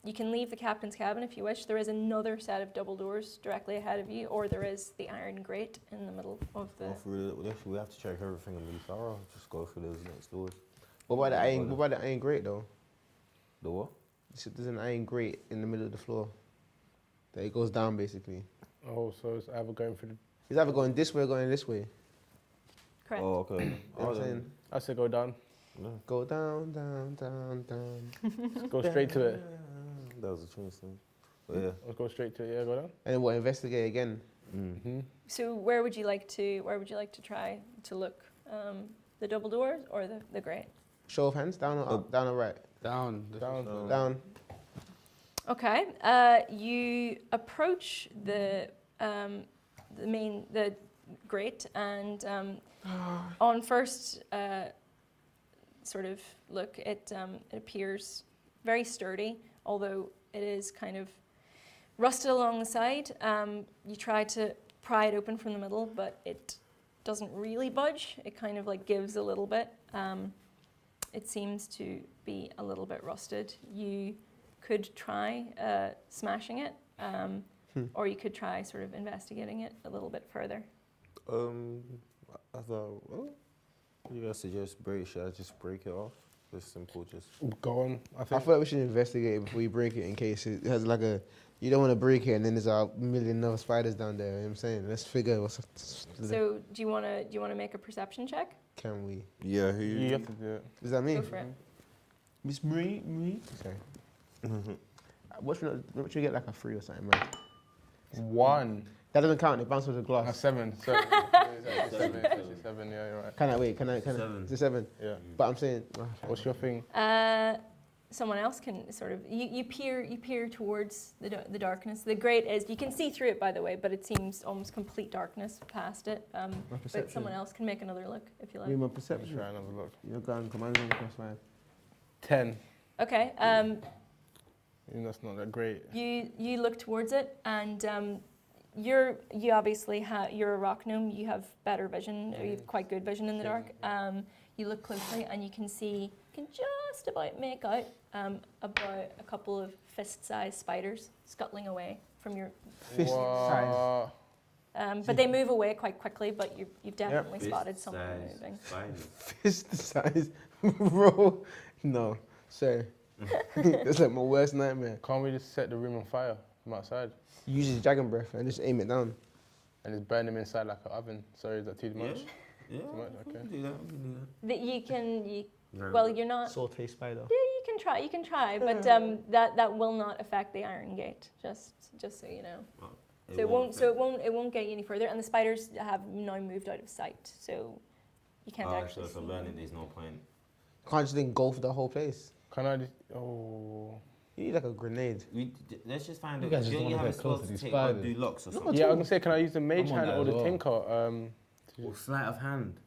[SPEAKER 2] You can leave the captain's cabin if you wish. There is another set of double doors directly ahead of you, or there is the iron grate in the middle of the.
[SPEAKER 4] Go through we have to check everything on these. I'll just go through those next doors.
[SPEAKER 7] What about the iron grate though?
[SPEAKER 4] The what?
[SPEAKER 7] There's an iron grate in the middle of the floor. That it goes down basically.
[SPEAKER 1] Oh, so it's either going through the...
[SPEAKER 7] It's either going this way or going this way.
[SPEAKER 2] Correct.
[SPEAKER 4] Oh, okay.
[SPEAKER 7] You know what I'm saying?
[SPEAKER 1] I say go down.
[SPEAKER 7] Go down, down, down, down.
[SPEAKER 1] Let's go straight to it.
[SPEAKER 4] That was a change thing. But yeah.
[SPEAKER 1] Let's go straight to it. Yeah, go down.
[SPEAKER 7] And then what? Investigate again.
[SPEAKER 1] Mm-hmm.
[SPEAKER 2] So where would you like to try to look? The double doors or the grate?
[SPEAKER 7] Show of hands, down or up, down or right?
[SPEAKER 6] Down.
[SPEAKER 7] Down.
[SPEAKER 2] Okay. You approach the grate, and on first sort of look, it appears very sturdy, although it is kind of rusted along the side. You try to pry it open from the middle, but it doesn't really budge. It kind of like gives a little bit. It seems to be a little bit rusted. You could try smashing it, or you could try sort of investigating it a little bit further.
[SPEAKER 4] I thought, well, you guys suggest should I just break it off? Just simple, just.
[SPEAKER 1] Go on. I
[SPEAKER 7] I
[SPEAKER 1] think
[SPEAKER 7] feel like we should investigate it before you break it in case it has like a... You don't want to break it and then there's a million other spiders down there. You know what I'm saying? Let's figure what's...
[SPEAKER 2] So do you want to make a perception check?
[SPEAKER 7] Can we?
[SPEAKER 4] Yeah,
[SPEAKER 1] you have to do it.
[SPEAKER 7] Is that me?
[SPEAKER 2] Go for it.
[SPEAKER 7] Miss Marie? Sorry. What should you get, like a 3 or something, man?
[SPEAKER 1] 1.
[SPEAKER 7] That doesn't count. It bounces with a
[SPEAKER 1] A
[SPEAKER 7] glass.
[SPEAKER 1] 7. Sorry. It's actually 7. Yeah, you're right.
[SPEAKER 7] Can I wait? Can I?
[SPEAKER 4] 7.
[SPEAKER 7] It's a 7.
[SPEAKER 1] Yeah.
[SPEAKER 7] But I'm saying...
[SPEAKER 1] What's your thing?
[SPEAKER 2] Someone else can sort of you peer towards the darkness. The grate is you can see through it, by the way, but it seems almost complete darkness past it. But
[SPEAKER 7] perception.
[SPEAKER 2] someone else can make another look if you
[SPEAKER 7] Give me
[SPEAKER 2] like.
[SPEAKER 7] my
[SPEAKER 1] Let's
[SPEAKER 7] perception.
[SPEAKER 1] try another look.
[SPEAKER 7] You're going. Come on, plus 5.
[SPEAKER 1] 10.
[SPEAKER 2] Okay.
[SPEAKER 1] That's not that great.
[SPEAKER 2] You look towards it, and you obviously you're a rock gnome. You have better vision. Or you have quite good vision in the dark. You look closely, and you can just about make out about a couple of fist-sized spiders scuttling away from your.
[SPEAKER 7] Fist size.
[SPEAKER 2] But they move away quite quickly. But you've definitely spotted something moving.
[SPEAKER 7] Fist size. Bro. No. Sorry. That's like my worst nightmare.
[SPEAKER 1] Can't we just set the room on fire from outside
[SPEAKER 7] Use his dragon breath and just aim it down.
[SPEAKER 1] and just burn them inside like an oven? Sorry, is that too much?
[SPEAKER 4] Yeah,
[SPEAKER 1] Too much?
[SPEAKER 4] we
[SPEAKER 1] Okay.
[SPEAKER 4] can do that. We can do that.
[SPEAKER 2] That you can.
[SPEAKER 4] Very
[SPEAKER 2] Well,
[SPEAKER 4] good.
[SPEAKER 2] you're not.
[SPEAKER 7] Saute spider.
[SPEAKER 2] You can try, but that will not affect the iron gate. Just so you know. So it won't get you any further. And the spiders have now moved out of sight, so you can't actually.
[SPEAKER 4] So
[SPEAKER 2] see
[SPEAKER 4] learning,
[SPEAKER 2] them.
[SPEAKER 4] there's no point.
[SPEAKER 7] Can't just engulf the whole place.
[SPEAKER 1] Can I just... Oh...
[SPEAKER 7] You need like a grenade.
[SPEAKER 4] Let's just find
[SPEAKER 6] You
[SPEAKER 4] out.
[SPEAKER 6] guys just
[SPEAKER 4] Don't you
[SPEAKER 6] wanna
[SPEAKER 4] have a
[SPEAKER 6] get close
[SPEAKER 4] spell
[SPEAKER 6] to
[SPEAKER 4] to
[SPEAKER 6] these
[SPEAKER 4] take or
[SPEAKER 6] spiders.
[SPEAKER 4] do locks or something?
[SPEAKER 1] Yeah, I was going to say, can I use the mage
[SPEAKER 6] I'm on
[SPEAKER 1] hand
[SPEAKER 6] that
[SPEAKER 1] or
[SPEAKER 6] as
[SPEAKER 1] the
[SPEAKER 6] well.
[SPEAKER 1] tinker?
[SPEAKER 4] Or sleight of hand.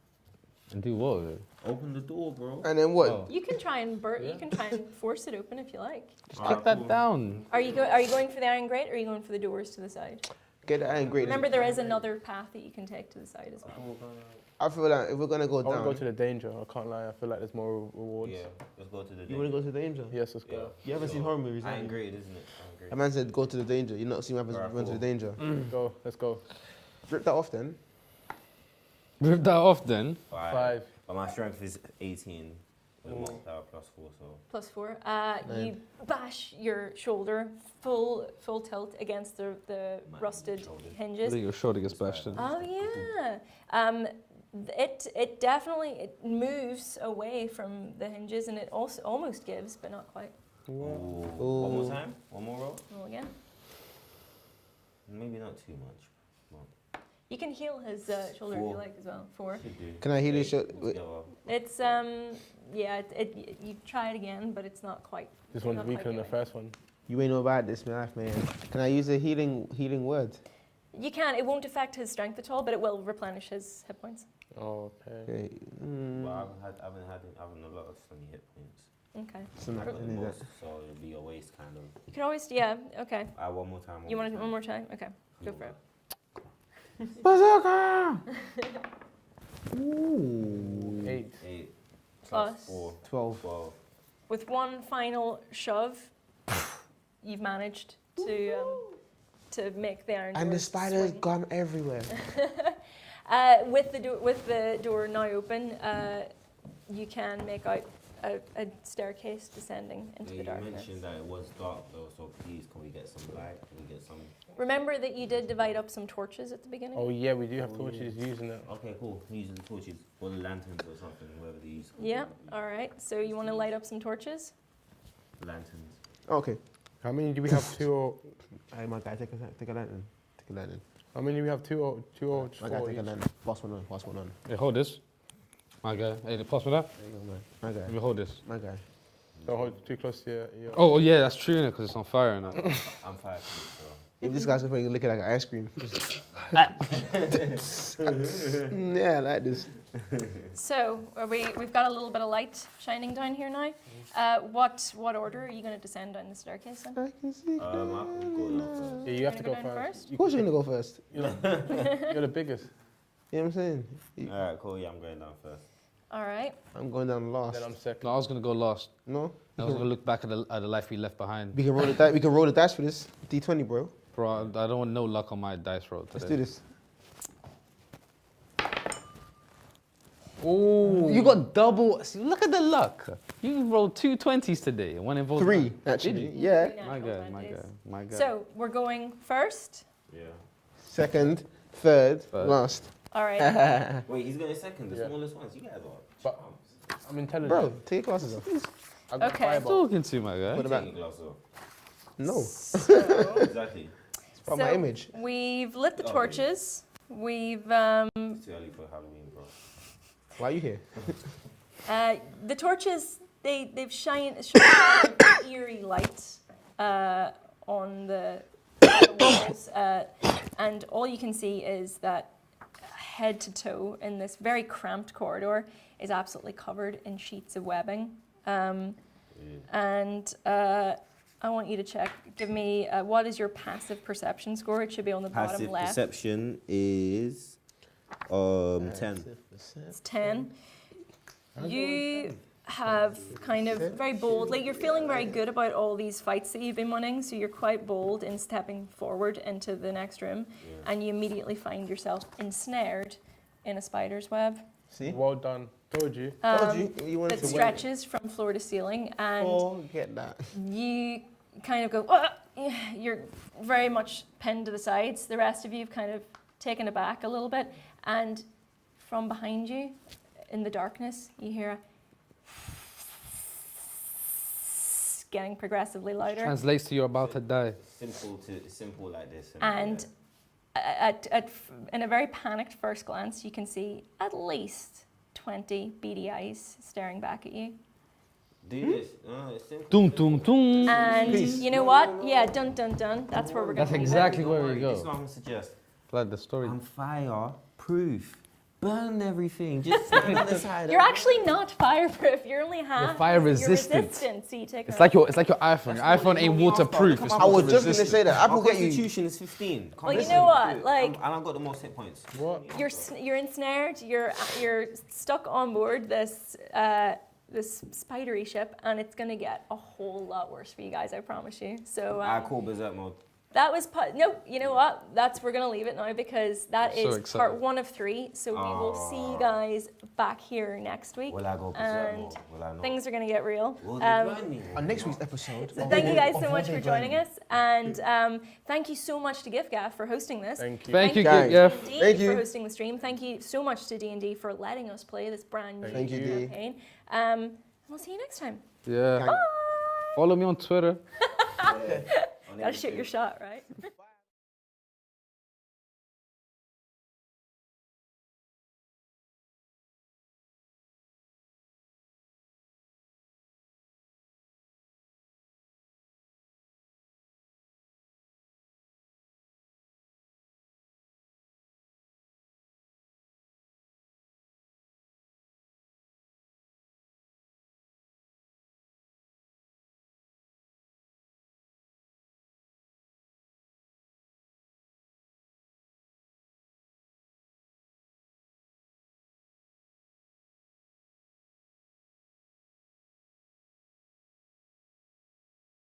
[SPEAKER 6] And do what with it?
[SPEAKER 4] Open the door, bro.
[SPEAKER 7] And then what?
[SPEAKER 6] Oh.
[SPEAKER 2] You can try and you can try and force it open if you like.
[SPEAKER 6] Just kick that down.
[SPEAKER 2] Are you going for the iron grate, or are you going for the doors to the side?
[SPEAKER 7] Get the iron grate.
[SPEAKER 2] Remember, there is another path that you can take to the side as well.
[SPEAKER 7] I feel like if we're gonna go
[SPEAKER 1] I want to
[SPEAKER 7] down,
[SPEAKER 1] go to the danger. I can't lie. I feel like there's more rewards.
[SPEAKER 4] Yeah, let's go to the.
[SPEAKER 7] you wanna go to the danger.
[SPEAKER 1] Yes, let's go.
[SPEAKER 7] You haven't seen horror movies, have
[SPEAKER 4] Iron
[SPEAKER 7] you?
[SPEAKER 4] grade, isn't it? Iron grade.
[SPEAKER 7] A man said go to the danger. You not seen what happens
[SPEAKER 4] Alright,
[SPEAKER 7] when you went to the danger.
[SPEAKER 1] Go. Let's go.
[SPEAKER 7] Rip that off then.
[SPEAKER 6] Rip that off then.
[SPEAKER 1] 5.
[SPEAKER 4] But my strength is 18. With a multiplier +4, so.
[SPEAKER 2] +4.
[SPEAKER 7] Nine.
[SPEAKER 2] You bash your shoulder full tilt against the rusted
[SPEAKER 4] shoulder.
[SPEAKER 6] I
[SPEAKER 2] hinges.
[SPEAKER 6] think your shoulder gets bashed in.
[SPEAKER 2] Oh yeah. It definitely moves away from the hinges, and it also almost gives, but not quite.
[SPEAKER 4] Ooh. One more time? One more roll?
[SPEAKER 2] Roll again.
[SPEAKER 4] Maybe not too much.
[SPEAKER 2] You can heal his shoulder if you like as well. 4.
[SPEAKER 4] Should do.
[SPEAKER 7] Can I heal his shot?
[SPEAKER 4] Together.
[SPEAKER 2] It's yeah. You try it again, but it's not quite.
[SPEAKER 1] This one's
[SPEAKER 2] not
[SPEAKER 1] weaker
[SPEAKER 2] quite
[SPEAKER 1] than the
[SPEAKER 2] doing.
[SPEAKER 1] first one.
[SPEAKER 7] You ain't know about this, man. Can I use a healing word?
[SPEAKER 2] You can. It won't affect his strength at all, but it will replenish his hit points.
[SPEAKER 1] Oh, okay.
[SPEAKER 7] Okay.
[SPEAKER 4] But I haven't a lot of funny hit points.
[SPEAKER 2] Okay.
[SPEAKER 7] So not
[SPEAKER 4] I've got the
[SPEAKER 7] any of
[SPEAKER 4] most,
[SPEAKER 7] that.
[SPEAKER 4] so it'll be a waste kind of.
[SPEAKER 2] You can always. Yeah. Okay.
[SPEAKER 4] One more time.
[SPEAKER 2] You want it one more time? Okay. Go for it.
[SPEAKER 7] Bazooka! Ooh.
[SPEAKER 1] 8.
[SPEAKER 4] 8
[SPEAKER 2] Plus
[SPEAKER 4] 4.
[SPEAKER 7] 12.
[SPEAKER 4] 12.
[SPEAKER 2] With one final shove, you've managed to make the iron
[SPEAKER 7] And
[SPEAKER 2] door
[SPEAKER 7] the spider's
[SPEAKER 2] swing.
[SPEAKER 7] gone everywhere.
[SPEAKER 2] With the door now open, you can make out a staircase descending into
[SPEAKER 4] Yeah,
[SPEAKER 2] the
[SPEAKER 4] you
[SPEAKER 2] darkness.
[SPEAKER 4] mentioned that it was dark though, so please can we get some light? Can we get some?
[SPEAKER 2] Remember that you did divide up some torches at the beginning?
[SPEAKER 1] Oh, yeah, we do have torches using it.
[SPEAKER 4] Okay, cool. Using the torches or the lanterns or something, whatever they use.
[SPEAKER 2] Yeah, all right. So you want to light up some torches?
[SPEAKER 4] Lanterns.
[SPEAKER 7] Okay.
[SPEAKER 1] How many do we have? 2 or...
[SPEAKER 7] Hey, my guy, take a lantern. Take a lantern.
[SPEAKER 1] How many do we have? 2 or just
[SPEAKER 7] My guy,
[SPEAKER 1] 4
[SPEAKER 7] take a
[SPEAKER 1] each?
[SPEAKER 7] lantern. Pass one on. Pass one on.
[SPEAKER 6] Hey, hold this. My guy. Hey, pass me that.
[SPEAKER 7] There you go, man. My guy.
[SPEAKER 6] Let me hold this.
[SPEAKER 7] My guy.
[SPEAKER 1] Don't hold it too close to your...
[SPEAKER 6] Oh, yeah, that's true, innit? Because it's on fire now.
[SPEAKER 4] I'm 5 feet, so.
[SPEAKER 7] If this guy's looking like an ice cream. Yeah, I like this.
[SPEAKER 2] So we've got a little bit of light shining down here now. What order are you going to descend down the staircase in?
[SPEAKER 7] I can see.
[SPEAKER 4] I can go down first.
[SPEAKER 1] Yeah, you have to
[SPEAKER 2] Gonna
[SPEAKER 1] go
[SPEAKER 2] go down
[SPEAKER 1] first.
[SPEAKER 2] first?
[SPEAKER 7] Of course you're gonna go first.
[SPEAKER 1] You're the biggest.
[SPEAKER 7] You know what I'm saying?
[SPEAKER 4] Alright, cool. Yeah, I'm going down first.
[SPEAKER 2] All right.
[SPEAKER 7] I'm going down last.
[SPEAKER 1] Then I'm second.
[SPEAKER 6] No, I was going to go last.
[SPEAKER 7] No?
[SPEAKER 6] I was going to look back at the life we left behind.
[SPEAKER 7] We can roll the dice. We can roll the dice for this. D20, bro.
[SPEAKER 6] Bro, I don't want no luck on my dice roll
[SPEAKER 7] Let's
[SPEAKER 6] today.
[SPEAKER 7] do this.
[SPEAKER 6] Oh, you got double. See, look at the luck. You rolled 2 20s today. One involved
[SPEAKER 7] 3, actually. Yeah.
[SPEAKER 6] My
[SPEAKER 2] Natural
[SPEAKER 6] God, my
[SPEAKER 2] 20s.
[SPEAKER 6] God, my God.
[SPEAKER 2] So we're going first.
[SPEAKER 4] Yeah.
[SPEAKER 7] Second, third,
[SPEAKER 6] Third.
[SPEAKER 7] last.
[SPEAKER 2] All right.
[SPEAKER 4] Wait, he's going second. The
[SPEAKER 1] Yeah.
[SPEAKER 4] smallest ones. You guys are.
[SPEAKER 1] But I'm intelligent.
[SPEAKER 7] Bro, take your glasses off.
[SPEAKER 1] I've got
[SPEAKER 2] Okay.
[SPEAKER 1] fireball.
[SPEAKER 6] talking to my guy.
[SPEAKER 7] What about?
[SPEAKER 4] Taking gloves off.
[SPEAKER 7] No.
[SPEAKER 2] So,
[SPEAKER 4] Exactly.
[SPEAKER 7] It's about my image.
[SPEAKER 2] we've lit the
[SPEAKER 4] Oh,
[SPEAKER 2] torches. We've
[SPEAKER 4] It's too early for Halloween, bro.
[SPEAKER 7] Why are you here?
[SPEAKER 2] the torches. They've shined an eerie light on the walls, and all you can see is that head to toe in this very cramped corridor is absolutely covered in sheets of webbing. And I want you to check. Give me what is your passive perception score? It should be on the bottom
[SPEAKER 4] Passive
[SPEAKER 2] left.
[SPEAKER 4] perception is 10.
[SPEAKER 2] It's 10. You have kind of very bold, like you're feeling very good about all these fights that you've been winning, so you're quite bold in stepping forward into the next room, and you immediately find yourself ensnared in a spider's web.
[SPEAKER 7] See?
[SPEAKER 1] Well done. Told you.
[SPEAKER 7] Told you. You wanted
[SPEAKER 2] That
[SPEAKER 7] to win.
[SPEAKER 2] stretches from floor to ceiling, and
[SPEAKER 7] Oh, get that.
[SPEAKER 2] you kind of go, "Ah!" You're very much pinned to the sides. The rest of you have kind of taken aback a little bit, and from behind you, in the darkness, you hear a getting progressively louder.
[SPEAKER 6] Translates to you're about to die.
[SPEAKER 4] Simple like this.
[SPEAKER 2] And in a very panicked first glance, you can see at least 20 beady eyes staring back at you.
[SPEAKER 4] Do this. It's simple.
[SPEAKER 6] Doom, doom, doom.
[SPEAKER 2] And
[SPEAKER 7] Peace.
[SPEAKER 2] you know what? Yeah, dun dun dun. That's where we're going
[SPEAKER 6] That's
[SPEAKER 2] to
[SPEAKER 6] exactly where we
[SPEAKER 4] This is
[SPEAKER 6] go.
[SPEAKER 4] what I'm gonna suggest.
[SPEAKER 6] Like the story.
[SPEAKER 4] I'm fireproof. Burn everything. Just stand on the side.
[SPEAKER 2] You're actually not fireproof. You're only half.
[SPEAKER 6] fire
[SPEAKER 2] You're
[SPEAKER 6] resistant.
[SPEAKER 2] resistant, so you take
[SPEAKER 6] It's
[SPEAKER 2] a-
[SPEAKER 6] like your iPhone. Your iPhone ain't waterproof. It's
[SPEAKER 7] I was
[SPEAKER 6] water
[SPEAKER 7] just gonna
[SPEAKER 6] resistant.
[SPEAKER 7] say that. Apple
[SPEAKER 4] Our
[SPEAKER 7] get you.
[SPEAKER 4] constitution is 15.
[SPEAKER 2] Well, you know what? Like,
[SPEAKER 4] and I've got the most hit points.
[SPEAKER 1] What?
[SPEAKER 2] you're ensnared. You're stuck on board this this spidery ship, and it's gonna get a whole lot worse for you guys. I promise you. So
[SPEAKER 4] I call berserk mode.
[SPEAKER 2] that was no. You know what? We're gonna leave it now because that
[SPEAKER 6] So
[SPEAKER 2] is
[SPEAKER 6] excited.
[SPEAKER 2] part 1 of 3. So we will see you guys back here next week.
[SPEAKER 4] Will I go berserk
[SPEAKER 2] and
[SPEAKER 4] mode? Will I not?
[SPEAKER 2] things are gonna get real.
[SPEAKER 4] Will they burn me?
[SPEAKER 7] On next week's episode.
[SPEAKER 2] So thank you guys so much for joining us, and thank you so much to giffgaff for hosting this.
[SPEAKER 1] Thank you.
[SPEAKER 6] Thank you,
[SPEAKER 7] Guys.
[SPEAKER 6] Giff.
[SPEAKER 2] D&D
[SPEAKER 7] Thank
[SPEAKER 2] for
[SPEAKER 7] you.
[SPEAKER 2] hosting the stream. Thank you so much to D&D for letting us play this brand new
[SPEAKER 7] Thank you, D.
[SPEAKER 2] campaign. And we'll see you next time.
[SPEAKER 6] Yeah.
[SPEAKER 2] Bye.
[SPEAKER 6] Follow me on Twitter.
[SPEAKER 2] Gotta shoot your shot, right?